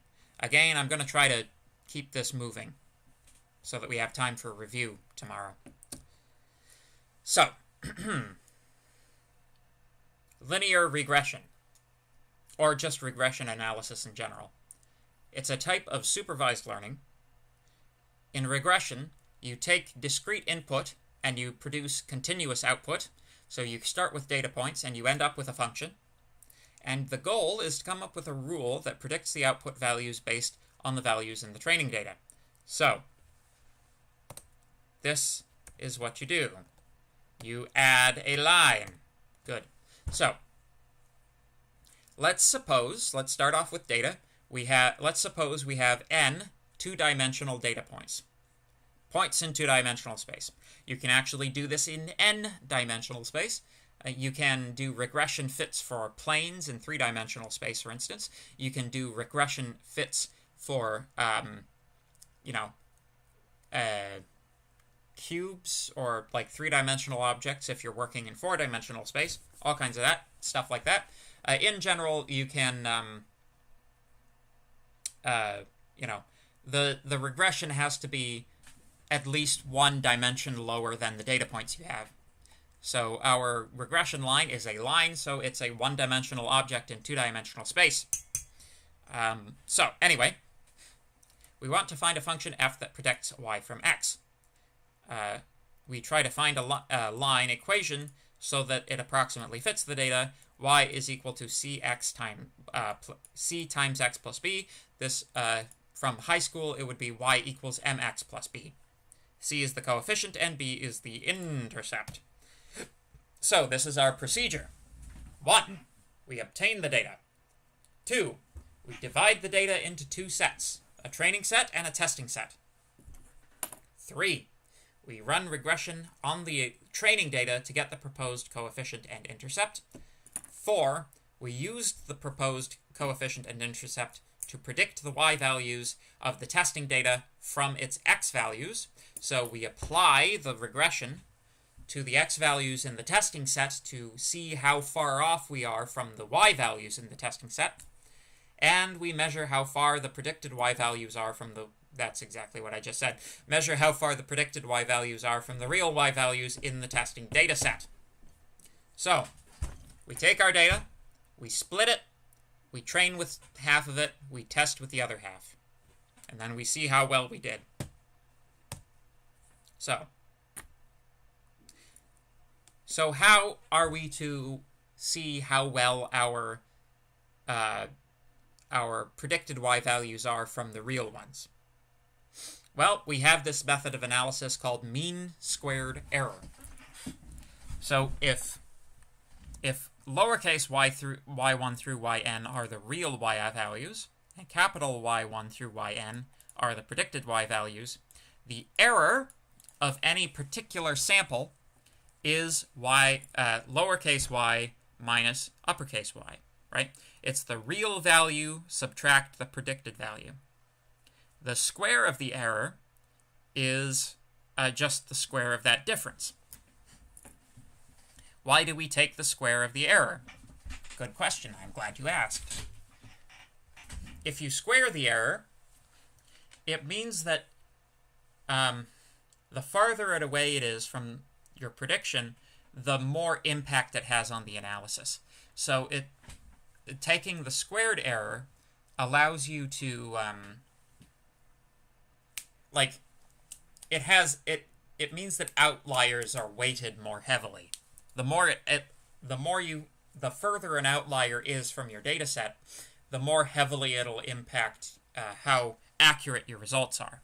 Speaker 1: Again, I'm going to try to keep this moving so that we have time for review tomorrow. So, linear regression, or just regression analysis in general. It's a type of supervised learning. In regression, you take discrete input and you produce continuous output. So you start with data points and you end up with a function. And the goal is to come up with a rule that predicts the output values based on the values in the training data. So this is what you do. You add a line. Good. So let's start off with data. Let's suppose we have n two-dimensional data points. Points in two-dimensional space. You can actually do this in n-dimensional space. You can do regression fits for planes in three-dimensional space, for instance. You can do regression fits for, cubes or like three-dimensional objects if you're working in four-dimensional space. All kinds of stuff like that. In general, you can, the regression has to be at least one dimension lower than the data points you have. So our regression line is a line, so it's a one-dimensional object in two-dimensional space. So anyway, we want to find a function f that predicts y from x. We try to find a line equation so that it approximately fits the data. Y is equal to c times x plus b. This, from high school, it would be y equals mx plus b. C is the coefficient, and b is the intercept. So this is our procedure. 1, we obtain the data. 2, we divide the data into two sets, a training set and a testing set. 3, we run regression on the training data to get the proposed coefficient and intercept. 4, we used the proposed coefficient and intercept to predict the y values of the testing data from its x values. So we apply the regression to the x values in the testing set to see how far off we are from the y values in the testing set. And we measure how far the predicted y values are from the... That's exactly what I just said. Measure how far the predicted y values are from the real y values in the testing data set. So we take our data, we split it, we train with half of it, we test with the other half. And then we see how well we did. So how are we to see how well our predicted y values are from the real ones? Well, we have this method of analysis called mean squared error. So if if lowercase y1 through yn are the real y values, and capital Y1 through yn are the predicted y values, the error of any particular sample is lowercase y minus uppercase y, right? It's the real value subtract the predicted value. The square of the error is just the square of that difference. Why do we take the square of the error? Good question. I'm glad you asked. If you square the error, it means that the farther away it is from your prediction, the more impact it has on the analysis. So taking the squared error allows you to it means that outliers are weighted more heavily. The further an outlier is from your data set, the more heavily it'll impact how accurate your results are.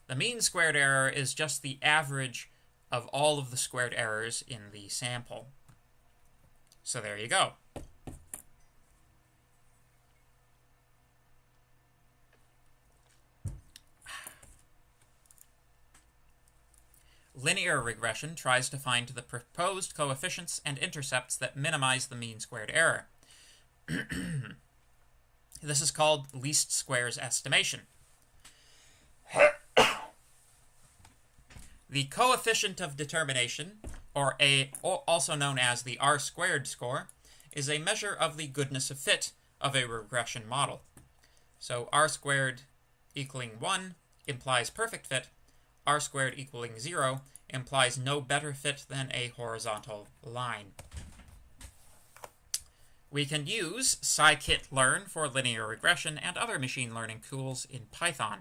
Speaker 1: The mean squared error is just the average of all of the squared errors in the sample. So there you go. Linear regression tries to find the proposed coefficients and intercepts that minimize the mean squared error. This is called least squares estimation. The coefficient of determination, or also known as the R-squared score, is a measure of the goodness of fit of a regression model. So R-squared equaling 1 implies perfect fit. R-squared equaling 0 implies no better fit than a horizontal line. We can use Scikit-Learn for linear regression and other machine learning tools in Python.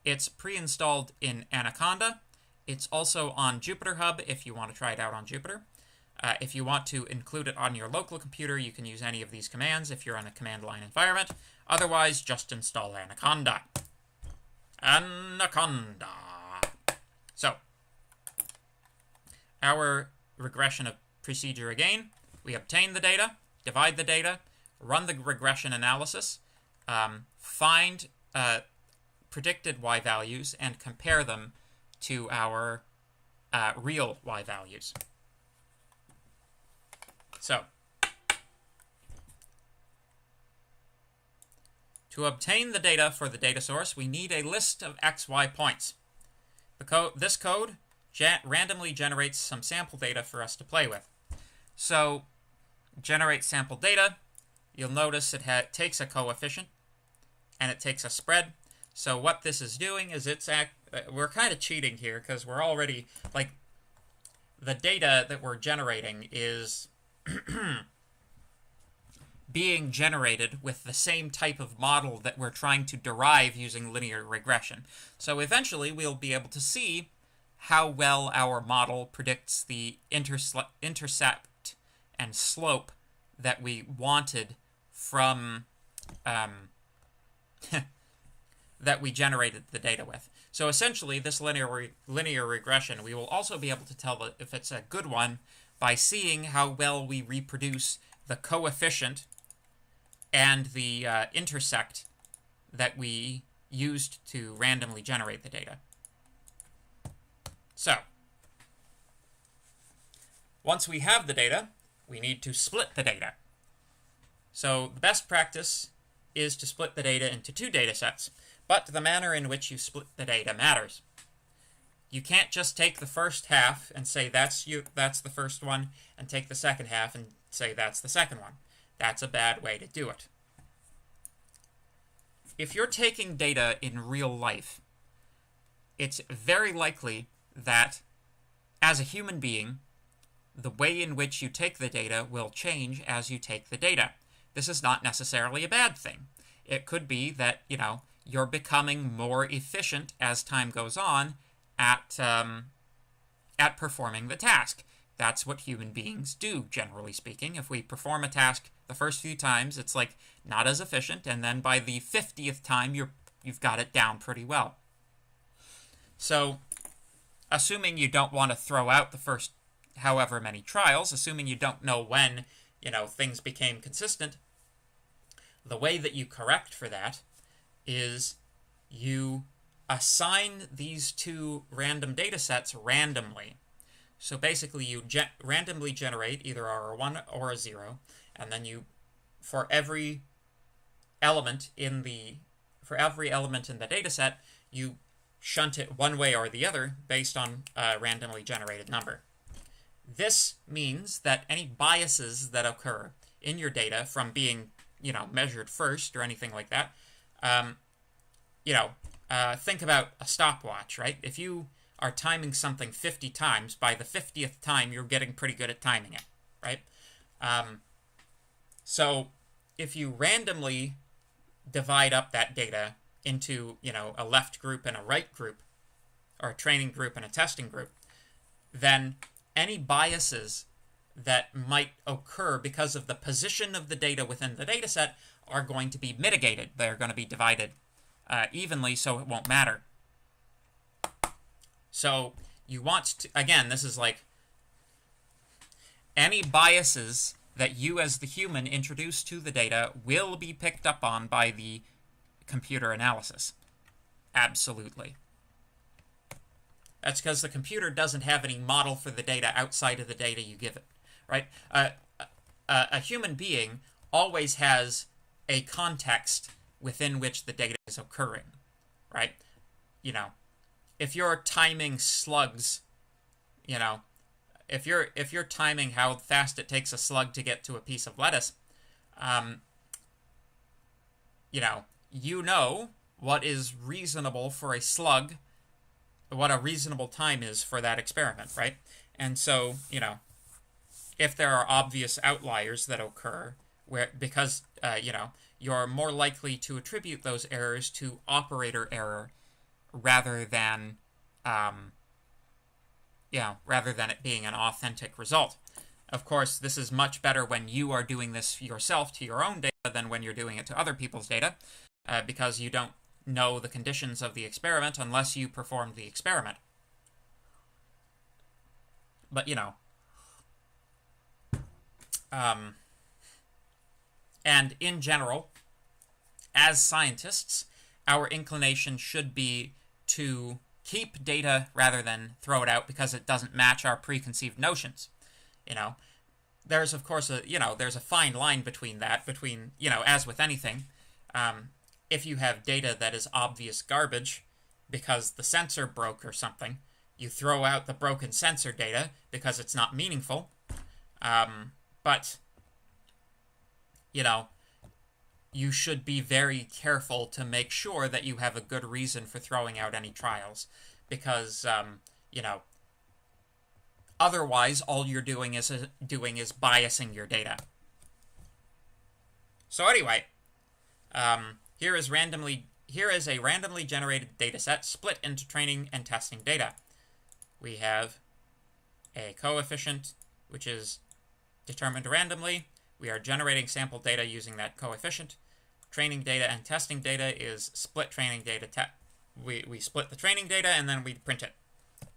Speaker 1: It's pre-installed in Anaconda. It's also on Jupyter Hub if you want to try it out on Jupyter. If you want to include it on your local computer, you can use any of these commands if you're on a command line environment. Otherwise, just install Anaconda. Anaconda. So, our regression of procedure again. We obtain the data, divide the data, run the regression analysis, find predicted y values, and compare them to our real y values. So, to obtain the data for the data source, we need a list of xy points. This code randomly generates some sample data for us to play with. So, generate sample data. You'll notice it takes a coefficient and it takes a spread. So what this is doing is we're kind of cheating here because we're already, like, the data that we're generating is being generated with the same type of model that we're trying to derive using linear regression. So eventually we'll be able to see how well our model predicts the intercept and slope that we wanted from that we generated the data with. So essentially, this linear regression, we will also be able to tell if it's a good one by seeing how well we reproduce the coefficient and the intersect that we used to randomly generate the data. So, once we have the data, we need to split the data. So the best practice is to split the data into two data sets, but the manner in which you split the data matters. You can't just take the first half and say that's the first one, and take the second half and say that's the second one. That's a bad way to do it. If you're taking data in real life, it's very likely that as a human being, the way in which you take the data will change as you take the data. This is not necessarily a bad thing. It could be that, you're becoming more efficient as time goes on at performing the task. That's what human beings do, generally speaking. If we perform a task the first few times, it's like not as efficient, and then by the 50th time, you've got it down pretty well. So, assuming you don't want to throw out the first however many trials, assuming you don't know when, things became consistent, the way that you correct for that is you assign these two random data sets randomly. So basically you randomly generate either a 1 or a 0, and then you, for every element in the data set, you shunt it one way or the other based on a randomly generated number. This means that any biases that occur in your data from being, measured first or anything like that, think about a stopwatch, right? If you are timing something 50 times, by the 50th time, you're getting pretty good at timing it, right? So if you randomly divide up that data into, a left group and a right group, or a training group and a testing group, then any biases that might occur because of the position of the data within the data set are going to be mitigated. They're going to be divided evenly, so it won't matter. So you want to, again, this is like any biases that you as the human introduce to the data will be picked up on by the computer analysis. Absolutely. That's because the computer doesn't have any model for the data outside of the data you give it, right? A human being always has a context within which the data is occurring, right? If you're timing slugs, if you're timing how fast it takes a slug to get to a piece of lettuce, you know what is reasonable for a slug, what a reasonable time is for that experiment, right? And so, if there are obvious outliers that occur, because you're more likely to attribute those errors to operator error rather than it being an authentic result. Of course, this is much better when you are doing this yourself to your own data than when you're doing it to other people's data, because you don't know the conditions of the experiment unless you performed the experiment. But, and in general, as scientists, our inclination should be to keep data rather than throw it out because it doesn't match our preconceived notions. There's of course there's a fine line between that, as with anything, if you have data that is obvious garbage because the sensor broke or something, you throw out the broken sensor data because it's not meaningful. But you should be very careful to make sure that you have a good reason for throwing out any trials, because otherwise all you're doing is biasing your data. So anyway, here is a randomly generated data set split into training and testing data. We have a coefficient which is determined randomly. We are generating sample data using that coefficient. Training data and testing data is split training data. We split the training data and then we print it.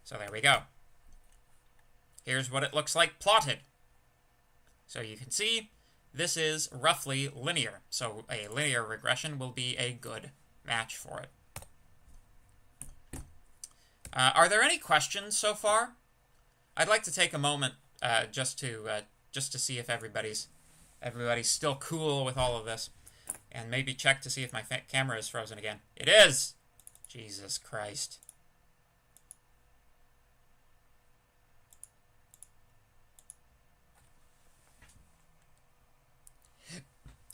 Speaker 1: So there we go. Here's what it looks like plotted. So you can see this is roughly linear. So a linear regression will be a good match for it. Are there any questions so far? I'd like to take a moment just to see if everybody's still cool with all of this, and maybe check to see if my camera is frozen again. It is! Jesus Christ.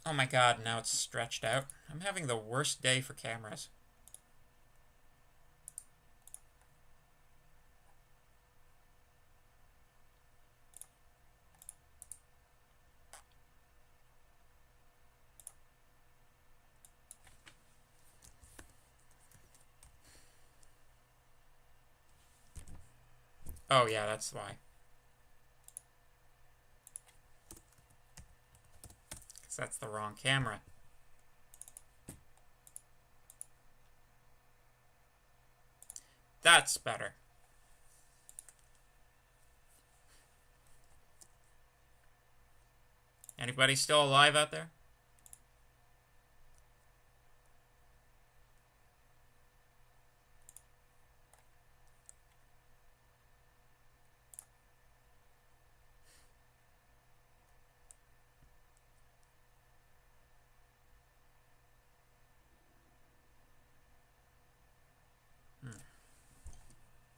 Speaker 1: Oh my god, now it's stretched out. I'm having the worst day for cameras. Oh yeah, that's why. Because that's the wrong camera. That's better. Anybody still alive out there?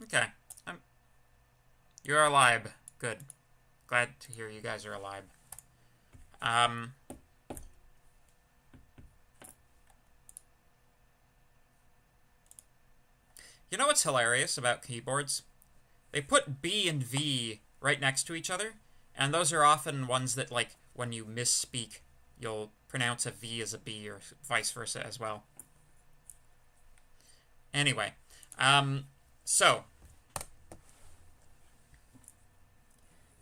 Speaker 1: Okay. You're alive. Good. Glad to hear you guys are alive. You know what's hilarious about keyboards? They put B and V right next to each other, and those are often ones that, like, when you misspeak, you'll pronounce a V as a B or vice versa as well. Anyway, so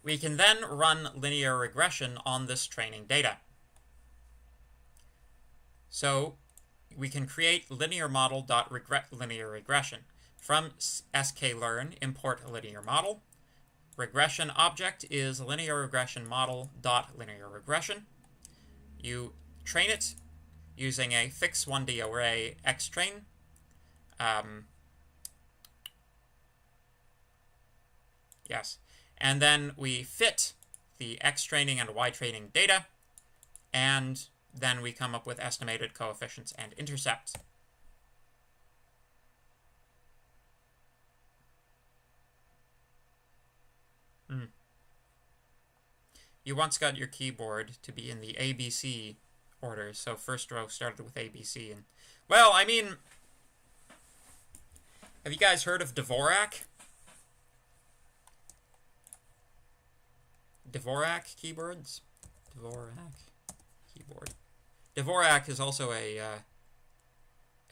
Speaker 1: we can then run linear regression on this training data. So we can create linear model.linear regression. From Scikit-Learn, import linear model. Regression object is linear regression model.linear regression. You train it using a fix 1D array xtrain. Yes. And then we fit the x training and y training data, and then we come up with estimated coefficients and intercepts. You once got your keyboard to be in the ABC order, so first row started with ABC. And well, I mean, have you guys heard of Dvorak? Dvorak keyboards? Dvorak keyboard. Dvorak is also a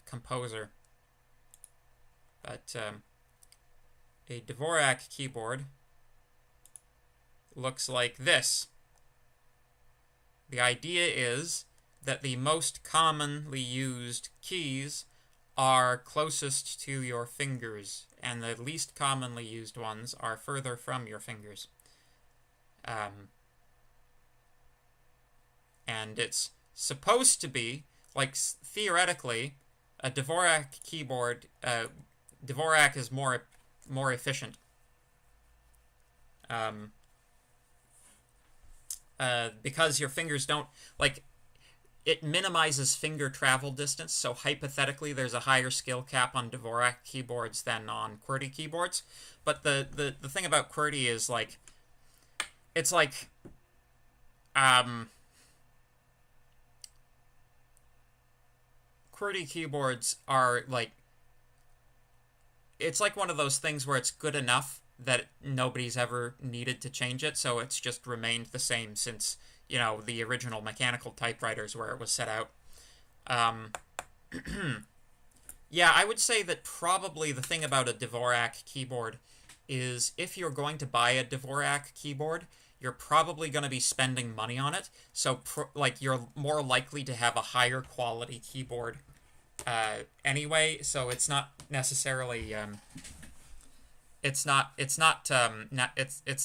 Speaker 1: composer. But a Dvorak keyboard looks like this. The idea is that the most commonly used keys are closest to your fingers, and the least commonly used ones are further from your fingers. And it's supposed to be, like, theoretically, a Dvorak keyboard, Dvorak is more efficient. Because your fingers don't, like, it minimizes finger travel distance, so hypothetically there's a higher skill cap on Dvorak keyboards than on QWERTY keyboards. But the thing about QWERTY is, like, it's like, QWERTY keyboards are, like, it's like one of those things where it's good enough that nobody's ever needed to change it, so it's just remained the same since, you know, the original mechanical typewriters where it was set out. Yeah, I would say that probably the thing about a Dvorak keyboard is if you're going to buy a Dvorak keyboard, you're probably going to be spending money on it, so like you're more likely to have a higher quality keyboard anyway, so it's not necessarily it's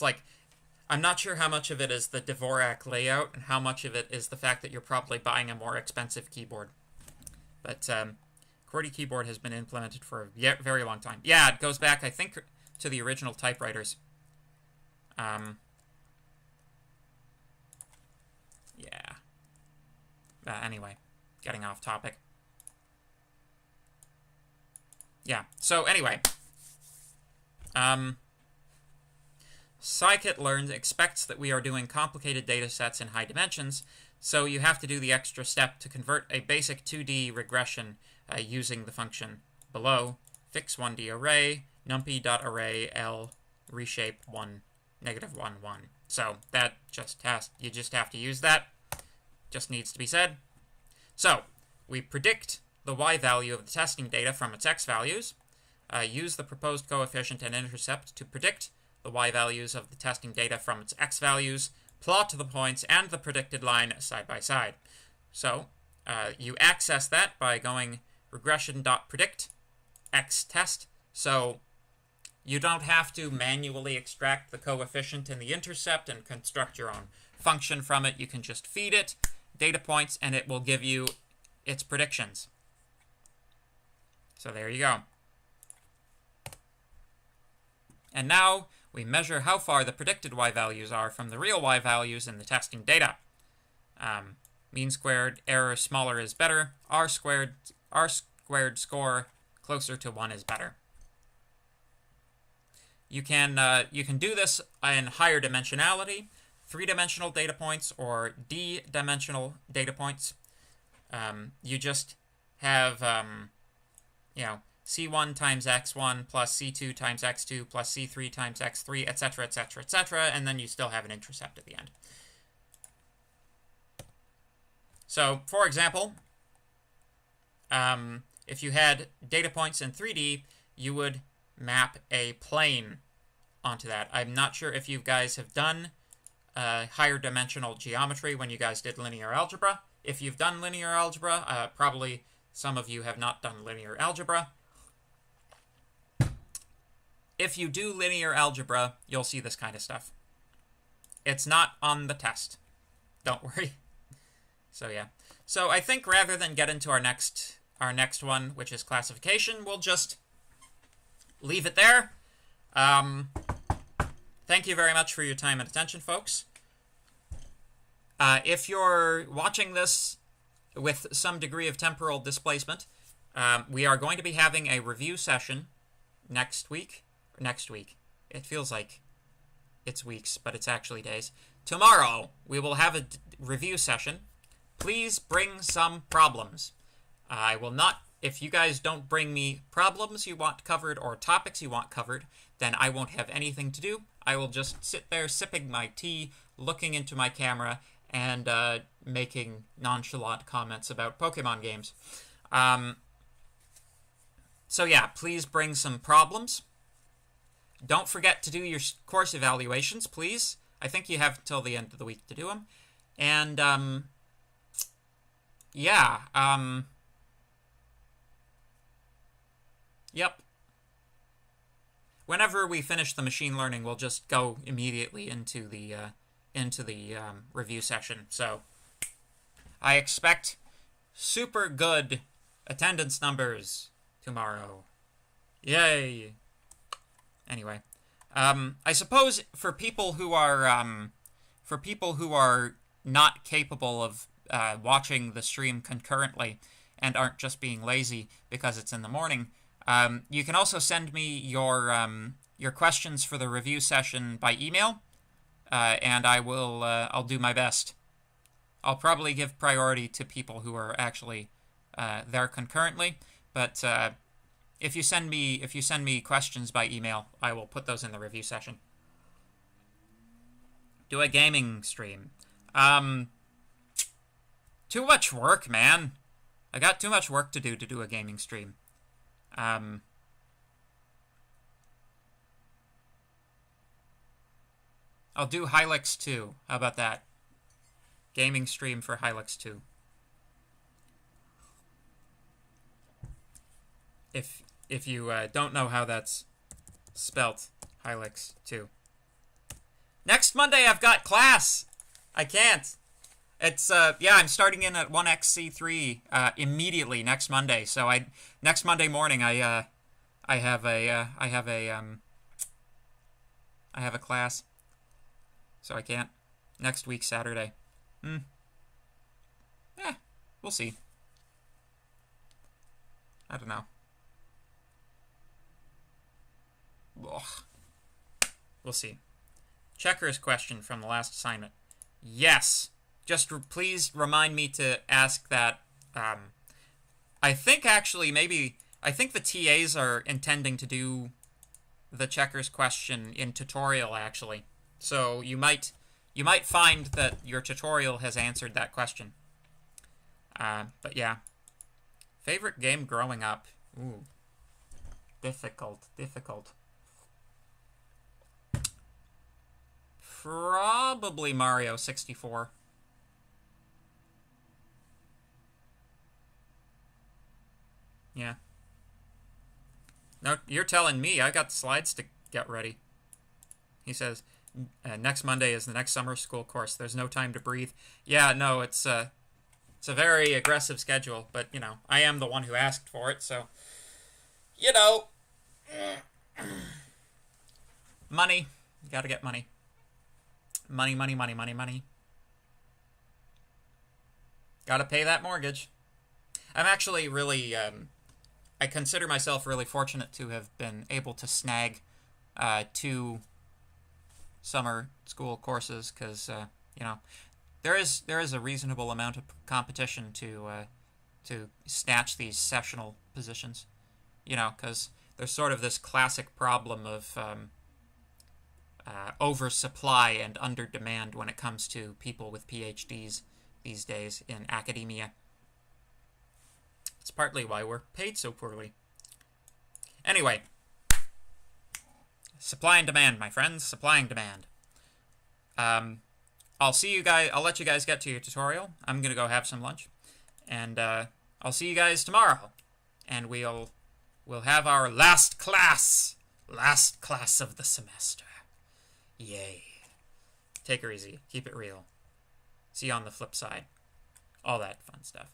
Speaker 1: like, I'm not sure how much of it is the Dvorak layout and how much of it is the fact that you're probably buying a more expensive keyboard. But QWERTY keyboard has been implemented for a very long time. Yeah, it goes back, I think, to the original typewriters. Yeah. Anyway, getting off topic. Yeah, so anyway. Scikit-Learn expects that we are doing complicated data sets in high dimensions, so you have to do the extra step to convert a basic 2D regression using the function below, fix 1D array, numpy.array l reshape 1, -1, 1. So that you just have to use that. Just needs to be said. So we predict the y value of the testing data from its x values, use the proposed coefficient and intercept to predict the y values of the testing data from its x values, plot the points and the predicted line side by side. So you access that by going regression.predict x-test. So you don't have to manually extract the coefficient and the intercept and construct your own function from it. You can just feed it data points, and it will give you its predictions. So there you go. And now we measure how far the predicted y values are from the real y values in the testing data. Mean squared, error smaller is better. R squared score closer to 1 is better. You can do this in higher dimensionality, 3-dimensional data points or d-dimensional data points. You just have C1 times x1 plus C2 times x2 plus C3 times x3, etc., etc., etc., and then you still have an intercept at the end. So, for example, if you had data points in 3D, you would map a plane onto that. I'm not sure if you guys have done higher dimensional geometry when you guys did linear algebra. If you've done linear algebra, probably some of you have not done linear algebra. If you do linear algebra, you'll see this kind of stuff. It's not on the test. Don't worry. So yeah. So I think rather than get into our next one, which is classification, we'll just leave it there. Thank you very much for your time and attention, folks. If you're watching this with some degree of temporal displacement, we are going to be having a review session next week. It feels like it's weeks, but it's actually days. Tomorrow, we will have a review session. Please bring some problems. I will not, if you guys don't bring me problems you want covered or topics you want covered, then I won't have anything to do. I will just sit there sipping my tea, looking into my camera, and making nonchalant comments about Pokemon games. So yeah, please bring some problems. Don't forget to do your course evaluations, please. I think you have till the end of the week to do them. And, yeah, yep. Whenever we finish the machine learning, we'll just go immediately into the review session. So I expect super good attendance numbers tomorrow. Yay! Anyway, I suppose for people who are not capable of watching the stream concurrently and aren't just being lazy because it's in the morning, you can also send me your questions for the review session by email, and I'll do my best. I'll probably give priority to people who are actually there concurrently, but if you send me questions by email, I will put those in the review session. Do a gaming stream. Too much work, man. I got too much work to do a gaming stream. I'll do Hilux 2. How about that? Gaming stream for Hilux 2. If you don't know how that's spelt, Hilux 2. Next Monday I've got class. I can't. It's yeah, I'm starting in at 1xc3 immediately next Monday. So next Monday morning I have a class. So I can't. Next week Saturday. We'll see. I don't know. Ugh. We'll see. Checker's question from the last assignment. Yes. Just please remind me to ask that. I think actually I think the TAs are intending to do the Checker's question in tutorial actually. So you might find that your tutorial has answered that question. But yeah. Favorite game growing up? Ooh. Difficult. Probably Mario 64. Yeah. No, you're telling me. I got slides to get ready. He says, Next Monday is the next summer school course. There's no time to breathe. Yeah, no, it's a very aggressive schedule, but, you know, I am the one who asked for it, so, you know, money. You gotta get money. Money, money, money, money, money. Gotta pay that mortgage. I'm actually really, I consider myself really fortunate to have been able to snag 2 summer school courses, because, you know, there is a reasonable amount of competition to snatch these sessional positions, you know, because there's sort of this classic problem of oversupply and under demand when it comes to people with PhDs these days in academia. It's partly why we're paid so poorly. Anyway, supply and demand, my friends, supply and demand. I'll see you guys. I'll let you guys get to your tutorial. I'm gonna go have some lunch, and I'll see you guys tomorrow, and we'll have our last class of the semester. Yay! Take her easy. Keep it real. See you on the flip side. All that fun stuff.